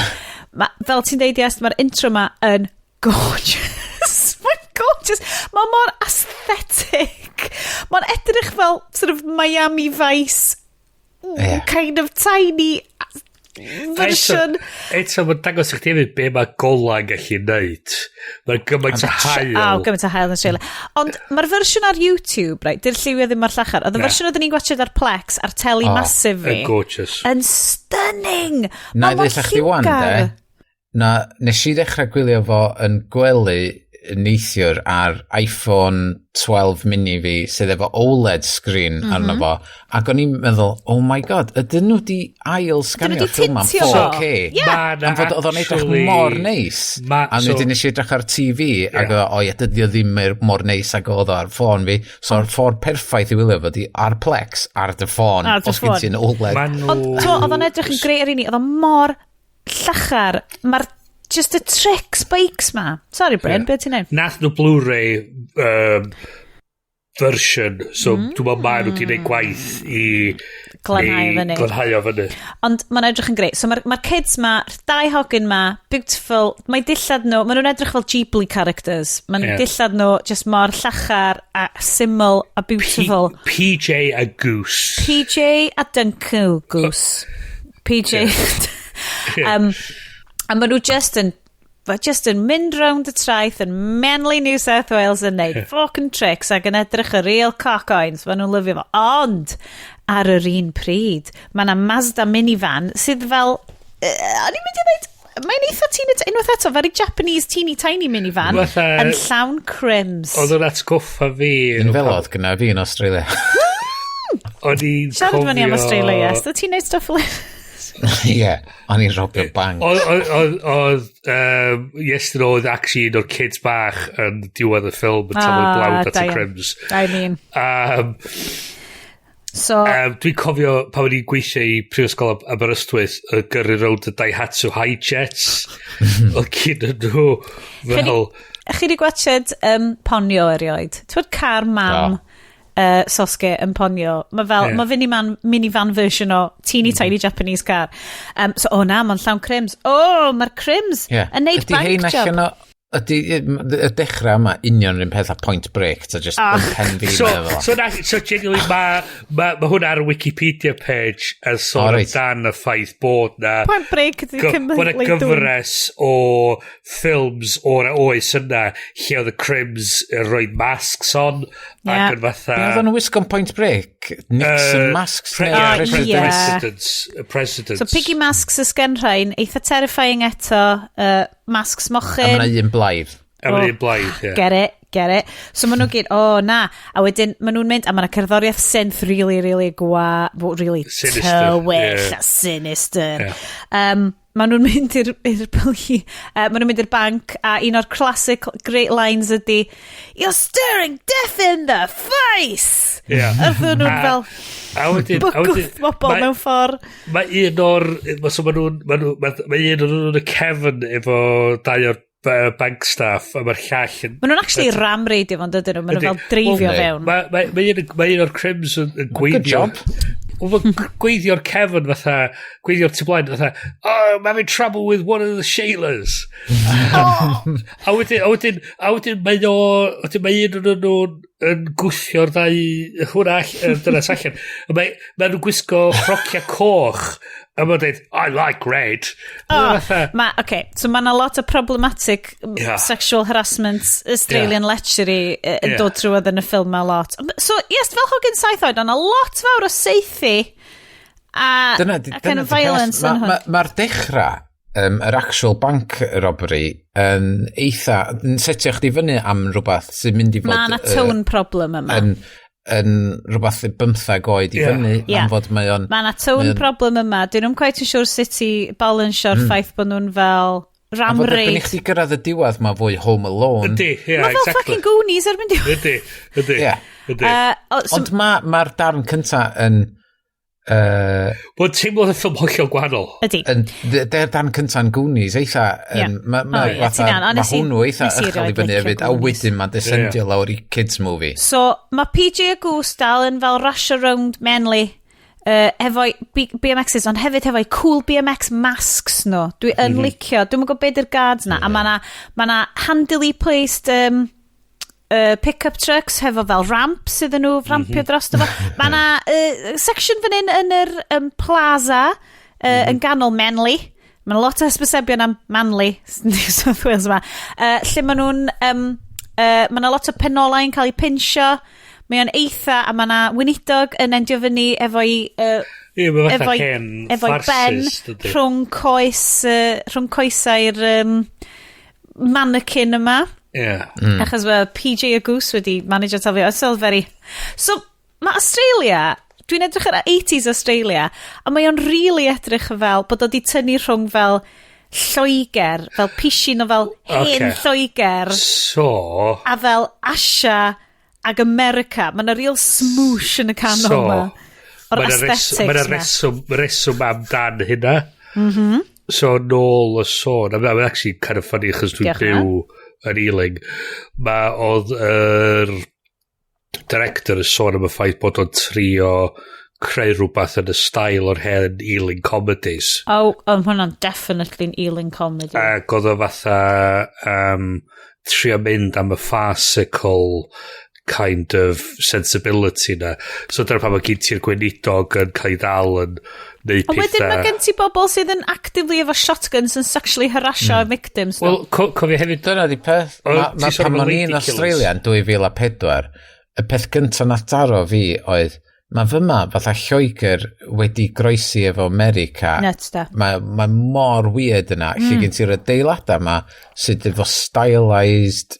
Fel ti'n deud, Iest, mae'r intro ma yn gorgeous. Mae'n gorgeous. Mae mor aesthetic. Mae'n edrych fel sort of Miami Vice, kind of tiny version. Eto, mae'n dangos i chdi hefyd be mae golau gallu neud. Mae'n gymaint o hael. Gymaint o hael yn Australia. Ond mae'r fersiwn ar YouTube, right, dy'r lliwio ddim ar llachar, oedd y fersiwn oedden ni'n gwachod ar Plex, ar teli masif fi. Gorgeous. Yn stunning. Na, ddech chi wan, de? Na, nes I ddechrau gwylio fo yn gwely neithiwr ar iPhone 12 mini fi sydd efo OLED screen arno fo, ac o'n i'n meddwl, oh my god, ydyn nhw di ail sganio'r ffilm am 4K? Am fod oedd o'n edrych mor neis. A wedyn nes I edrych ar TV, ac dydi o ddim mor neis ag oedd o ar ffôn fi, so'r ffordd perffaith I wylio fo di ar Plex, ar dy ffôn, os gen ti'n OLED. Ond oedd o'n edrych yn greu ar un I, oedd o'n mor llachar, mae'r just y tricks bikes ma. Sorry, Bryn, beth ti'n neud? Nath nhw Blu-ray version. So, dwi'n meddwl maen nhw wedi gwneud gwaith i glanhau o fyny. Ond mae'n edrych yn greu. So mae'r kids ma, dau hogyn ma, beautiful, mae dillad nhw, maen nhw'n edrych fel Ghibli characters. Mae'n dillad nhw just mor llachar a syml a beautiful. PJ a Goose. PJ a Duncan Goose. PJ. A maen nhw just yn mynd round y traeth yn Manly, New South Wales yn neud fucking tricks ac yn edrych y real cock-oins. Maen nhw'n lyfio fo. Ond, ar yr un pryd, mae yna Mazda minivan sydd fel... o'n i'n mynd i dweud... Mae'n eitha unwaith eto, very Japanese teeny tiny minivan yn llawn crims. Oedd o'n atgoffa fi... Yn felod gyda fi yn Australia. O'n i'n cofio... Siarad fyny am Australia, yes. Oedd ti'n neud stuff fel... Ie, o'n i'n robio bang. Oedd Iestyn oedd actually un o'r kids bach yn diwedd y ffilm yn tamlyd blawd at y crims. I mean... Dwi'n cofio pan o'n i'n gweithio i Prifysgol Aberystwyth y gyrru rownd y Daihatsu High Jets o cyn nhw fel... Chi di gwachod Ponyo erioed? Ti'n car mam Soske yn Ponyo? Mae minivan version o teeny tiny Japanese car. So, mae'n llawn crims. Mae'r crims yn neud bank job. Ydy y dechrau yma union rhywun peth a Point Break, so just yn pen fi so genuinely ma hwnna ar y Wikipedia page yn sôn dan y ffaith bod na Point Break bod y gyfres o ffilms o'r oes yna lle oedd y crims yn rhoi masks on ac yn fatha oedd yn wisgo'n Point Break Nixon masks presidents so piggy masks ysgen rhain eitha terrifying eto masks mochyn a mae'n un blaidd get it so maen nhw gyd na a wedyn maen nhw'n mynd a maen nhw cerddoriaeth synth really really tywyll a sinister maen nhw'n mynd i'r maen nhw'n mynd i'r banc a un o'r classic great lines ydy you're staring death in the face ydyn nhw'n fel bwgwth bobl mewn ffordd mae un o'r mae un o'r Kevin efo dau o'r bank staff a mae'r llall yn... Maen nhw'n actually ram radio fo'n dydyn nhw, maen nhw fel dreifio fewn. Mae un o'r crims yn gweithio. Gweithio'r Kevin fatha, gweithio'r tu blaen fatha, I'm having trouble with one of the Sheilas. A wedyn mae un o'n nhw'n yn gwythio'r ddau hwnna dyna allan. Mae nhw'n gwisgo ffrocia coch a mae'n dweud, I like red. So mae'n a lot o problematic sexual harassment Australian lechery yn dod trwydd yn y ffilm a lot. So, yes, fel hogyn saith oed, ond a lot fawr o seithi a kind of violence yn hwn. Mae'r dechrau, yr actual bank robbery, yn eitha, yn setio chdi fyny am rhywbeth sy'n mynd i fod... Mae'n a tone problem yma. Yn rhywbeth 15 oed i fyny am fod mae o'n... Mae'n a tone problem yma. Dyn nhw'n quite yn siŵr sut i balanceo'r ffaith bod nhw'n fel ram raid. A fod erbyn i chdi gyrraedd y diwedd mae fwy Home Alone. Ydy, Mae fel fucking Goonies erbyn diwedd. Ydy. Ond mae'r darn cyntaf yn... Mae'n teimlodd y ffilm hollol gwahanol. Ydy. Dy'r darn cyntaf yn Goonies eitha... Mae hwnnw eitha ychel i fyny hefyd, a wedyn mae'n descendio lawr i kids movie. So, mae PJ a Goose dal yn fel rush around Manly hefo'i BMXs, ond hefyd hefo'i cool BMX masks no. Dwi yn licio, dwi'n gwybod beth yw'r guards na, a mae na handily placed pick-up trucks hefo fel ramp sydd yn nhw rampio dros fo. Mae na section fan hyn yn yr plaza yn ganol Manly. Mae lot o hysbysebion am Manly New South Wales yma. Lle mae nhw'n mae na lot o penolau'n cael ei pinsio. Mae o'n eitha a mae na wynidog yn endio fyny efo'i ben rhwng coesau'r mannequin yma. Achos mae PJ a Goose wedi managio tafio. It's all very... So, mae Australia, dwi'n edrych ar 80s Australia, a mae o'n really edrych fel bod o di tynnu rhwng fel Lloegr, fel pisin o fel hen Lloegr. So... A fel Asia ag America. Mae'n a real smoosh yn y canol yma. O'r aesthetics yma. Mae'n reswm am dan hynna. So, nôl y sôn. Mae'n actually kind of funny achos dwi'n byw yn Ealing. Oedd director yn sôn am y ffaith bod o'n trio creu rhywbeth yn y stael o'r hen Ealing comedies. Ond hwnna'n definitely'n Ealing comedy. Ac oedd o fatha trio mynd am y farcical kind of sensibility na. So dyna pa mae gen ti'r gweinidog yn cael ei ddal yn neud pethau. A wedyn mae gen ti bobl sydd yn actively efo shotguns yn sexually harassio victims. Wel, cofio hefyd... Dyna di peth. Mae pan o'n i'n Australia yn 2004, y peth gyntaf na daro fi oedd mae fyma fatha Lloegr wedi groesi efo America. Nuts da. Mae mor weird yna. Lle gen ti'r adeiladau yma sydd efo stylized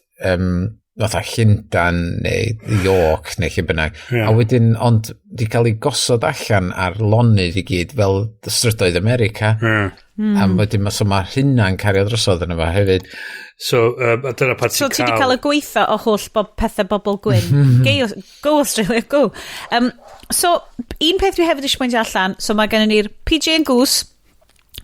fatha Llundan neu York neu lle bynnag. A wedyn, ond di cael ei gosod allan ar lonydd i gyd fel strydoedd America. A wedyn mae hynna'n cario drosodd yna fo hefyd. So, dyna pan so ti di cael y gweitha o holl pethau bobl gwyn. Go Australia, go. So, un peth dwi hefyd eisiau pwyntio allan, so mae gen ni'r PJ and Goose,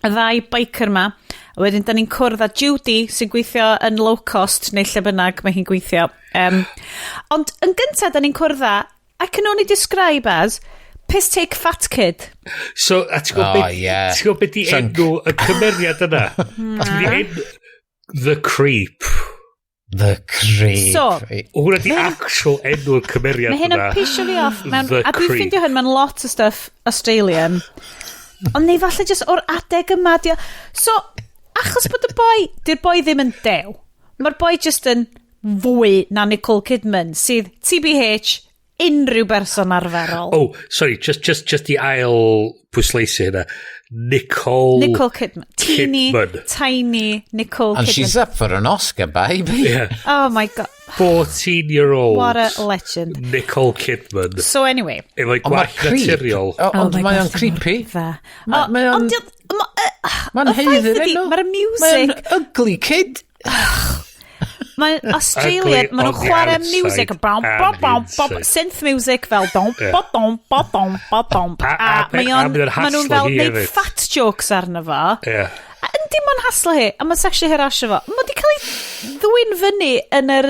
y ddau biker ma, a wedyn da ni'n cwrdd â Judy sy'n gweithio yn low cost, neu lle bynnag mae hi'n gweithio. Ond yn gyntaf da ni'n cwrdd â, I can only describe as piss take fat kid. So, a ti'n gwybod beth di enw y cymeriad yna? The Creep. The Creep. So, hwnna di actual enw'r cymeriad yna. Mae hyn yn pisio fi off. A dwi'n ffindio hyn, mae'n lot o stuff Australian. Ond neu falle jyst o'r adeg yma. So, achos bod di'r boi ddim yn dew. Mae'r boi jyst yn fwy na Nicole Kidman, sydd TBH unrhyw berson arferol. Oh, sorry, just the ail pwysleisu hynna. Nicole Kidman. Tiny Nicole Kidman. And she's up for an Oscar, baby. Yeah. Oh my god. 14-year-old. What a legend. Nicole Kidman. So anyway. Efo'i gwach naturiol. Ond mae'n creepy. Mae'n heiddi'r enw. Mae'r music. Mae'n ugly kid. Mae'n Australian, maen nhw'n chwarae music, synth music fel dom, a maen nhw'n fel neud fat jokes arno fo. A yndi ma'n haslo hi, a ma'n sexually harassio fo. Mae di cael ei ddwyn fyny yn yr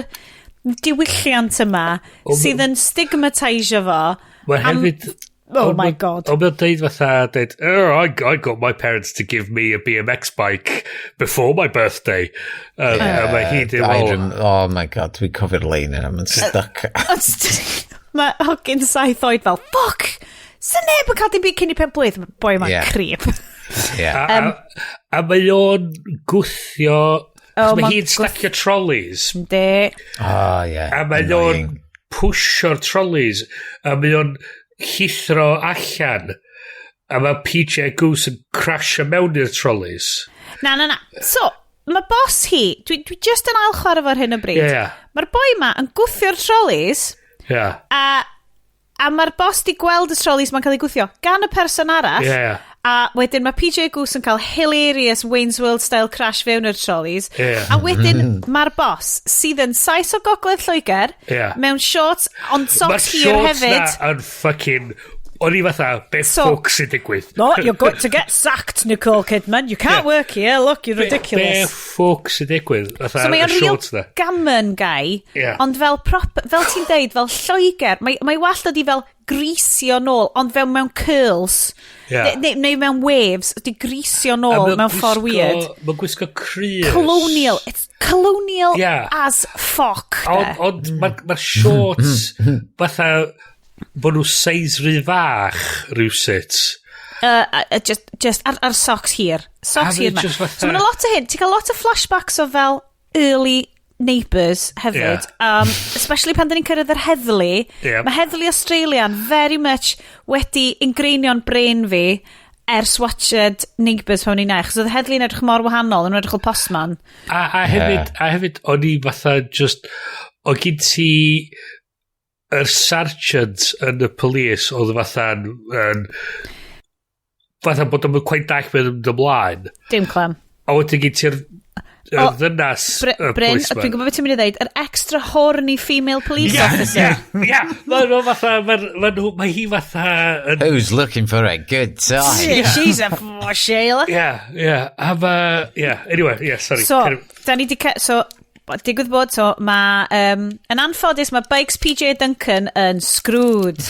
diwylliant yma, sydd yn stigmatisio fo. Mae hefyd... Oh my god. Ond mae'n deud fatha, I got my parents to give me a BMX bike before my birthday. Mae hi dim oh my god, dwi'n cofio'r lein yna, mae'n stuck. Mae hogyn 7 oed fel, fuck! Sy'n neb yn cael dim byd cyn i 5 blwydd? Boi mae'n creep. A mae o'n gwthio... Mae hi'n stacio trolleys. De. A mae o'n pushio'r trolleys. A mae o'n llithro allan a mae PJ Goose yn crasio mewn i'r trolleys. Na. So, mae boss hi, dwi just yn ail chwarae fo'r hyn o bryd. Mae'r boi ma yn gwthio'r trolleys a mae'r boss di gweld y trolleys mae'n cael ei gwthio gan y person arall. A wedyn mae PJ Goose yn cael hilarious Wayne's World style crash fewn i'r trolleys. A wedyn mae'r boss sydd yn sais o gogledd Lloegr mewn shorts ond socks hir hefyd. Mae shorts na yn fucking... O'n i fatha, beth ffwc sy'n digwydd? No, you're going to get sacked, Nicole Kidman. You can't work here. Look, you're ridiculous. Beth ffwc sy'n digwydd? So mae'n real gammon guy, ond fel ti'n deud, fel Lloegr, mae wall ydi fel grisio nôl, ond fel mewn curls. Neu mewn waves, ydi grisio nôl mewn ffordd weird. Mae'n gwisgo crys. Colonial. It's colonial as fuck. Ond mae'r shorts fatha... bod nhw seis rhy fach rhywsut. Just ar socks hir. Socks hir ma. So mae'n lot o hyn. Ti'n cael lot o flashbacks o fel early neighbours hefyd. Especially pan dyn ni'n cyrraedd yr heddlu. Mae heddlu Australian very much wedi ingreinio'n brain fi ers watched neighbours pan ni'n eich. So oedd heddlu'n edrych mor wahanol yn edrych o postman. A hefyd o'n i fatha just... O gyd ti... Yr sergeant yn y police oedd fatha'n fatha bod o'n quite dach mynd ymlaen. Dim clem. A wedyn gyd ti'r ddynas Bryn, dwi'n gwybod beth ti'n mynd i ddeud, yr extra horny female police officer. Mae hi fatha... Who's looking for a good time? She's a Sheila. Anyway, sorry. So, da ni di... So, digwydd bod, so mae, yn anffodus, mae bikes PJ Duncan yn screwed.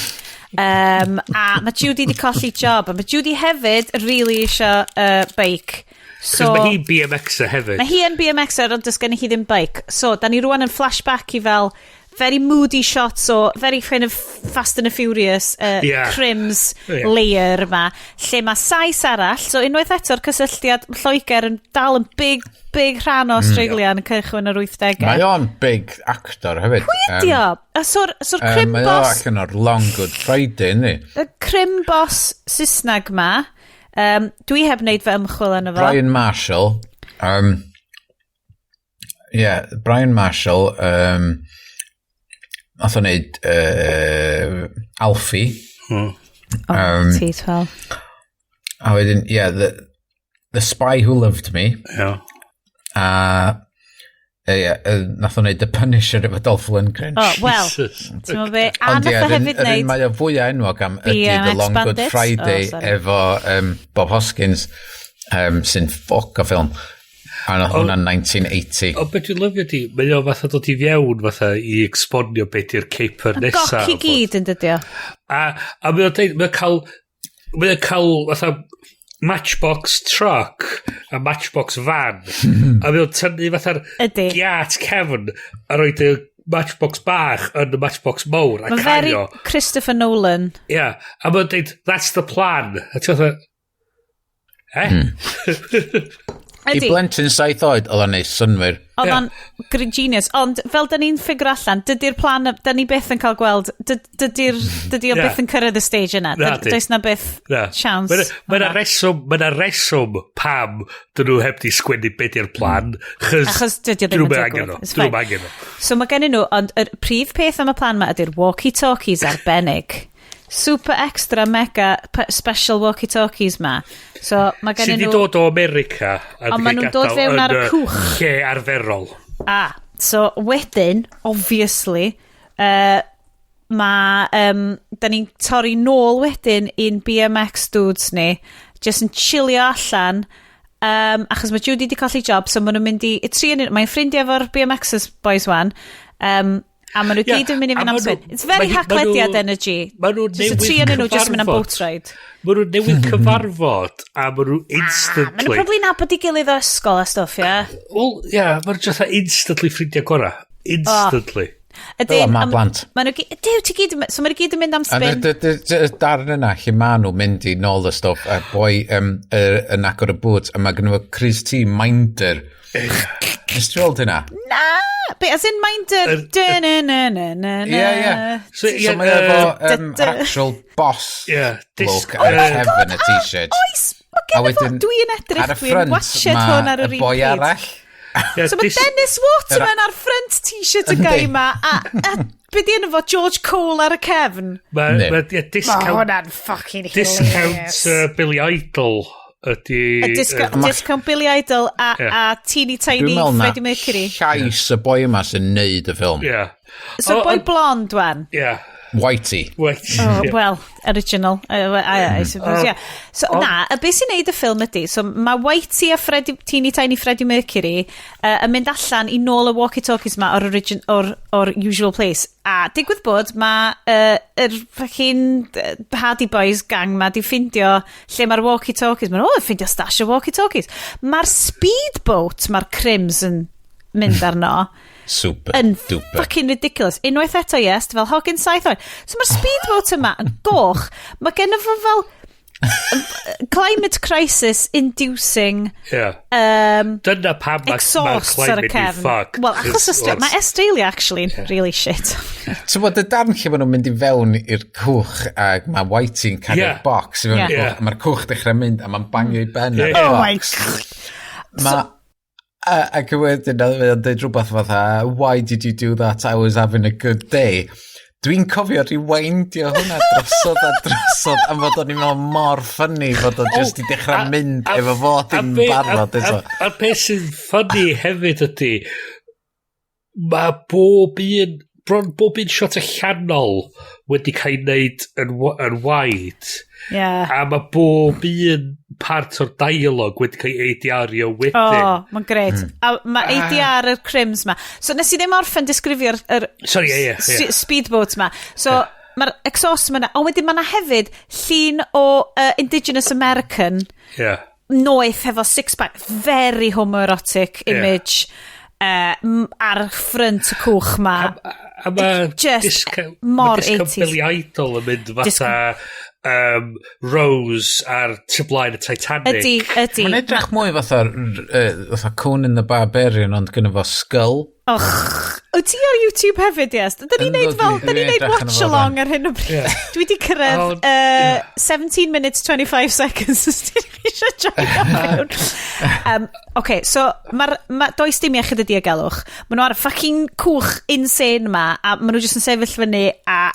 A mae Judy di colli job, a mae Judy hefyd really eisiau bike. So, mae hi'n BMXer hefyd. Mae hi yn BMXer, ond dys gen i hi ddim bike. So, da ni rwan yn flashback i fel very moody shots o very kind of Fast and the Furious crims layer yma, lle mae sais arall. So, unwaith eto'r cysylltiad Lloegr yn dal yn big rhan o Australia yn cychwyn yr 80au. Mae o'n big actor hefyd. Pwy o? So'r crim mae boss... Mae o ac yn o'r Long Good Friday, ni. Y crim boss Saesneg ma, dwi heb wneud fy ymchwil yn efo. Brian Marshall. Brian Marshall... Nath o'n neud Alfie. T12. A wedyn, The Spy Who Loved Me. Nath o'n neud The Punisher efo Dolph Lundgren. Wel, ti'n mo be, a nath o hefyd neud... Mae o fwyaf enwog am ydy The Long Good Friday efo Bob Hoskins, sy'n ffoc o ffilm. A nath hwnna'n 1980. O, beth dwi'n lyfio di, mae o fatha dod i fiewn fatha i exponio beth i'r caper nesaf. Goc i gyd yn dydio. A mae o'n cael fatha matchbox truck a matchbox van. A mae o'n tynnu fatha'r giat cefn a roed y matchbox bach yn y matchbox mawr a cario. Mae very Christopher Nolan. A mae o'n dweud, that's the plan. A ti'n fatha, I blentyn 7 oed, oedd o'n neud synwyr. Oedd o'n genius, ond fel da ni'n ffigur allan, dydy'r plan, da ni byth yn cael gweld, dydy o byth yn cyrraedd y stage yna. Does na byth chance. Mae na reswm pam dyn nhw heb di sgwennu beth i'r plan, achos dydy o ddim yn digwydd. So mae gen nhw, ond y prif peth am y plan ma ydy'r walkie-talkies arbennig. Super extra mega special walkie-talkies ma. So mae gen nhw... Sy'n di dod o America. Ond maen nhw'n dod fewn ar y cwch. Lle arferol. So wedyn, obviously, mae... da ni'n torri nôl wedyn i'n BMX dudes ni, just yn chillio allan, achos mae Judy di colli job, so maen nhw'n mynd i... Mae'n ffrindiau efo'r BMXers boys wan, a maen nhw gyd yn mynd i fynd am swyn. It's very Haclediad energy. Just y tri yn nhw just mynd am boat ride. Maen nhw newydd cyfarfod a maen nhw instantly... Maen nhw probably nabod i gilydd o ysgol a stuff, Wel, maen nhw just instantly ffrindiau gora. Instantly. Mae blant. So maen nhw gyd yn mynd am spin. Y darn yna lle maen nhw mynd i nôl y stuff a boi yn agor y bwt a mae gen nhw Chris T. Minder. Nes ti weld hynna? Na! Be, as in Minder? So mae efo actual boss look ar Kevin y t-shirt. Oes! Dwi'n edrych, dwi'n watched hwn ar y repeat. Boi arall. So mae Dennis Waterman ar front t-shirt y gai ma, a be di enw fo George Cole ar y cefn? Mae discount... Mae hwnna'n fucking hilarious. Discount Billy Idol ydy... Discount Billy Idol a teeny tiny Freddie Mercury. Llais y boi yma sy'n neud y ffilm. So boi blond wan? Whitey. Well, original. I suppose, So, beth sy'n neud y ffilm ydy, so mae Whitey a teeny tiny Freddie Mercury yn mynd allan i nôl y walkie-talkies ma o'r usual place. A digwydd bod mae fucking Hardy Boys gang ma di ffindio lle mae'r walkie-talkies. Mae'n ffindio stash o walkie-talkies. Mae'r speedboat, mae'r crims yn mynd arno. Super duper. Fucking ridiculous. Unwaith eto, Iest, fel hogyn 7 oed. So mae'r speedboat yma yn goch. Mae gen fo fel climate crisis inducing dyna pam mae'r climate i fuck. Wel, achos mae Australia actually really shit. So bod y darn lle maen nhw'n mynd i fewn i'r cwch a mae Whitey'n carrio'r box mae'r cwch dechrau mynd a mae'n bangio i ben Oh my god. Ac wedyn, dweud rhywbeth fatha, why did you do that? I was having a good day. Dwi'n cofio rewindio hwnna drosod a fod o'n i'n meddwl mor ffynnu fod o'n just i dechrau mynd efo fod yn barod eto. A beth sy'n ffynnu hefyd ydy, mae bob un bron bob un shot allanol wedi cael ei wneud yn waid. Yeah. A mae bob un part o'r dialog wedi cael ei ADR-io wedyn. Mae'n gret. A mae ADR yr crims ma. So nes i ddim orffen disgrifio'r speedboat ma. So mae'r exhaust ma na. Ond wedyn ma na hefyd llun o Indigenous American noeth efo six-pack. Very homoerotic image. Ar ffrynt y cwch ma. A mae mor 80s. Billy Idol yn mynd fatha Rose ar Tyblaen y Titanic. Ydy. Mae'n edrych mwy fatha Conan the Barbarian ond gyda fo skull. Ti ar YouTube hefyd, Iest? Da ni'n neud watch-along ar hyn o bryd. Dwi wedi cyrraedd 17 minutes 25 seconds. OK, so does dim iechyd y diogelwch. Maen nhw ar y fucking cwch insane ma, a maen nhw jyst yn sefyll fyny, a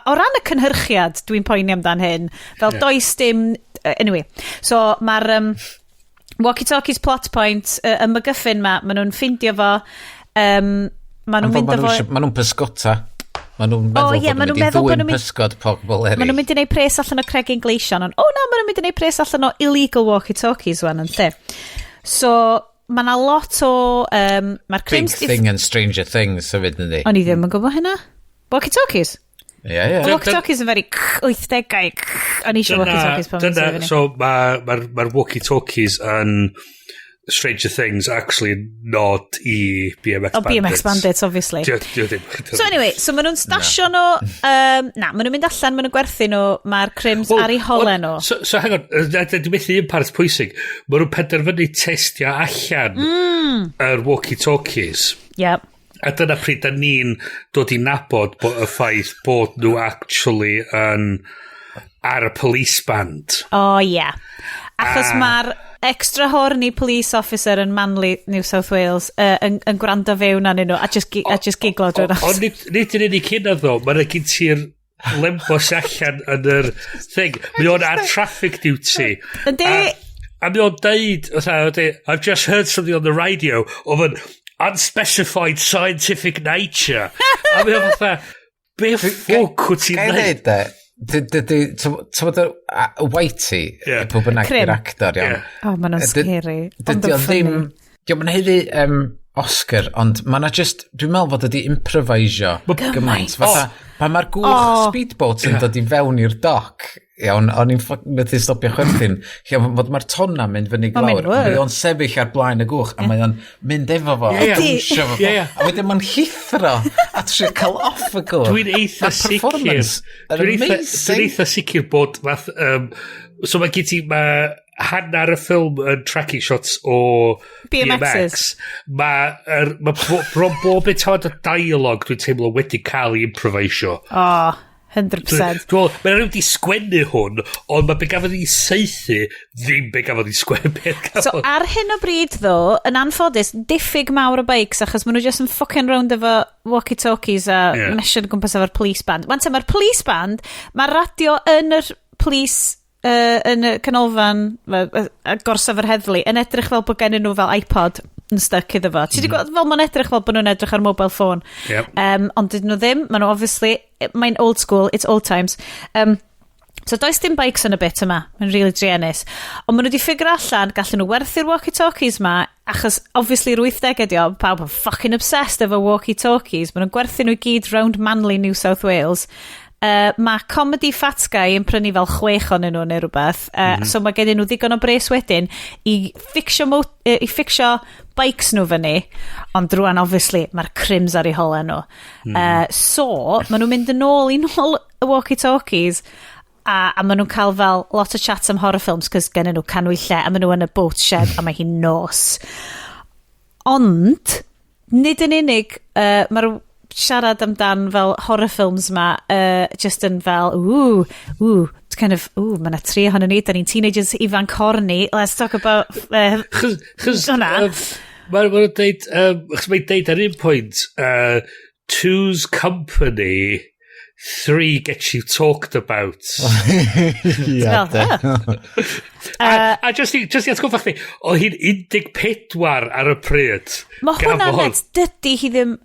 o ran y cynhyrchiad, dwi'n poeni amdan hyn, fel does dim... Anyway, so mae'r walkie-talkies plot point, y MacGuffin ma, maen nhw'n ffindio fo... Maen nhw'n mynd efo... Maen nhw'n pysgota. Maen nhw'n meddwl bod nhw'n mynd i ddwy'n pysgod pobl eri. Maen nhw'n mynd i wneud pres allan o Cregyn Gleision. Maen nhw'n mynd i wneud pres allan o illegal walkie-talkies wan yn lle. So, mae na lot o... Big Thing and Stranger Things, hefyd yn di. O'n i ddim yn gwybod hynna. Walkie-talkies? Ie. Walkie-talkies yn very 80au. O'n i eisiau walkie-talkies pan mynd sefynu. So, mae'r walkie-talkies yn... Stranger Things actually not i BMX Bandits. BMX Bandits, obviously. So anyway, so maen nhw'n stasio nhw, maen nhw'n mynd allan, maen nhw'n gwerthu nhw, mae'r crims ar ei holen nhw. So hang on, dwi'n methu un part pwysig. Maen nhw'n penderfynu testio allan yr walkie-talkies. Yep. A dyna pryd da ni'n dod i nabod y ffaith bod nhw actually ar y police band. Yeah. Achos mae'r extra horny police officer yn Manly, New South Wales, yn gwrando fewn anyn nhw, a just giglo drwy'r nos. Ond nid yn unig hynna ddo, mae'n gyn ti'r lembos allan yn yr thing. Mae o'n ar traffic duty. Yndi. A mae o'n deud, I've just heard something on the radio of an unspecified scientific nature. A mae o'n fatha, be ffwc wyt ti'n neud? Tywod y Whitey, pwy bynnag i'r actor, iawn. Ma'n scary. Dydy o ddim... Mae'n heddi Oscar, ond mae'n just... Dwi'n meddwl fod ydi improvisio gymaint. Pa mae'r gwch speedboat yn dod i fewn i'r doc, iawn, o'n i'n methu stopio chwerthin. Fod mae'r tonna mynd fyny glawr. Mae o'n sefyll ar blaen y gwch, a mae o'n mynd efo fo. A wedyn mae'n llithro a trio cael off y gwch. Dwi'n eitha sicr. Dwi'n eitha sicr bod... So mae gen ti... hanner y ffilm yn tracking shots o BMX. Mae bob yn tawad o dialog dwi'n teimlo wedi cael ei improvisio. 100%. Mae'n rhaid i sgwennu hwn, ond mae be gafodd i seithi ddim be gafodd i sgwennu. So ar hyn o bryd ddo, yn anffodus, diffyg mawr o bikes, achos maen nhw just yn ffocin round efo walkie-talkies a mesur gwmpas efo'r police band. Wan mae'r police band, mae'r radio yn yr police yn y canolfan gorsaf yr heddlu yn edrych fel bod gen nhw fel iPod yn stuck iddo fo. Ti wedi gweld fel mae'n edrych fel bod nhw'n edrych ar mobile phone. Ond dydyn nhw ddim. Maen nhw obviously, mae'n old school, it's old times. So does dim bikes yn y bit yma. Mae'n really drienus. Ond maen nhw wedi ffigur allan gallen nhw werthu'r walkie-talkies ma, achos obviously yr 80au ydi o, pawb yn fucking obsessed efo walkie-talkies. Maen nhw'n gwerthu nhw i gyd round Manly, New South Wales. Mae Comedy Fat Guy yn prynu fel 6 o'n nhw neu rhywbeth. So mae gen nhw ddigon o bres wedyn i ffixio bikes nhw fyny. Ond rwan, obviously, mae'r crims ar ei holen nhw. So, mae nhw'n mynd yn ôl i nôl y walkie-talkies a maen nhw'n cael fel lot o chat am horror films cos gen nhw canwy lle a maen nhw yn y boat shed a mae hi'n nos. Ond, nid yn unig, mae'r siarad amdan fel horror films ma just yn fel kind of ma' na 3 ohonyn ni, da ni'n teenagers ifanc horny, let's talk about hwnna. Mae'n deud mae'n deud ar un pwynt 2's company 3 gets you talked about. A just i atgoffa chdi, o hi'n 14 ar y pryd. Mae hwnna'n net, dydy hi ddim...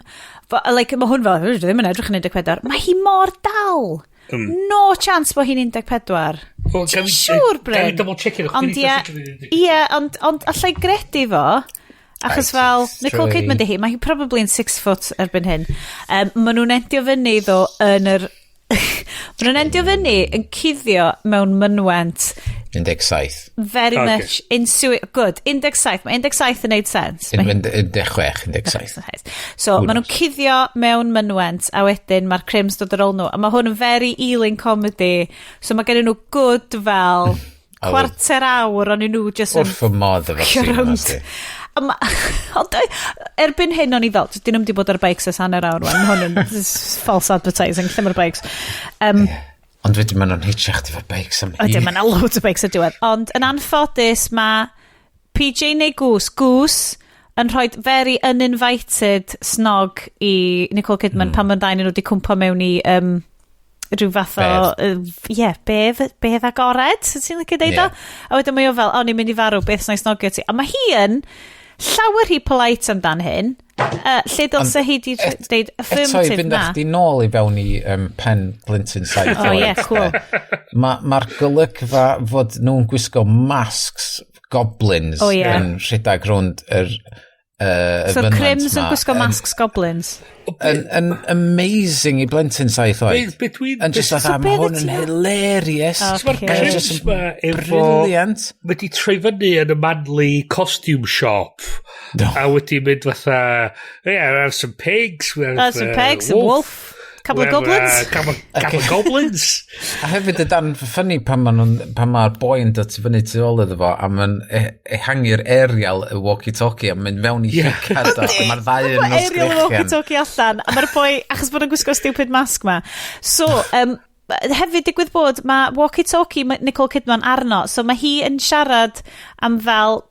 Like, mae hwn fel, ddim yn edrych yn 14. Mae hi mor dal. No chance bod hi'n 14. Ti'n siŵr, Bryn? Ond ond allai gredu fo, achos fel, Nicole Kidman di hi, mae hi probably yn 6 foot erbyn hyn. Maen nhw'n endio fyny, ddo, yn yr... Maen nhw'n endio fyny yn cuddio mewn mynwent 17. Very much good. 17. Mae 17 yn neud sens. 16. So, maen nhw'n cuddio mewn mynwent, a wedyn mae'r crims dod ar ôl nhw. A mae hwn yn very Ealing comedy. So, mae gen nhw good fel kwarter awr o'n nhw just yn... Wrth y modd efo sy'n. Ond erbyn hyn o'n i fel, dyn nhw'n di bod ar bikes ys hanner awr wan, hwn yn false advertising, lle mae'r bikes. Ond wedyn ma'n hitio chdi fo bikes am hi. Wedyn ma'n loads o bikes ar diwedd. Ond yn anffodus mae PJ neu Goose yn rhoi very uninvited snog i Nicole Kidman pan mae'n dain nhw wedi cwmpa mewn i rhyw fath o bedd agored, ti'n lycio deud o? A wedyn mae o fel, ni'n mynd i farw, beth sna'i snogio ti. A mae hi yn llawer hi polite amdan hyn, lle dylse hi di deud affirmative na. Eto i fynd eich di nôl i fewn i pen Blintyn Saith. Cool. Mae'r golygfa fod nhw'n gwisgo masks goblins yn rhedeg rownd yr so Crims yn gwisgo masks goblins. Yn amazing i Blintyn Saith oed. Yn just like that, mae hwn yn hilarious. Mae'r Crims ma brilliant. Wedi troi fyny yn y manly costume shop. A wedi mynd fatha, we have some pigs. Some pigs, a wolf. Couple of goblins. Couple of goblins. A hefyd y dan ffynnu pan mae'r boi'n dod fyny tu ôl iddo fo, a mae'n hangi'r aerial y walkie-talkie, a mynd fewn i hicad o, a mae'r ddau yn os aerial y walkie-talkie allan, a mae'r boi, achos bod yn gwisgo stupid mask ma. So, hefyd digwydd bod, mae walkie-talkie Nicole Kidman arno, so mae hi yn siarad am fel...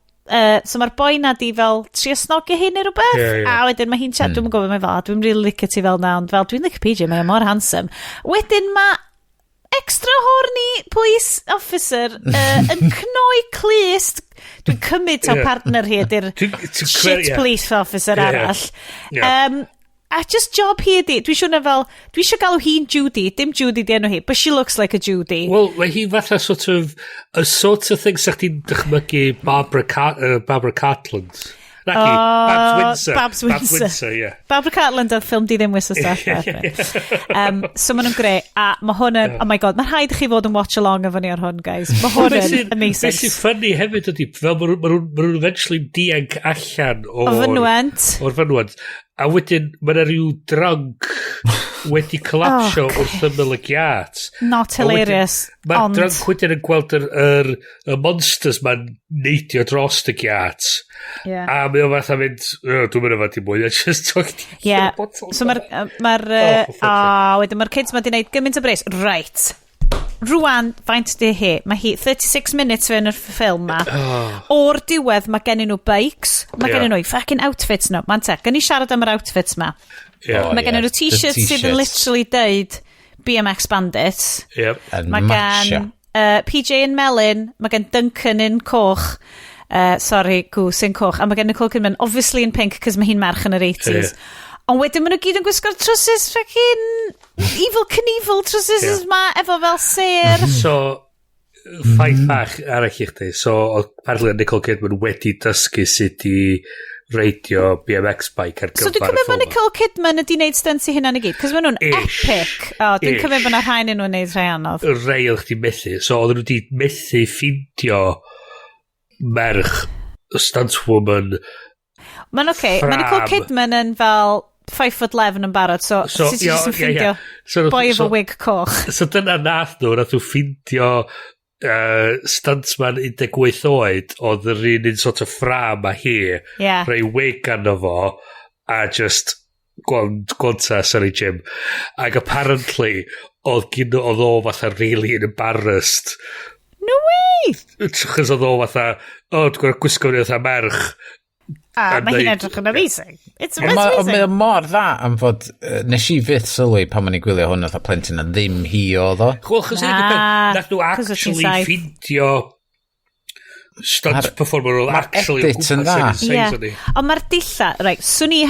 so mae'r boi na di fel trio snogio hi neu rhywbeth a wedyn mae hi'n chat, dwi'n gofio mae fel dwi'n really licio ti fel na, ond fel dwi'n licio PJ, mae mor handsome. Wedyn mae extra horny police officer yn cnoi clust, dwi'n cymryd taw partner hi ydy'r shit police officer arall. A just job hi ydi, dwi eisiau galw hi'n Judy, dim Judy di enw hi, but she looks like a Judy. Well, mae hi fatha sort of thing sa'ch ti'n dychmygu Barbara Cartland. Babs Windsor, yeah. Barbara Cartland ar ffilm di ddim wys o staff. So maen nhw'n greu, a mae hwn yn, oh my god, mae'n rhaid i chi fod yn watch along efo ni ar hwn, guys. Mae hwn yn amazing. Beth sy'n ffynnu hefyd ydi, fel maen nhw'n eventually dianc allan o'r fynwent. A wedyn, mae'n rhyw drunk wedi collapsio wrth ymyl y giat. Not hilarious. Mae'r drunk wedyn yn gweld y monsters ma'n neidio dros y giat. A mae o fath a mynd, dwi'n mynd o fath i mwy, a just talking to so wedyn mae'r kids ma di wneud gymaint o bres. Right. Rwan, faint di hi? Mae hi 36 minutes fe'n yr ffilm ma. O'r diwedd mae gen nhw bikes, mae gen nhw fucking outfits nhw. Mae'n te, gen i siarad am yr outfits ma. Mae gen nhw t-shirts sydd yn literally deud BMX Bandits. Mae gen PJ yn melyn, mae gen Duncan yn coch. Goose yn coch. A mae gen Nicole Kidman, obviously in pink, cos mae hi'n merch yn yr 80s. Ond wedyn maen nhw gyd yn gwisgo'r trwsus fucking Evil Knievel trwsus ma efo fel ser. So, ffaith bach arall i chdi. So, apparently Nicole Kidman wedi dysgu sut i reidio BMX bike ar gyfer y ffilm. So, dwi'n cymryd bod Nicole Kidman ydi wneud stunts i hynna i gyd? Cos maen nhw'n epic. Dwi'n cymryd bod yna rhain yn nhw'n wneud rhai anodd. Rhai oedd chdi methu. So, oedd nhw wedi methu ffindio merch stunt woman. Mae'n Mae Nicole Kidman yn fel 5'11" yn barod, so sut ti'n ffindio boi efo wig coch. So dyna nath nhw ffindio stuntsman 18 oed, oedd yr un sort of ffram a hi, rhai wig ganddo fo, a just gwanta Surrey Jim. Ac apparently, oedd o fatha really embarrassed. No way! Chos oedd o fatha, dwi'n gwrdd gwisgo ni fatha merch. Mae hi'n edrych yn amazing. It's amazing. Mae mor dda am fod, nes i fydd sylwi pan ma'n i gwylio hwn oedd a plentyn a ddim hi oedd o. Chwil, chos nath nhw actually ffindio stunt performer actually edit yn dda. Ond mae'r dilla, swn i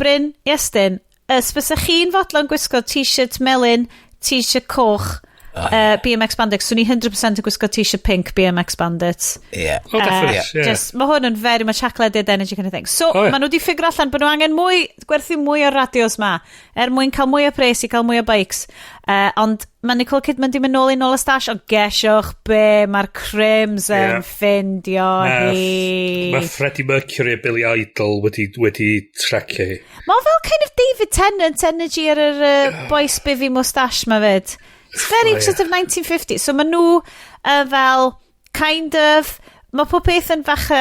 Bryn, Iestyn, bysach chi'n fodlon gwisgo t-shirt melyn, t-shirt coch, BMX Bandits, swn i 100% yn gwisgo t-shirt pink BMX Bandits. Mae hwn yn very much Haclediad energy kind of thing. So, maen nhw wedi ffigur allan bod nhw angen gwerthu mwy o radios ma, mwyn cael mwy o pres i cael mwy o bikes. Ond mae Nicole Kidman di mynd nôl i nôl y stash, o gesiwch be mae'r Crims yn ffindio hi. Mae Freddie Mercury a Billy Idol wedi tracio hi. Mae fel kind of David Tennant energy ar yr boes bifi moustache ma fyd. It's very sort of 1950. So mae nhw fel kind of... Mae pob beth yn falle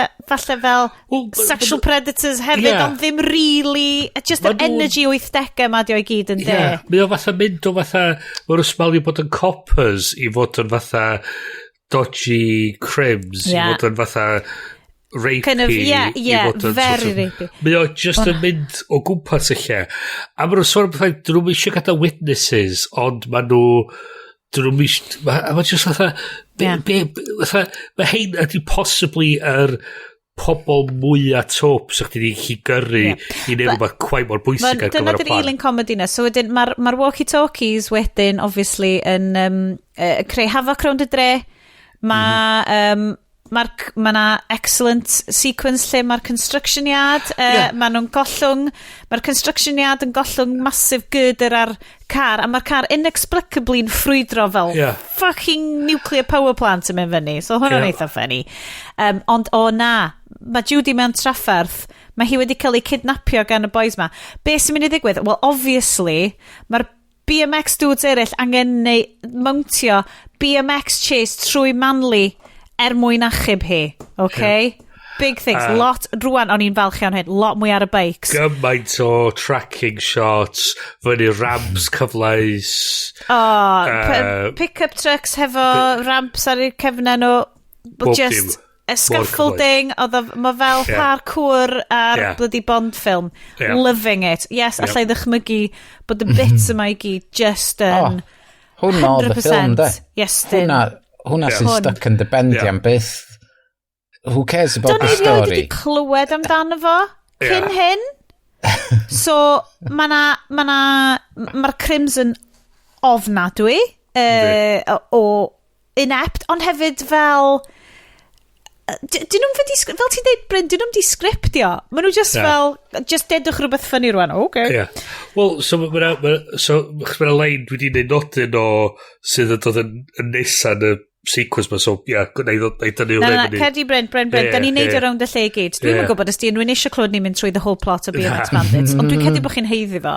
fel sexual predators hefyd, ond ddim really... Just yr energy 80au ma di o'i gyd yn de. Mae o fatha mynd o fatha... Mae'r ysmalio bod yn coppers i fod yn fatha dodgy crims, i fod yn fatha... rapey, kind of, very rapey. Mae o just yn mynd o gwmpas y lle. A mae nhw'n sôn am dyn nhw'n eisiau gadael witnesses, ond mae nhw'n eisiau... Mae just fatha... Mae hein ydy possibly pobl mwy a top sy'ch ti wedi gyrru i neud rhywbeth quite mor bwysig ar gyfer y plan. Dyna dy'r un comedy na. So wedyn, mae'r walkie-talkies wedyn, obviously, yn creu havoc rownd y dre. Mae na excellent sequence lle mae'r construction yard, mae nhw'n gollwng, mae'r construction yard yn gollwng massive girder ar car, a mae'r car inexplicably yn ffrwydro fel fucking nuclear power plant yn mynd fyny, so hwnna'n eitha funny. Ond mae Judy mewn trafferth, mae hi wedi cael ei kidnapio gan y boys ma. Be sy'n mynd i ddigwydd? Well, obviously, mae'r BMX dudes eraill angen mountio BMX chase trwy Manly mwyn achub hi, okay? Big things, lot, rwan, o'n i'n falch iawn hyn, lot mwy ar y bikes. Gymaint o tracking shots, fyny ramps cyfleus. Pick-up trucks hefo ramps ar y cefnen o, just scaffolding, mae fel parkour ar bloody Bond film. Loving it. Yes, allai ddychmygu bod y bits yma i gyd just yn 100% Iestyn. Hwna sy'n stuck yn dybendi am beth. Who cares about the story? Do'n i wedi clywed amdano fo cyn hyn. So, mae'r crims yn ofnadwy o inept, ond hefyd fel... Dyn nhw'n fel ti'n dweud, Bryn, dyn nhw'n di sgriptio. Maen nhw just fel, just dedwch rhywbeth ffynnu rwan. Okay. Wel, so mae'na lein wedi gwneud nodyn o sydd yn dod yn nesan y sequence ma, so gwneud dynnu o ddim. Cedi Bryn, da ni'n neud o rownd y lle i gyd. Dwi'n gwybod ys di unrhyw eisiau clywed ni'n mynd trwy the whole plot o BMX Bandits, ond dwi'n cedi bod chi'n heiddi fo.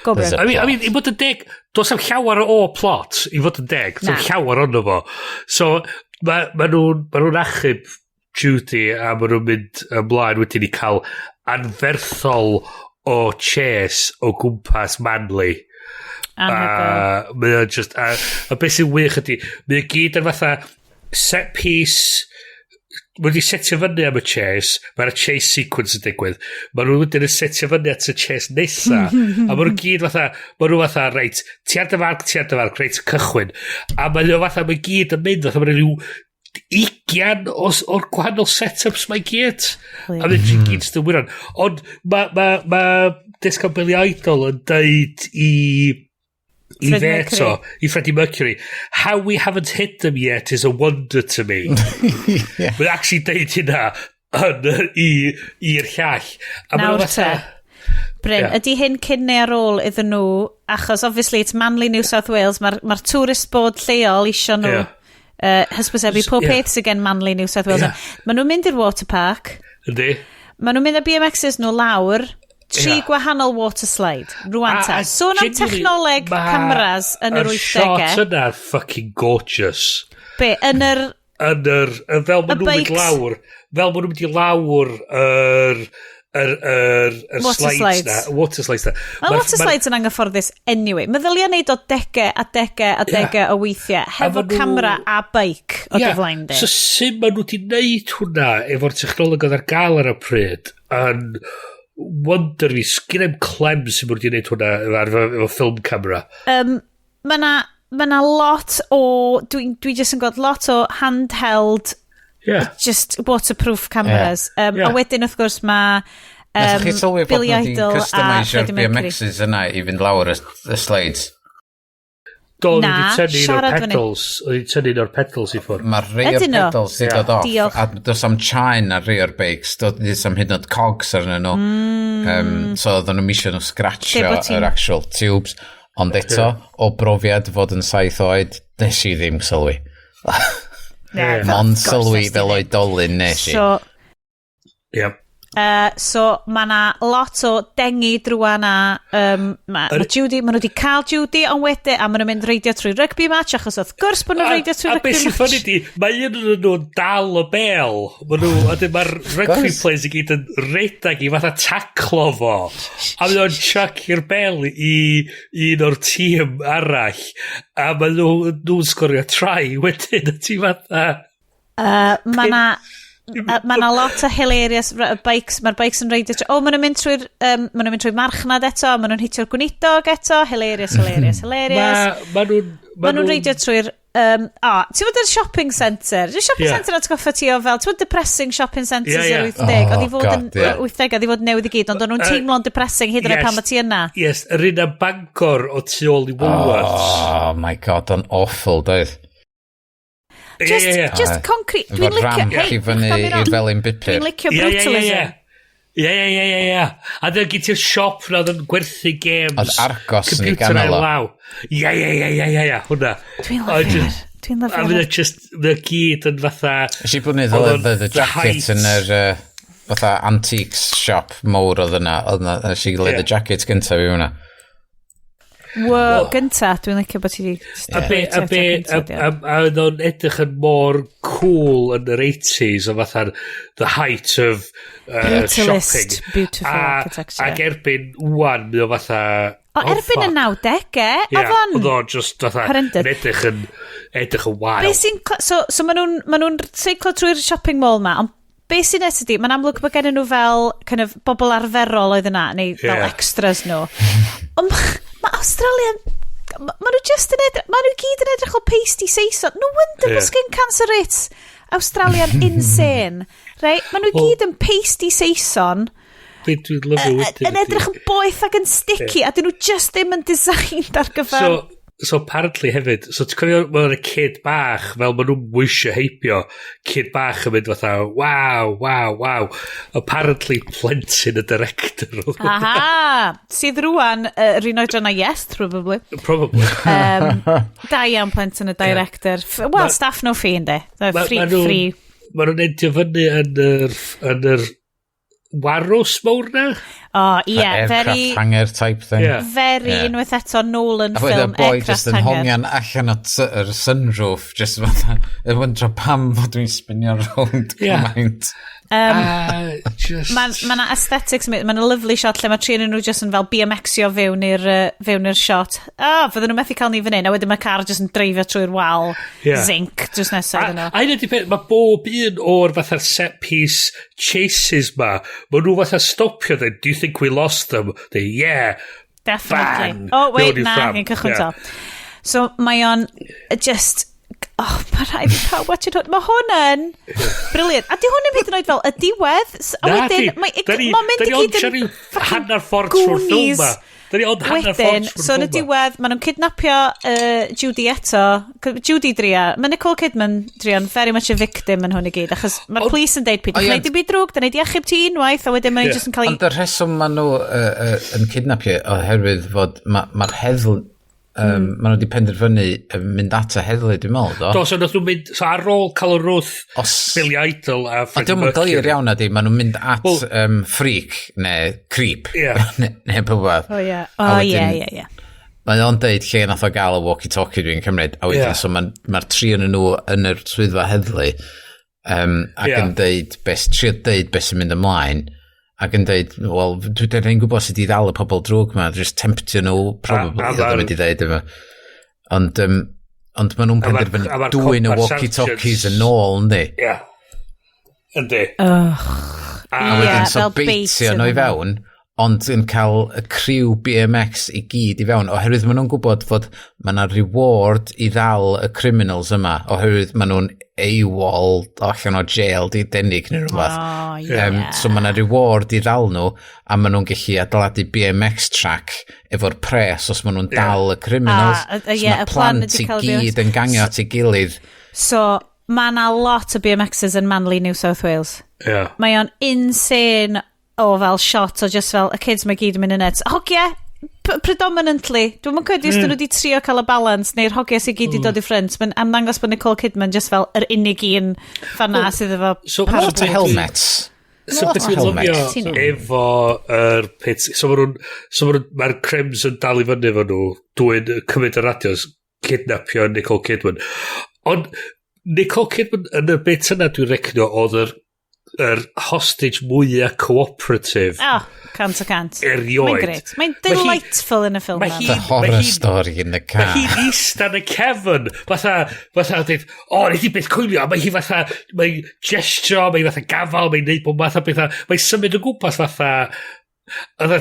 Go, Bryn. I mean, i fod yn deg, does am llawer o plot, i fod yn deg, does am llawer ono fo. So, ma nhw'n achub Judy a ma nhw'n mynd ymlaen wedyn i cael anferthol o chase o gwmpas Manly. Mae o'n just a beth sy'n wych ydy mae o'n gyd yn fatha set piece mae wedi setio fyny am y chase mae'r chase sequence yn digwydd mae nhw wedyn yn setio fyny at y chase nesa a mae nhw gyd fatha reit ti ar dy farc reit cychwyn a mae nhw fatha mae gyd yn mynd fatha mae nhw 20 o'r gwahanol set-ups mae gyd a mae'n gyd sy'n wyron ond mae disco Billy Idol yn deud i Freddie Mercury how we haven't hit them yet is a wonder to me mae'n actually deud hynna i'r llall nawr te Bryn, ydy hyn cyn neu ar ôl iddyn nhw achos obviously it's Manly New South Wales mae'r tourist board lleol isio nhw hysbysebu pob peth sy'n gen Manly New South Wales maen nhw'n mynd i'r water park maen nhw'n mynd â BMXs nhw lawr 3 gwahanol water slide rwan ta sôn am technoleg cameras yn yr 80au shot yna'r fucking gorgeous yn yr fel maen nhw'n mynd lawr slides na water slides na water slides yn anghyfforddus anyway meddylia neud o dege o weithiau hefo camera a bike o dyflaen de so sy'n maen nhw wedi neud hwnna efo'r technoleg oedd ar gael ar y pryd yn wonder fi, sgyn clem sy'n mwyn wneud hwnna efo film camera. Mae na lot o, dwi just yn gweld lot o handheld, just waterproof cameras. A wedyn wrth gwrs mae Nes chi sylwi bod Billy nhw wedi Idol a customisio'r Freddie Mercury. BMXs yna i fynd lawr y slides? Do, Na, wedi tynnu siarad o'r fyny. pedals. Wedi tynnu o'r pedals i ffwrdd. Mae'r rear Ydyn nhw? pedals di dod off. Diolch. A does am chine ar rear bikes. Does am hyd yn oed cogs arnyn nhw. So oedden nhw'n misio nhw Lle scratcho bod ti'n- yr actual tubes. Ond eto, o brofiad fod yn 7 oed, nes i ddim sylwi. Mon sylwi fel oedolyn nes i. So, Yep. so mae na lot o dengi drwa na. Ma Judy, maen nhw wedi cael Judy ond wedyn, a maen nhw'n mynd reidio trwy rugby match, achos wrth gwrs bod nhw'n reidio trwy A rugby beth sy'n ffynnu match. di, mae un o'n nhw'n dal y bel. Mae'r rugby players i gyd yn redag i fatha taclo fo. A mae nhw'n chucio'r bel i un o'r tîm arall. A mae nhw'n sgorio try wedyn. A ti fatha... Mae na lot o hilarious bikes, mae'r bikes yn reidio trwy, maen nhw'n mynd trwy marchnad eto, maen nhw'n hitio'r gwnidog eto, hilarious. Maen nhw'n reidio trwy'r, ti'n fod yn shopping centre, dwi'n shopping centre atgoffa ti o fel, ti'n fod depressing shopping centres yr 80, oedd i fod yn 80, oedd i fod yn newydd i gyd, ond o'n nhw'n teimlo'n depressing hyd yn oed pan mae ti yna. Yes, yr un am Bangor o tu ôl i Woolworths. Oh my god, o'n awful, doedd. Just concrete. Dwi'n Efo'r ramp licio... i fyny i'r felyn bupur. Dwi'n licio brutalism. Ie. A dyna gyd ti'r siop na oedd yn gwerthu games. Oedd Argos yn ei Computer ganol o. law. Ie, hwnna. Dwi'n lyfio'r. A fydd y gyd yn fatha... Ys i blwynydd oedd leather jacket yn yr fatha antiques shop mowr oedd yna. Ys i leather jacket gyntaf i hwnna. Gynta, dwi'n licio bod ti wedi... A oedd o'n edrych yn mor cool yn yr 80s o fatha'r the height of Brutalist, shopping. beautiful architecture. Ac erbyn wwan, mi o fatha... O, erbyn y 90au, oedd o'n just fatha horrendous. yn edrych yn wael. So maen nhw'n seiclo trwy'r shopping mall ma, ond be sy'n nes ydi, mae'n amlwg bod gen nhw fel kind of bobl arferol oedd yna, neu fel extras nhw. Ond mae Australian, mae nhw just yn edrych, mae nhw gyd yn edrych o pasty Saeson. No wonder bod skin cancer rates Australian insane. Right? Mae nhw gyd yn pasty Saeson. Dwi'n lyfio wedyn. Yn edrych yn boeth ac yn sticky, a dyn nhw just ddim yn designed ar gyfer... So apparently hefyd, so ti'n cofio mae'n y kid bach, fel maen nhw'n wisio heibio, kid bach yn mynd fatha, wow. Apparently plentyn y director. Aha, sydd rwan rhan oedran a Iest, probably. Da iawn plentyn y director. Wel, staff no fee, ynddi. Free. Maen nhw'n edio fyny yn yr warws mawr na? Aircraft hanger type thing. Very unwaith eto Nolan film, film, Aircraft hanger. A just yn hongian allan o'r sunroof, just fatha, y wyndro pam fod dwi'n spinio round gymaint. Mae na aesthetics, mae na lovely shot lle mae tri nhw just yn fel BMXio fewn i'r shot. Fydden nhw'n methu cael ni fan hyn, a wedyn mae car just yn dreifio trwy'r wal, zinc, just nesaf ydyn nhw. A hynny di peth, mae bob un o'r fatha'r set piece chases ma, mae nhw fatha stopio dweud, do you think we lost them? Yeah. Definitely. Wait, na, yn cychwyn to. So mae o'n just... mae rhaid i cael watch it. Mae hwn yn briliant. A di hwn yn hyd yn oed fel y diwedd. A wedyn, mae'n mynd i gyd yn hanner ffordd trwy'r ffilm ma. Wedyn, so yn y diwedd, maen nhw'n kidnapio Judy eto. Judy dria. Mae Nicole Kidman dria'n very much a victim yn hwn i gyd. Achos mae'r police yn deud, Peter, gwneud i byd drwg, da wneud i achub ti unwaith, a wedyn maen nhw'n just yn cael ei... Ond y rheswm maen nhw yn kidnapio oherwydd fod mae'r heddl maen nhw wedi penderfynu mynd at y heddlu, dwi'n meddwl, do? Do, so nath nhw'n mynd, so ar ôl cael y rwth Billy Idol a Freddie Mercury. Ond dwi'n iawn ydi, maen nhw'n mynd at freak, neu creep, neu bywedd. Ie. Mae o'n deud lle nath o gael y walkie-talkie dwi'n cymryd, a wedyn, so mae'r tri yn nhw yn yr swyddfa heddlu, ac yn deud, trio deud beth sy'n mynd ymlaen, ac yn deud, wel, dwi'n gwybod sydd wedi ddal y pobl drwg ma, just temptio nhw, probably, oedd wedi deud yma. Ond maen nhw'n penderfynu dwy'n y walkie-talkies yn ôl, ynddi? Ie. Ynddi. A wedyn, so beitio nhw i fewn, ond yn cael y criw BMX i gyd i fewn, oherwydd maen nhw'n gwybod fod mae yna reward i ddal y criminals yma, oherwydd maen nhw'n AWOL allan o jail di denig neu rhywbeth. So mae yna reward i ddal nhw, a maen nhw'n gallu adeiladu BMX track efo'r pres os maen nhw'n dal y criminals. So mae plant i gyd yn gangio at ei gilydd. So, mae yna lot o BMXs yn Manly, New South Wales. Mae o'n insane o fel shot o just fel y kids mae gyd yn mynd yn net. Hogia, predominantly, dwi'n mynd cwedi os dyn nhw wedi trio cael y balance neu'r hogia sy'n gyd i dod i ffrind. Mae'n amdangos bod Nicole Kidman just fel yr unig un fanna sydd efo lot o helmets. So beth dwi'n lyfio efo'r pit, mae'r crims yn dal i fyny efo nhw, dwi'n cymryd y radios kidnapio Nicole Kidman. Ond Nicole Kidman yn y bit yna dwi'n recno oedd yr hostage mwyaf cooperative. Cant o cant. Erioed. Mae'n gret. Mae'n delightful yn y ffilm. The horror story in the car. Mae hi'n eistedd yn y cefn. Fatha dweud, nid i beth coelio. Mae hi fatha, mae'n gesture, mae'n fatha gafal, mae'n neud bod fatha beth. Mae'n symud o gwmpas fatha.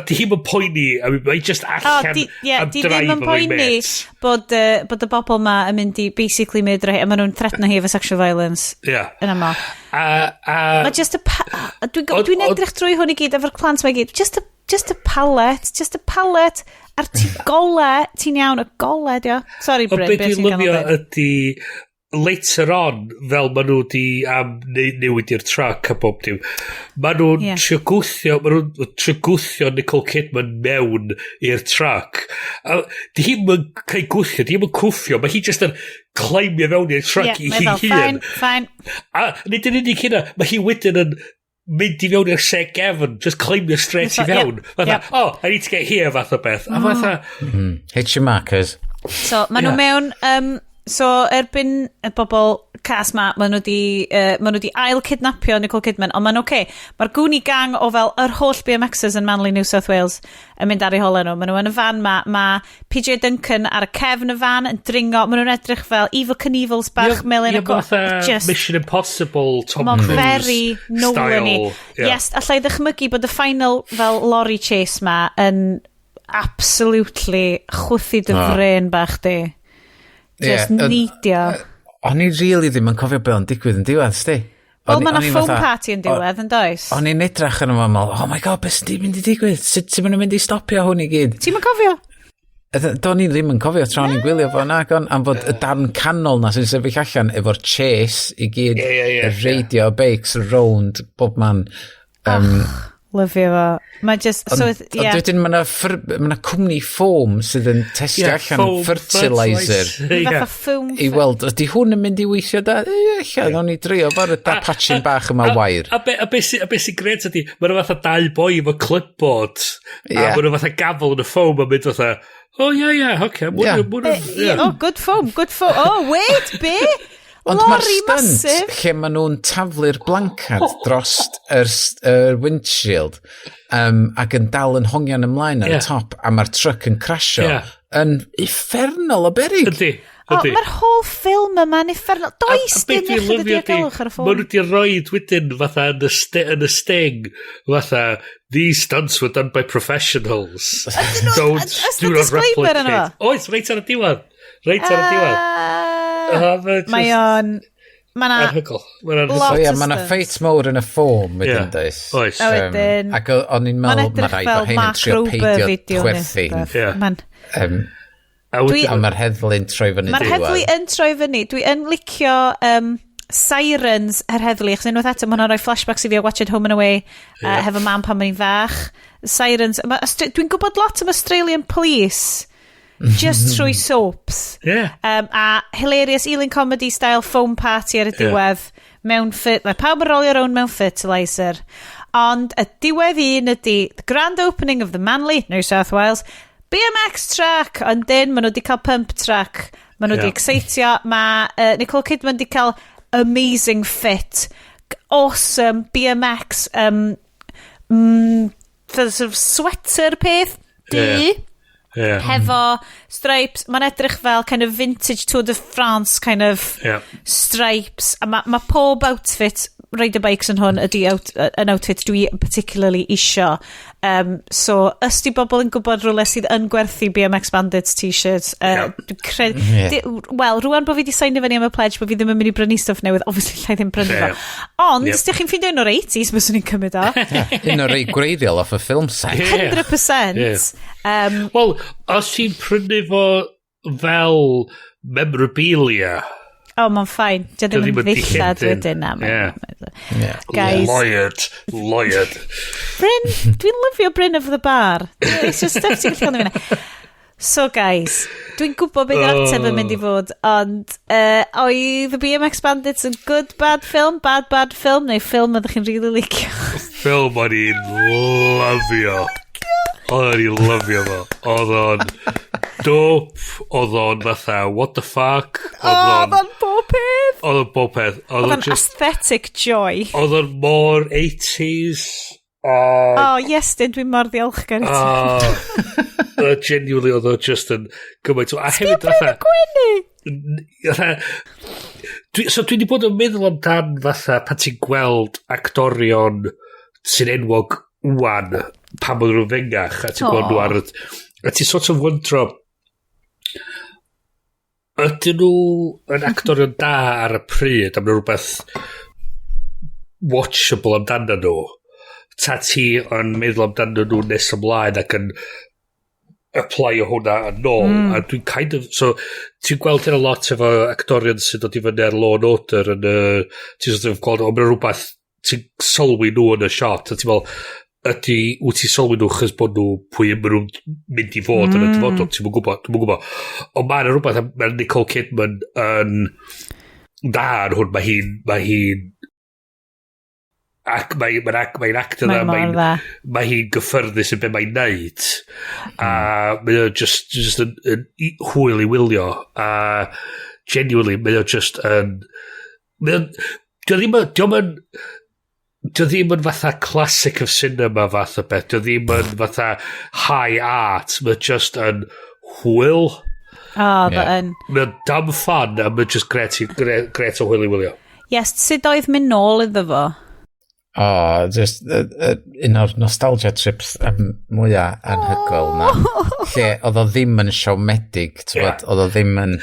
Di hi'n poeni, mae'n just allan am drive o'n poeni bod y bobl ma yn mynd i basically mynd rhaid, a maen nhw'n threatno hi efo sexual violence yn aml. Mae just dwi'n edrych drwy hwn i gyd efo'r plant mae gyd, just a pallet ar ti gole, ti'n iawn, y gole dio. Sorry Bryn, beth sy'n ganol beth. Ydy later on, fel maen nhw di newid i'r trac a bob dim, maen nhw'n trio gwthio Nicole Kidman mewn i'r trac. Di hi'n cael gwthio, di hi'n cwffio, mae hi just yn climbio mewn i'r trac i hi hun. Fine. A nid yn unig hynna, mae hi wedyn yn mynd i mewn i'r seg gefn, just climbio straight i fewn. I need to get here, fath o beth. A fatha... Hit your markers. So, maen nhw mewn... So, erbyn y bobl cas ma, maen nhw di ail kidnapio Nicole Kidman, ond ma'n oce. Mae'r gwni gang o fel yr holl BMXs yn Manly, New South Wales yn mynd ar eu holen nhw. Maen nhw yn y fan ma. Mae PJ Duncan ar y cefn y fan yn dringo. Maen nhw'n edrych fel Evil Knievels bach melyn y goch. Mission Impossible, Tom Cruise very Nolan-y. Yes, allai ddychmygu bod y final fel lorry chase ma yn absolutely chwthu dy fren bach di. Just neidio. O'n i really ddim yn cofio beth o'n digwydd yn diwedd, sti. Wel, mae'n foam party yn diwedd, yn does? O'n i'n edrach yn yma, oh my god, beth sy'n mynd i digwydd? Sut sy'n mynd i stopio hwn i gyd? Ti'n mynd cofio? Do'n i ddim yn cofio tra'n i'n gwylio fo na, am fod y darn canol na sy'n sefyll allan efo'r chase i gyd, y radio bikes around bob man. Lyfio fo. Mae just... Wedyn mae'na cwmni ffôm sydd yn testio allan fertilizer. Fatha ffwm. I weld, ydy hwn yn mynd i weithio da? Eich, o'n i drio fo'r da patching bach yma wair. A beth sy'n gret ydy, mae'n fatha dau boi efo clipboard. A mae'n fatha gafel yn y ffôm a mynd fatha, okay. Good foam. Wait, be? Ond mae'r stunt lle maen nhw'n taflu'r blancad drost yr windshield ac yn dal yn hongian ymlaen ar y top a mae'r truck yn crasio yn uffernol o berig. Ydy. Mae'r whole ffilm yma'n uffernol. Does dim ychydig ar y ffilm. Maen nhw wedi roed wedyn fatha yn y sting fatha, these stunts were done by professionals. Don't do not replicate. Oes, reit ar y diwedd. Mae o'n... Mae'n fight mode yn y ffôm wedyn does. Oes. Ac o'n i'n meddwl mae rhaid bod hyn yn trio peidio chwerthu. A mae'r heddlu'n troi fyny. Mae'r heddlu yn troi fyny. Dwi yn licio sirens yr heddlu. Chos unwaith eto, mae'n rhoi flashbacks i fi o Watch It Home and Away hefo mam pan mae'n fach. Sirens. Dwi'n gwybod lot am Australian Police just trwy soaps. A hilarious Ealing comedy style foam party ar y diwedd mewn mae pawb yn rolio rownd mewn fertilizer. Ond y diwedd un ydy the grand opening of the Manly, New South Wales BMX track, ond dyn maen nhw wedi cael pump track, maen nhw wedi excitio, mae Nicole Kidman wedi cael amazing fit, awesome BMX sort of sweater peth hefo stripes, mae'n edrych fel kind of vintage Tour de France kind of stripes, a mae pob outfit rider bikes yn hwn ydy an outfit dwi particularly isio. So, ysdi bobl yn gwybod rhywle sydd yn gwerthu BMX Bandits t-shirts. Wel, rwan bod fi di sign fyny am y pledge bod fi ddim yn mynd i brynu stuff newydd, obviously llai ddim brynu fo. Ond, ydych chi'n ffindio un o'r 80s, bys ni'n cymryd o. Un o'r rei gwreiddiol off y ffilm set. 100%. Wel, os ti'n prynu fo fel memorabilia... Mae'n ffain. Dio ddim yn ddillad wedyn na. Guys. Lawyered. Bryn, dwi'n lyfio Bryn of the bar. It's just stuff ti'n gallu gael ni. So, guys, dwi'n gwybod beth yw'r ateb yn mynd i fod, ond oedd the BMX Bandits yn good, bad film, bad film, neu ffilm ydych chi'n really licio? Ffilm o'n i'n lyfio. Oedd i'n lyfio fo. Oedd o'n dope, oedd o'n fatha, what the fuck? Oedd o'n bob peth. Oedd o'n bob peth. Oedd o'n aesthetic joy. Oedd o'n more 80s. Iestyn, dwi'n mor ddiolchgar i ti. Genuinely, oedd o'n just yn gymaint. Sbio Bryn y gwenu. So dwi wedi bod yn meddwl amdan fatha pan ti'n gweld actorion sy'n enwog wan pan bod nhw'n fengach a ti'n gweld nhw ar y... A ti'n sort of wondro ydyn nhw yn actorion da ar y pryd am rhywbeth watchable amdano nhw ta ti yn meddwl amdano nhw nes ymlaen ac yn apply o hwnna yn ôl a dwi'n kind of so ti'n gweld hyn a lot efo actorion sy'n dod i fyny ar Law and Order yn ti'n sort of gweld o'n rhywbeth ti'n sylwi nhw yn y shot a ti'n meddwl wyt ti sylwi nhw chys bod nhw pwy yn nhw'n mynd i fod yn y dyfodol, ti'n mwyn gwybod. Ond mae'n rhywbeth, mae Nicole Kidman yn da yn hwn, mae hi'n ac mae'n actor dda, mae hi'n gyffyrddus yn be mae'n neud, a mae'n just yn hwyl i wylio, a genuinely, mae'n just yn... Dio ddim yn fatha classic of cinema fath o beth. Dio ddim yn fatha high art. Mae'n just yn hwyl. Mae'n dumb fun a mae'n just gret o hwyl i wylio. Yes, sut oedd mynd nôl iddo fo? Just un o'r nostalgia trips mwyaf anhygoel na. Lle oedd o ddim yn siawmedig, oedd o ddim yn...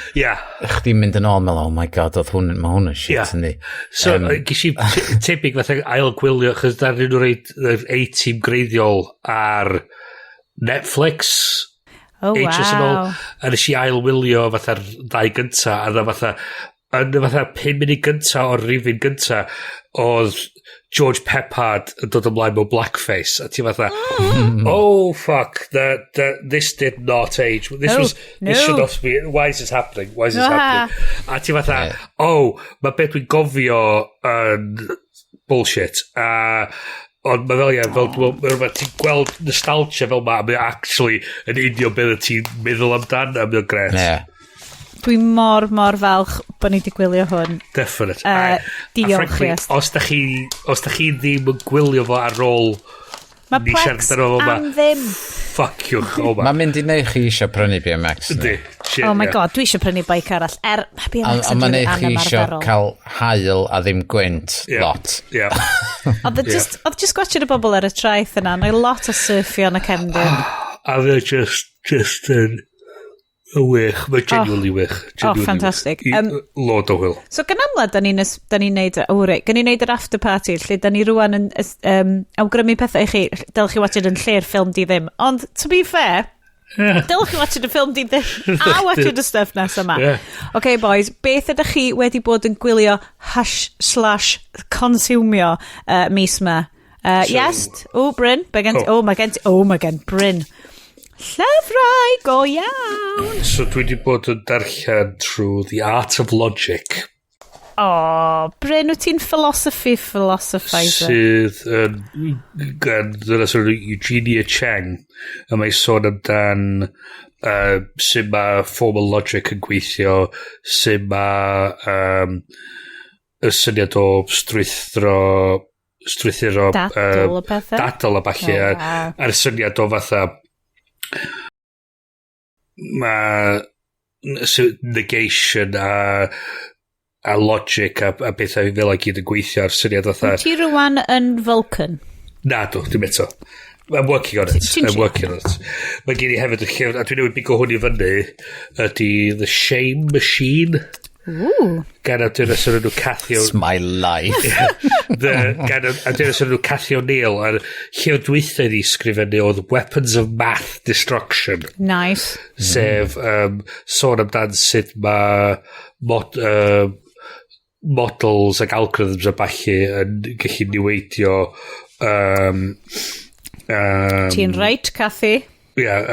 Chdi'n mynd yn ôl, meddwl, oh my god, mae hwn yn shit yn ni. So, gys i tebyg fatha ail gwylio, chys da rhywun o'r A-team greiddiol ar Netflix. Ages yn ôl. A nes i ail wylio fatha'r ddau gynta, a dda fatha, yn fatha 5 munud gynta o'r rifin gynta, oedd George Peppard yn dod ymlaen mewn blackface a ti fatha oh fuck this did not age this should not be why is this happening a ti fatha mae beth dwi'n gofio yn bullshit ond mae fel ti'n gweld nostalgia fel ma a mae actually yn union beth ti'n meddwl amdan a mae'n gret Dwi'n mor falch bod ni wedi gwylio hwn. Definite. Diolch, Iest. Os da chi ddim yn gwylio fo ar ôl Mae plex am ddim. Fuck you. Mae'n mynd i neu chi eisiau prynu BMX. Oh my god, dwi eisiau prynu bike arall. BMX yn rili anamarferol. Mae'n neu chi eisiau cael hael a ddim gwynt lot. Oedd just gwachod y bobl ar y traeth yna. Mae lot o surfio yn y cefndir. A fe just yn... wych, mae genuinely wych. Fantastic. Lord o hwyl. So, gan amla, da ni'n neud yr after party, lle da ni rwan yn awgrymu pethau i chi, dylech chi watched yn lle'r ffilm di ddim. Ond, to be fair, dylech chi watched y ffilm di ddim, a watched y stuff nes yma. OK, boys, beth ydych chi wedi bod yn gwylio /consumio mis yma? Iest? Bryn? Mae gen Bryn. Llyfrau go iawn. So dwi wedi bod yn darllen trwy The Art of Logic. Bryn, wyt ti'n philosophizer? Sydd gan Eugenia Cheng. A mae sôn amdan sy'n ma formal logic yn gweithio, sy'n ma y syniad o strwythuro dadl o bethau. Dadl o falle. A'r syniad o fatha negation a logic a bethau fel gyd yn gweithio ar syniad fatha... Ti rwan yn Vulcan? Na, dim eto. I'm working on it. Mae gen I hefyd y llyfr, a dwi'n newid bigo hwn i fyny, ydy The Shame Machine. Ooh. Gan awdures yn nhw Cathy It's my life. Gan awdures yn nhw Cathy O'Neill, a'r llyfr dweithau i sgrifennu oedd Weapons of Math Destruction. Nice. Sef sôn amdan sut mae models ac algorithms a ballu yn gallu niweidio Ti'n reit, Cathy.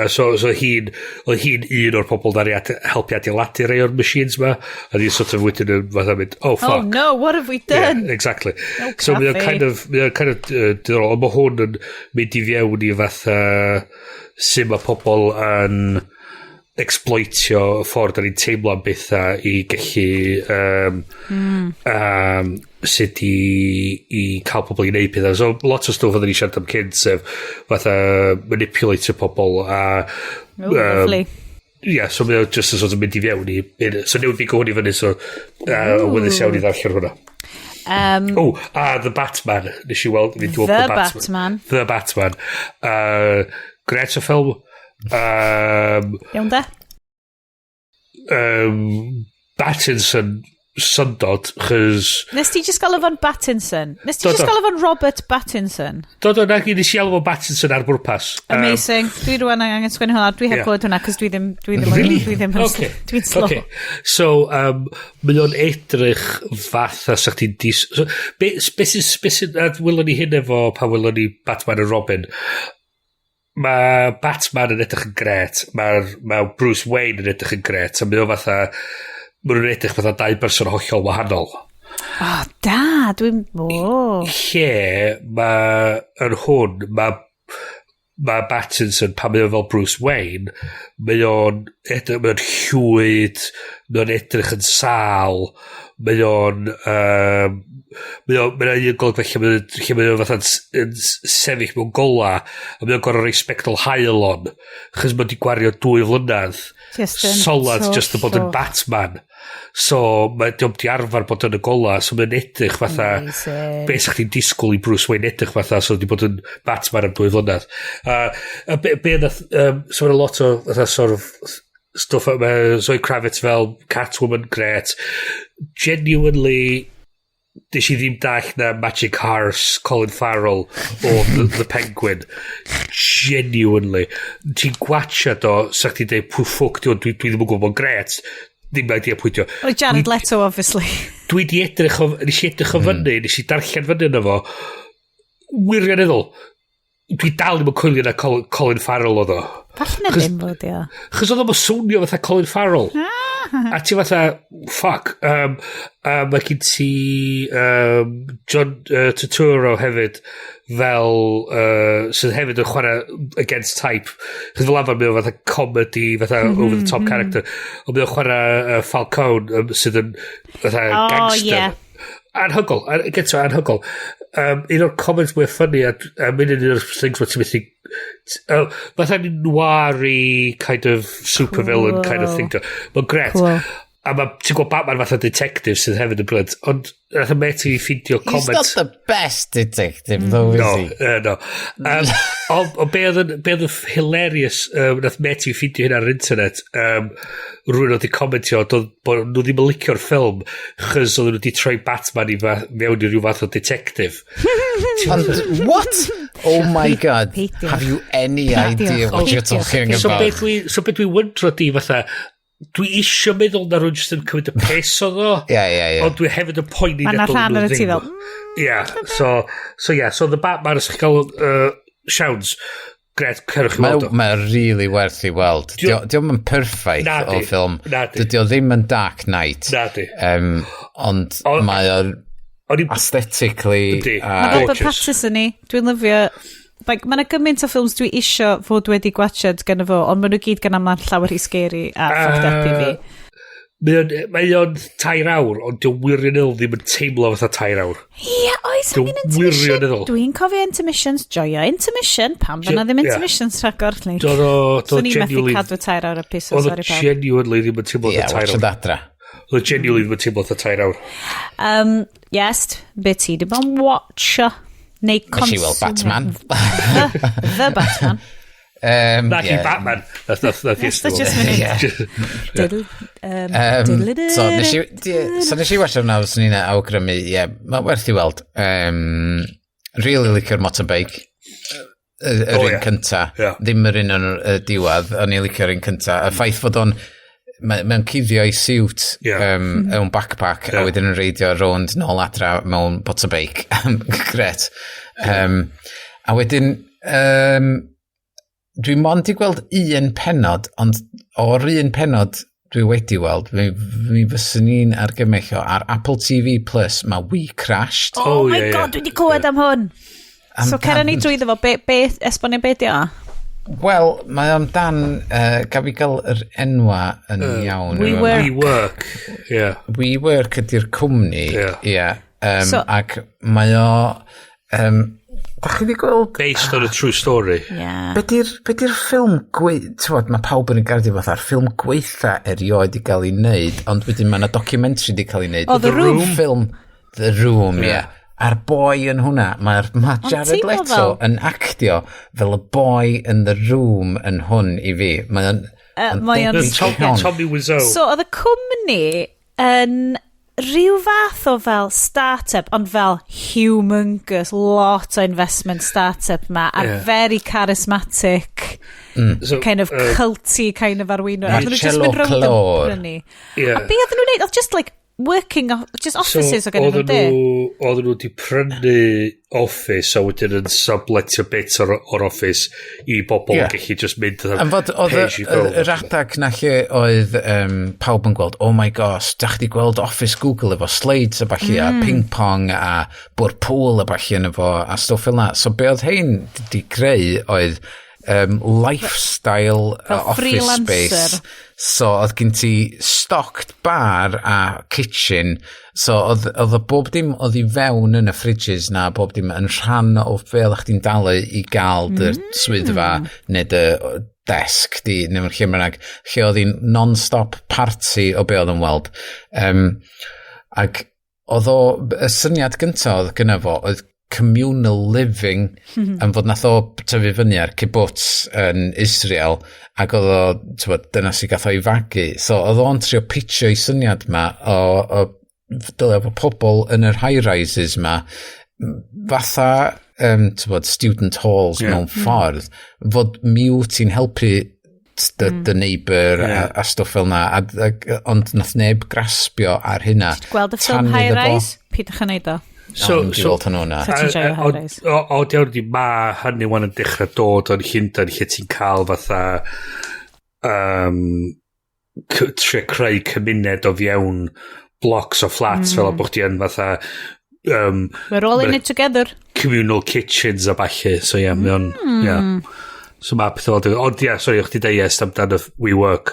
so hi'n un o'r pobl na helpu adeiladu rei o'r machines ma, a ni'n sort of wedyn yn fatha mynd, oh fuck. Oh no, what have we done? Yeah, exactly. Oh, so mae Cathy. o'n kind of diddorol, ond mae hwn yn mynd i fewn i fatha sy'n mae pobl yn exploitio y ffordd ni'n teimlo am bethau i gallu sut i cael pobl i wneud pethau. So lot o stwff oedden ni siarad am cynt, sef fatha manipulatio pobl a Lovely. so mae o just yn sort of mynd i fewn i so newid fi gwn i fyny, so wyddys iawn i ddarllen hwnna. The Batman. Nes i weld The Batman. Gret o ffilm. Iawn da? Pattinson syndod, chys... Nes ti just gael efo'n Pattinson? Nes ti just gael efo'n Robert Pattinson? Do, na i nes i alw fo Pattinson ar bwrpas. Amazing. Dwi rwan angen sgwennu hwnna. Dwi heb clywed hwnna, cos dwi ddim Really? Dwi'n slow. Okay. So, mae o'n edrych fatha sa'ch ti'n So, be sy'n... Wylwn ni hyn efo pan wylwn ni Batman a Robin. Mae Batman yn edrych yn gret. Mae Bruce Wayne yn edrych yn gret. A mae o fatha... Mae'n edrych fatha dau berson hollol wahanol. Oh, da, dwi'n... Mae hwn, mae Pattinson, pan mae o fel Bruce Wayne, mae o'n llwyd, mae o'n edrych yn sal, mae o'n un golwg lle mae o'n fatha'n sefyll mewn gola, a mae o'n gorau rei spectol hael on, chys mae o'n di gwario 2 flynedd, solad just yn bod yn Batman. So, diolch di arfer bod yn y gola, so mae'n edrych fatha, beth sa'ch ti'n disgwyl i Bruce Wayne edrych fatha, so di bod yn Batman am 2 flynedd. So mae'n a lot o, sort of, stuff, Zoe Kravitz fel Catwoman, great. Genuinely, nes i ddim dall na Magic Horse, Colin Farrell, o The Penguin. Genuinely. Ti'n gwatcha do, sa'ch ti'n dweud, pwy ffwc di o'n, dwi ddim yn gwybod gret. Ddim idea pwyntio. Jared Leto, obviously. Dwi di edrych o fyny, nes i darllen fyny yna fo, wirioneddol. Dwi dal ddim yn coelio na Colin Farrell oedd o. Falle na ddim fod, ia. Chos oedd o'n swnio fatha Colin Farrell. A ti fatha, fuck. Mae gen ti John Turturro hefyd fel sydd hefyd yn chwarae against type. Chos fel afon mae o fatha comedy, fatha over the top character. Ond mae o chwarae Falcone sydd yn fatha gangster. Anhygol. Anhygol. Un o'r comments mwy ffynnu a mynd yn un o'r things what ti'n mythu fatha noir-y kind of supervillain kind of thing. Mae'n gret. A ti'n gweld Batman fatha detective sydd hefyd yn brilliant, ond nath y met i ffindio comment... He's not the best detective, though, is he? No. Ond be oedd yn hilarious, nath met i ffindio hyn ar internet, rwy'n oedd i commentio, bod nhw ddim yn licio'r ffilm, chys oedd nhw wedi troi Batman i mewn i ryw fath o detective. What? Oh my god. Have you any idea what you're talking about? So beth dwi'n wyndro di fatha, dwi isio meddwl na rwy'n just yn cymryd y pes o ddo. Ond dwi hefyd yn poeni na rhan ar y ti fel. So the Batman ys chi'n cael Sions, gret, cerwch i weld o. Mae'n really werth i weld. Diolch yn perffaith o ffilm. Dydy o ddim yn Dark Knight. Ond mae o'r aesthetically Mae Robert Pattinson ni, dwi'n lyfio. Mae'n gymaint o ffilms dwi isio fod wedi gwachod gan fo, ond maen nhw gyd gan amla'n llawer i scary a fucked up i fi. Mae o'n 2 awr, ond dwi'n wirioneddol ddim yn teimlo fatha 2 awr. Ie, oes angen intermission. Dwi'n cofio intermissions, joio intermission, pam fyna ddim intermissions rhagor. So ni methu cadw 2 awr y pus o sori pam. Oedd genuinely ddim yn teimlo fatha 2 awr. Siadadra. Oedd genuinely ddim yn teimlo fatha 2 awr. Iest, beth ti dim ond watcha? Neu Nes i weld Batman. The Batman. Na chi Batman. That's just So nes i watch hwnna, os ni'n awgrymu, mae werth i weld. Really licio'r motorbike. Yr un cynta. Ddim yr un yn y diwad, ond i licio'r un cynta. Y ffaith fod o'n mae'n cuddio i siwt mewn backpack a wedyn yn reidio rownd nôl adra mewn motorbike. Gret. A wedyn dwi mond i gweld un pennod, ond o'r un pennod dwi wedi weld, mi fysyn ni'n argymell o ar Apple TV Plus, mae We Crashed. Oh my god, dwi wedi clywed am hwn. So cer ni drwy ddefo, esbonio be di o? Wel, mae o'n dan, gaf i gael yr enwa yn iawn. WeWork. We Work ydy'r cwmni. Ac mae o... Da chi wedi gweld... Based on a true story. Be di'r ffilm gweitha... Mae pawb yn ei gardio fatha'r ffilm gweitha erioed i gael ei wneud, ond wedyn mae yna documentary di cael ei wneud. The Room. Film The Room, A'r boi yn hwnna, mae Jared Leto yn actio fel y boi yn The Room yn hwn i fi. Mae o'n... Tommy Wiseau. So, oedd y cwmni yn... rhyw fath o fel start-up, ond fel humongous, lot o investment start-up ma, a very charismatic, kind of culty kind of arweinwyr. Marcello Clor. A be oedden nhw'n neud? Oedd just like working, just offices o gen nhw'n de? Oedden nhw wedi prynu office a wedyn yn subletio bit o'r office i bobl gallu just mynd am fod oedd yr adag na lle oedd pawb yn gweld, oh my gosh, da chdi gweld office Google efo slides a balli a ping-pong a bwr pool a balli yn efo a stwff fel na. So be oedd hein di greu oedd lifestyle office space. So oedd gen ti stocked bar a kitchen. So oedd y bob dim oedd i fewn yn y fridges na bob dim yn rhan o fel chdi'n dalu i gael dy swyddfa neu dy desk di, neu lle mynnag, lle oedd hi'n non-stop party o be oedd yn weld. Ac oedd o, y syniad gyntaf oedd gyda fo, oedd communal living yn fod nath o tyfu fyny ar kibbutz yn Israel ac oedd o, dyna sy'n gath o i fagu. So oedd o'n trio pitcho i syniad ma o dyle efo pobl yn yr high-rises ma fatha student halls mewn ffordd fod ti'n helpu dy neighbour a stwff fel na ond nath neb graspio ar hynna. Gweld y ffilm high-rise? Pidwch yn neud o. O diawr di ma hynny wan yn dechrau dod o'n Llundain lle ti'n cael fatha tre creu cymuned o fiewn blocks o flats fel o bod ti yn fatha we're all in it together communal kitchens a balle so mae o'n so mae pethau ond sorry o'ch ti dweud Iest amdano WeWork.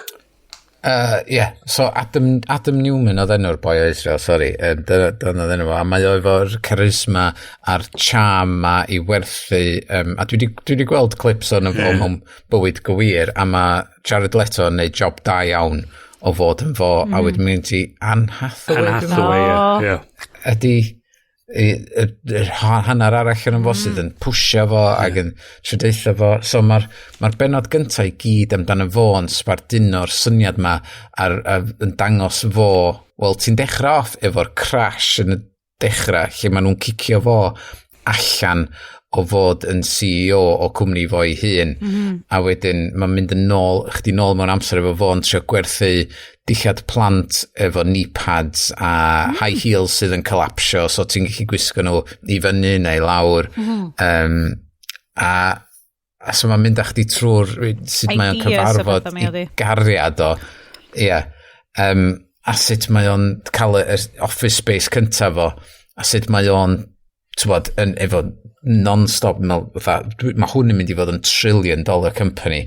So Adam Newman oedd enw'r boi o Israel, sorry, dyna oedd enw, a mae efo'r charisma a'r charm ma i werthu, a dwi wedi gweld clips o'n mewn bywyd gywir, a mae Jared Leto yn neud job da iawn o fod yn fo, a wedyn mynd i Anne Hathaway, ydy hanner arall yn fo sydd yn pwysio fo ac yn trydeitha fo. So mae'r bennod gyntaf i gyd amdano fo yn sbarduno'r syniad ma yn dangos fo, wel ti'n dechrau off efo'r crash yn y dechrau lle maen nhw'n cicio fo allan o fod yn CEO o cwmni fo i hun a wedyn mae'n mynd yn chdi nôl mewn amser efo fo yn trio gwerthu dillad plant efo knee pads a high heels sydd yn collapsio so ti'n gallu gwisgo nhw i fyny neu lawr a so mae'n mynd â chdi trwy'r sut mae'n cyfarfod i gariad o a sut mae o'n cael y office space cyntaf fo a sut mae o'n efo non-stop mae hwn yn mynd i fod yn $1 trillion company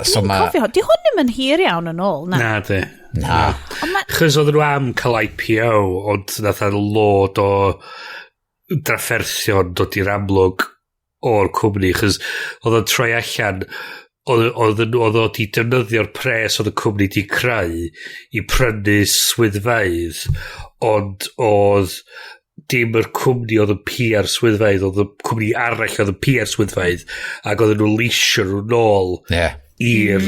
so di hwn ddim yn hir iawn yn ôl na chys oedd nhw am cael IPO ond nath ar lod o drafferthion dod i'r amlwg o'r cwmni chys oedd o'n troi allan oedd o di defnyddio'r pres oedd y cwmni di creu i prynu swyddfeydd ond oedd dim yr cwmni oedd yn PR swyddfeydd, oedd y cwmni arall oedd yn PR swyddfeydd, ac oedd nhw leisio nhw nôl i'r...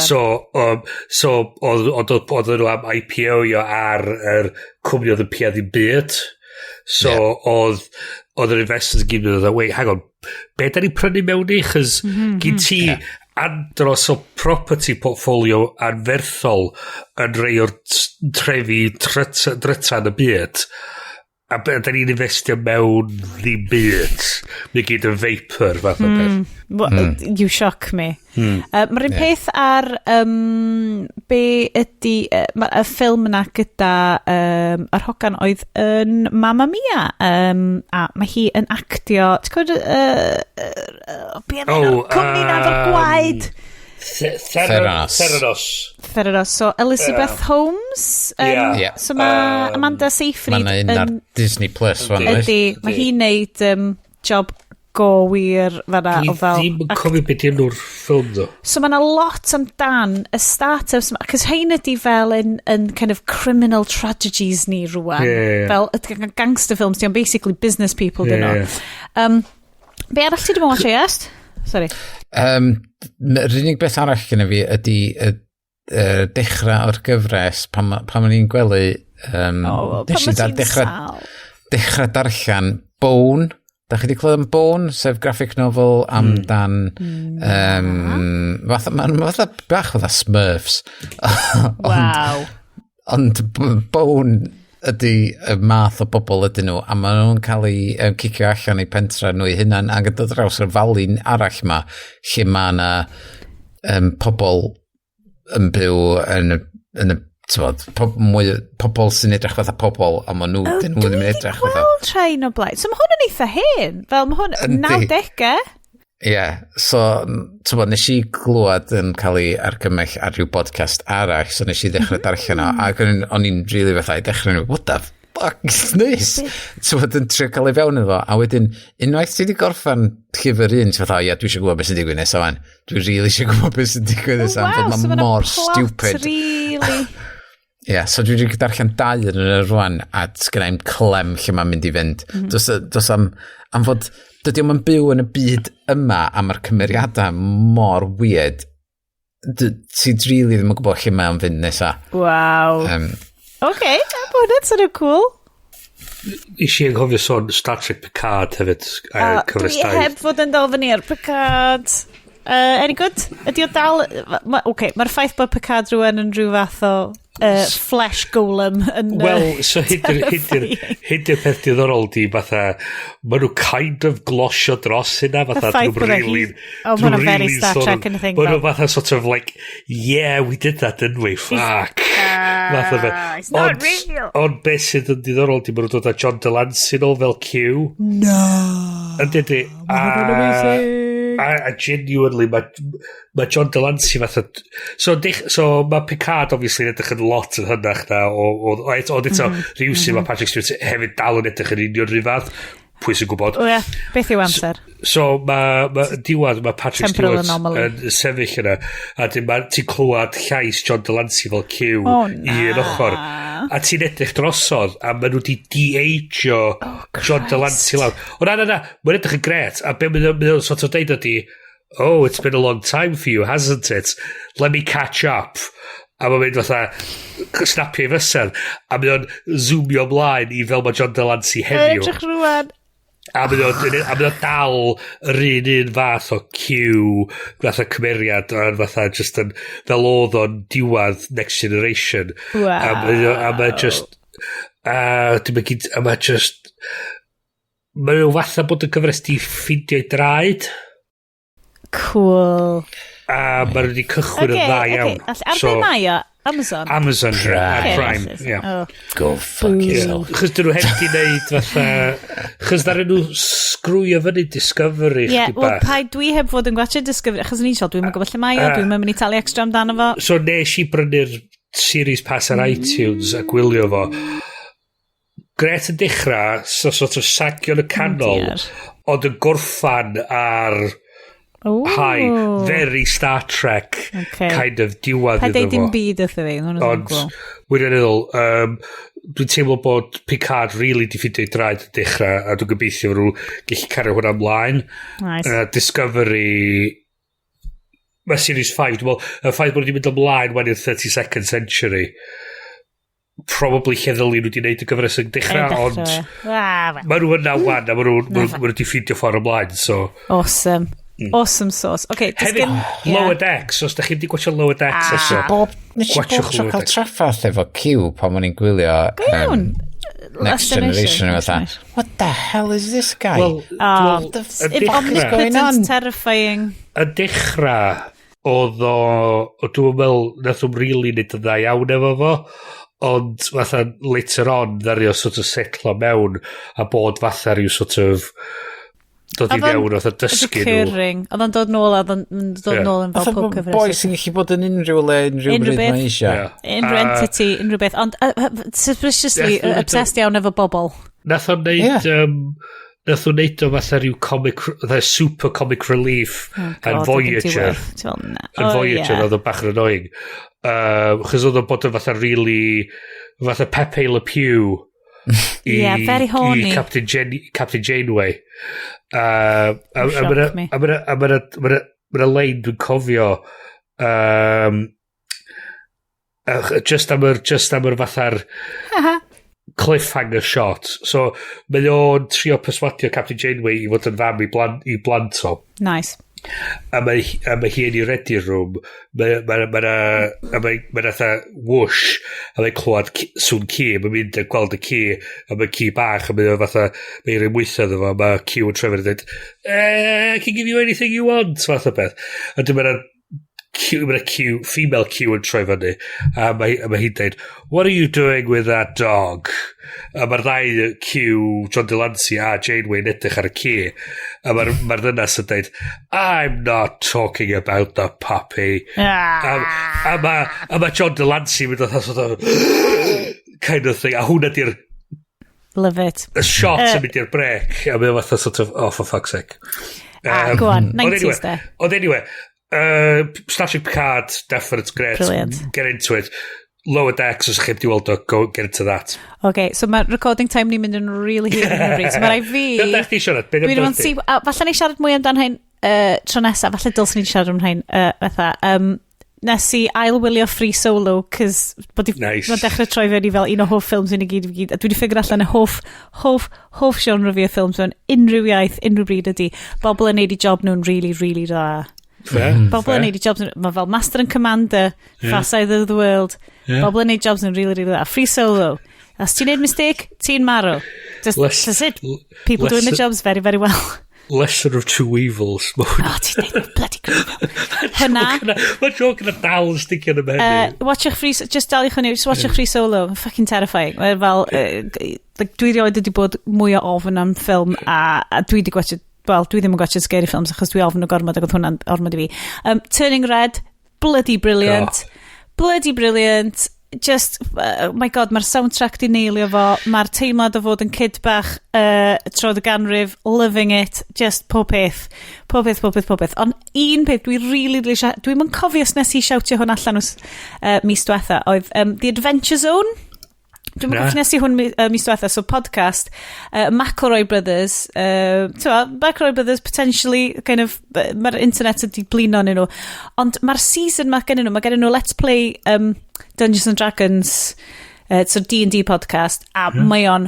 So, oedd nhw am IPO-io ar yr cwmni oedd yn PR ddim byd. So, oedd yr investors yn gymryd oedd, wait, hang on, be da ni'n prynu mewn i? Chos gyn ti andros o property portfolio anferthol yn rhai o'r trefi drytan y byd. A da ni'n investio mewn ddim byd. Mae gyd yn vapor, fath o beth. You shock me. Mae'r un peth ar be ydy y ffilm yna gyda yr hogan oedd yn Mamma Mia. A mae hi yn actio... Ti'n gwybod be yna? Cwmni na fel gwaed. Theranos. So Elizabeth Holmes. So mae Amanda Seyfried Mae'n un ar Disney Plus. Mae hi'n neud job go-iawn fanna o fel... Dwi ddim yn cofio beth yw'r ffilm ddo. So mae yna lot amdan y startups, cos hein ydi fel yn kind of criminal tragedies ni rwan. Fel gangster films, di'n basically business people dyn nhw. Be arall ti ddim yn watch Iest? Sorry. Yr unig beth arall gyda fi ydy dechrau o'r gyfres pan o'n i'n gwely dechrau darllen Bone. Da chi wedi clywed am Bone, sef graphic novel amdan fatha bach fatha Smurfs. Wow. Ond Bone ydy y math o bobl ydyn nhw, a maen nhw'n cael ei cicio allan i pentra nhw i hynna'n ac yn dod draws yr falin arall ma, lle mae yna pobl yn byw yn y pobl sy'n edrych fatha pobl, a maen nhw dyn nhw ddim yn edrych fatha. Dwi'n gweld train o blaid. So mae hwn yn eitha hyn, fel mae hwn 90au. So nes i glwad yn cael ei argymell ar ryw podcast arall, so nes i ddechrau darllen o, ac o'n i'n rili fatha i dechrau nhw, what the fuck is this? Yn trio cael ei fewn iddo, a wedyn, unwaith ti wedi gorffan llyfr un, ti'n fatha, dwi eisiau gwybod beth sy'n digwydd nesaf fan. Dwi rili eisiau gwybod beth sy'n digwydd nesaf, fod mae'n mor stupid. So dwi wedi darllen 2 yn y rwan, a sgynna i'n clem lle mae'n mynd i fynd. Dos am fod... Dydy o'n byw yn y byd yma a mae'r cymeriadau mor weird. Ti'n rili ddim yn gwybod lle mae'n fynd nesa. Waw. Oce, bod hwnna'n sort of cool. Isi yn gofio sôn Star Trek Picard hefyd. Dwi heb fod yn dal fyny ar Picard. Any good? Ydy o dal... Mae'r ffaith bod Picard rwan yn rhyw fath o flesh golem yn... Wel, so hyd i'r peth diddorol di, fatha, maen nhw kind of glosio dros hynna, fatha, maen nhw'n very Star Trek yn y thing. Maen nhw fatha sort of like, yeah, we did that, didn't we? Fuck. It's not real. Ond beth sydd yn diddorol di, maen nhw'n dod â John Delancey nôl fel Q. No. Ydy. A genuinely mae John Delancey fatha so mae Picard obviously yn edrych yn lot yn hynach na ond eto rhywsyn mae Patrick Stewart hefyd dal yn edrych yn union rhyw fath pwy sy'n gwybod beth yw amser so mae diwad mae Patrick Stewart yn sefyll yna a ti'n clywed llais John Delancey fel Q i un ochr a ti'n edrych drosodd a maen nhw di de-ageo John Delancey lawr o na mae'n edrych yn gret a be mae'n sort of deud ydi oh it's been a long time for you hasn't it let me catch up a mae'n mynd fatha snapio i fyser a mae'n zoomio ymlaen i fel mae John Delancey heddiw edrych rwan a mae'n dal yr un fath o Q fath o cymeriad fatha just yn fel oedd o'n diwad Next Generation a mae'n just mae'n fatha bod y gyfres di ffindio'i draed cool a mae'n wedi cychwyn yn dda iawn ar be mai o Amazon Prime go fuck yourself chos dyn nhw heb di wneud fatha chos ddaru nhw sgrwio fyny Discovery dwi heb fod yn gwachio Discovery achos ni'n siol dwi'n mynd gwybod lle mai o dwi'n mynd i talu extra amdano fo so nes i brynu'r series pass ar iTunes a gwylio fo gret yn dechrau so sort of sagio yn y canol ond yn gorffan ar Hi, very Star Trek kind of diwad iddo fo. Pa deud dim byd wrtho fi. Ond, wyr yn iddol, dwi'n teimlo bod Picard really di ffindio ei draed yn dechrau, a dwi'n gobeithio nhw gallu cario hwnna ymlaen. Nice. Discovery... Mae Series 5, dwi'n meddwl, y ffaith bod nhw wedi mynd ymlaen wan i'r 32nd century, probably lle ddylun nhw wedi gwneud y gyfres yn dechrau, ond mae nhw yna wan, a mae nhw wedi ffindio ffordd ymlaen, so... Awesome. Awesome sauce. Okay, hefyd, Lower Decks, os da chi wedi gwachio Lower Decks eto. Nes i bob tro cael traffath efo Q pan o'n i'n gwylio Next Generation o fatha. What the hell is this guy? What the omnipotence terrifying. Y dechrau oedd o dwi'n meddwl nath o'n really nid yn dda iawn efo fo, ond fatha later on ddario sort of setlo mewn a bod fatha rhyw sort of dod i mewn oedd a dysgu nhw. Oedd o'n dod nôl a oedd o'n dod nôl yn fel poker face. Boi sy'n gallu bod yn unrhyw le, unrhyw bryd mae eisiau. Unrhyw entity, unrhyw beth. Ond suspiciously obsessed iawn efo bobl. Nath o'n neud... Nath o'n neud o fatha rhyw comic... super comic relief yn Voyager. Yn Voyager oedd o'n bach yn annoying. Chos oedd o'n bod yn fatha really... fatha Pepe Le Pew. Very horny. Captain Janeway. Mae'n lein dwi'n cofio just am yr fatha'r cliffhanger shot. So mae o'n trio perswadio Captain Janeway i fod yn fam i blant o. Nice. A mae hi yn i ready room, mae'n atha whoosh, a mae'n clywed sŵn ci, mae'n mynd yn gweld y ci, a mae'n ci bach, a mae'n fatha, mae'n rhaid mwythoedd efo, mae Q yn trefod yn dweud, I can give you anything you want, fath o beth. A dwi'n female Q yn troi fyny, a mae hi'n dweud, what are you doing with that dog? A mae'r ddau Q, John Delancey a Janeway yn edrych ar y ci, a mae'r ddynas yn dweud, I'm not talking about the puppy. A mae John Delancey mynd oedd sort of kind of thing, a hwnna di'r love it. Y shot yn mynd i'r brec, a mae'n fatha sort of, oh for fuck's sake. Go on, 90s there. Ond anyway, Starship Picard, definite, great. Brilliant. Get into it. Lower Decks, os ych chi wedi weld o, go get into that. Okay, so mae recording time ni'n mynd yn really hir yn hyfryd. So mae rai fi... Dwi'n chi siarad, Dwi'n mynd si... Falle ni siarad mwy amdan hyn tro nesaf, falle dylsyn ni'n siarad am hyn. Nes i ailwylio Free Solo, cys nice. Mae'n dechrau troi fewn i fel un o hoff ffilms yn y gyd. A dwi wedi ffigur allan y hoff genre fi o ffilms mewn unrhyw iaith, unrhyw bryd ydi. Bobl yn neud i job nhw'n really, really dda. Bobl yn neud i jobs mae fel Master and Commander, Far Side of the World. Bobl yn neud jobs yn really, really dda. Free Solo. Os ti'n neud mistake, ti'n marw. That's it. People doing the jobs very, very well. Lesser of two evils. Ti'n neud bloody great. Hynna. Mae'n joc yn dal yn sticio yn y menyw. Watch'ch Free... Just dal i'ch hynny, just watch'ch Free Solo. Fucking terrifying. Fel, dwi rioed wedi bod mwy o ofn am ffilm a dwi wedi gwachio... Wel, dwi ddim yn gwachio scary films achos dwi ofn o gormod ac oedd hwnna'n ormod i fi. Turning Red, bloody brilliant. Bloody brilliant. Just, oh my god, mae'r soundtrack di neilio fo. Mae'r teimlad o fod yn kid bach troedd y ganrif, loving it. Just pob peth. Pob peth. Ond un peth dwi'n mynd cofio os nes i siawtio hwn allan mis diwetha, oedd The Adventure Zone. Dwi'n mynd nes i hwn mis diwetha, so podcast, McElroy Brothers, McElroy Brothers potentially, kind of, mae'r internet ydi blino yn nhw, ond mae'r season mae gen nhw Let's Play Dungeons and Dragons, so D&D podcast, a mae o'n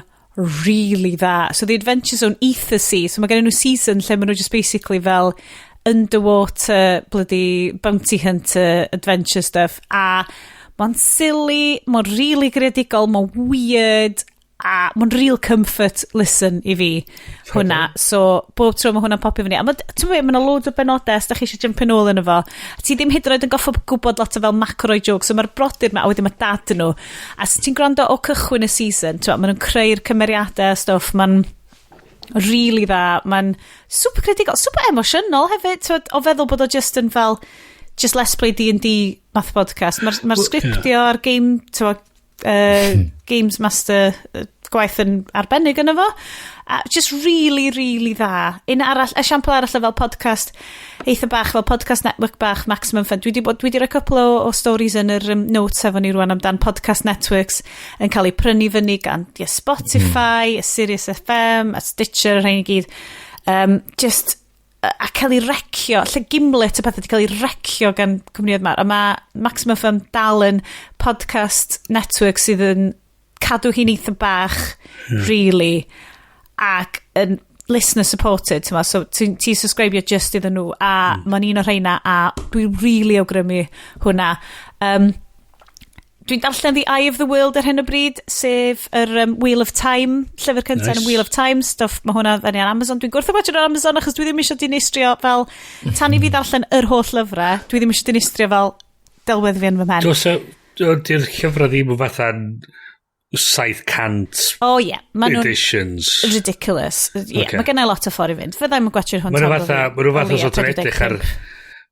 really dda. So The Adventure Zone Ether Sea, so mae gen nhw season lle mae nhw just basically fel underwater, bloody bounty hunter, adventure stuff, a mae'n silly, mae'n really greadigol, mae'n weird, a mae'n real comfort listen i fi hwnna. So, bob tro mae hwnna'n popio fyny. A mae'n loads o benodau, da chi eisiau jumping ôl yn efo. A ti ddim hyd yn oed yn goffo gwybod lot o fel macro jokes, so mae'r brodyr ma, a wedyn mae dad yn nhw. A os ti'n gwrando o cychwyn y season, maen nhw'n creu'r cymeriadau, stuff, mae'n really dda, mae'n super creadigol, super emotional hefyd, o feddwl bod o just yn fel... Just Let's Play D&D math podcast. Mae'r sgriptio ar game, Games Master gwaith yn arbennig yna fo. Just really, really dda. Un arall, esiampl arall fel podcast eitha bach, fel podcast network bach, Maximum Fun. Dwi wedi rhoi cwpl o stories yn yr notes efo ni rwan amdan podcast networks yn cael eu prynu fyny gan Spotify, Sirius FM, a Stitcher, rhain i gyd. Just a cael ei recio, lle gimlet y pethau wedi cael ei recio gan cwmnïad yma. A mae Maximum Fun dal yn podcast network sydd yn cadw hi'n eitha bach, really, ac yn listener supported, so ti subscribio just iddyn nhw, a mae'n un o'r rheina, a dwi'n really awgrymu hwnna. Dwi'n darllen The Eye of the World ar hyn o bryd, sef yr Wheel of Time, llyfr cyntaf yn Wheel of Time, stuff, mae hwnna fyny ar Amazon. Dwi'n gwrth o watch ar Amazon achos dwi ddim eisiau dinistrio fel, tan i fi darllen yr holl lyfrau, dwi ddim eisiau dinistrio fel delwedd fi yn fy pen. Di'r llyfrau ddim yn fatha'n 700 editions. Ridiculous. Mae gennau lot o ffordd i fynd. Fydda i'm yn gwachio'r hwn. Mae'n fatha sort of edrych ar...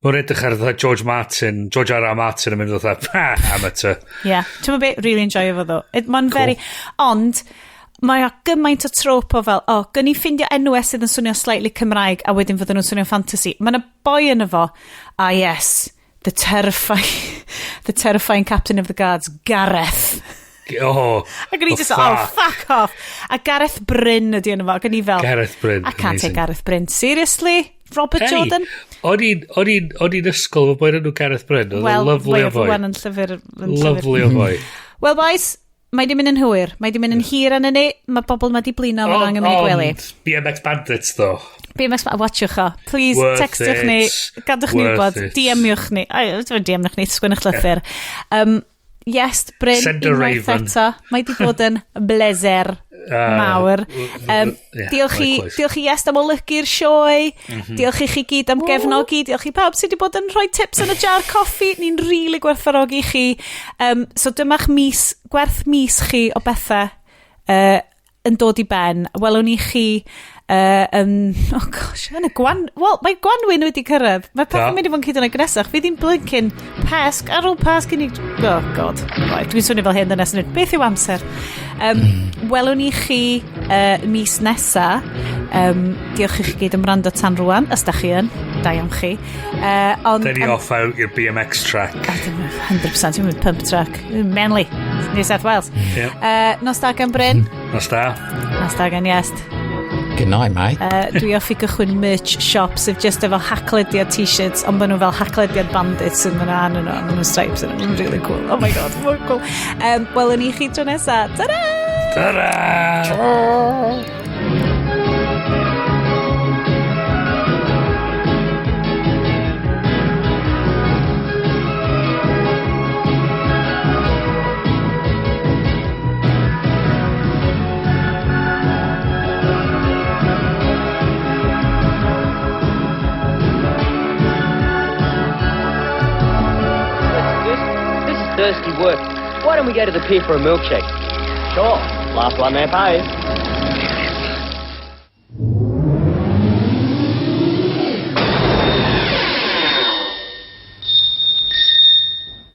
Mae'n edrych ar George R.R. Martin yn mynd o amateur. Ti'n mynd beth, really enjoy efo ddo. Mae'n very... Ond, mae gymaint o trop o fel, gyn i ffindio enw sydd yn swnio slightly Cymraeg a wedyn fydden nhw'n swnio fantasy. Mae'n y boi yn efo, yes, the terrifying captain of the guards, Gareth. Ac yn i just, fuck off. A Gareth Bryn ydi yn efo, ac yn i fel... Gareth Bryn. I can't take Gareth Bryn. Seriously? Robert Jordan? O'n i'n ysgol fo boi'n enw Gareth Bryn. Wel, lovely o foi. Lovely o foi. Well, boys, mae di mynd yn hwyr. Mae di mynd yn hir yn ni. Mae bobl mae di blino, mae'n angen mynd i gwely. BMX Bandits, ddo. BMX Bandits, watchwch o. Please, textwch ni, gadwch ni wybod, DMiwch ni. DMiwch ni, sgwynwch llythyr. Iest, Bryn, unwaith eto. Mae di bod yn bleser mawr. Diolch i Iest am olygu'r sioe. Diolch i chi gyd am gefnogi. Diolch i pawb sydd wedi bod yn rhoi tips yn y jar coffi. Ni'n rili gwerthfawrogi chi. So dyma'ch gwerth mis chi o bethau yn dod i ben. Welwn ni chi mae gwanwyn wedi cyrraedd. Mae pethau'n mynd i fod yn cyd yn agresach. Fi ddim blyncyn pasg ar ôl pasg i ni... Oh, god. Dwi'n swnio fel hyn dyna. Beth yw amser? Welwn ni chi mis nesa. Diolch i chi gyd yn rando tan rwan, os da chi yn. Da iawn chi. Da ni off out i'r BMX track. 100%, dwi'n mynd pump track. Manly. New South Wales. Nos da gan Bryn. Nos da. Nos da gan Iest. Good night, mate. Dwi offi gychwyn merch shop sef just efo Haclediad t-shirts ond maen nhw fel Haclediad Bandits yn fyna yn yno, maen nhw'n stripes yn nhw'n really cool. Oh my god, mor cool. Welwn ni chi tro nesa. Ta-da! Ta-da! Thirsty work. Why don't we go to the pier for a milkshake? Sure. Last one there pays.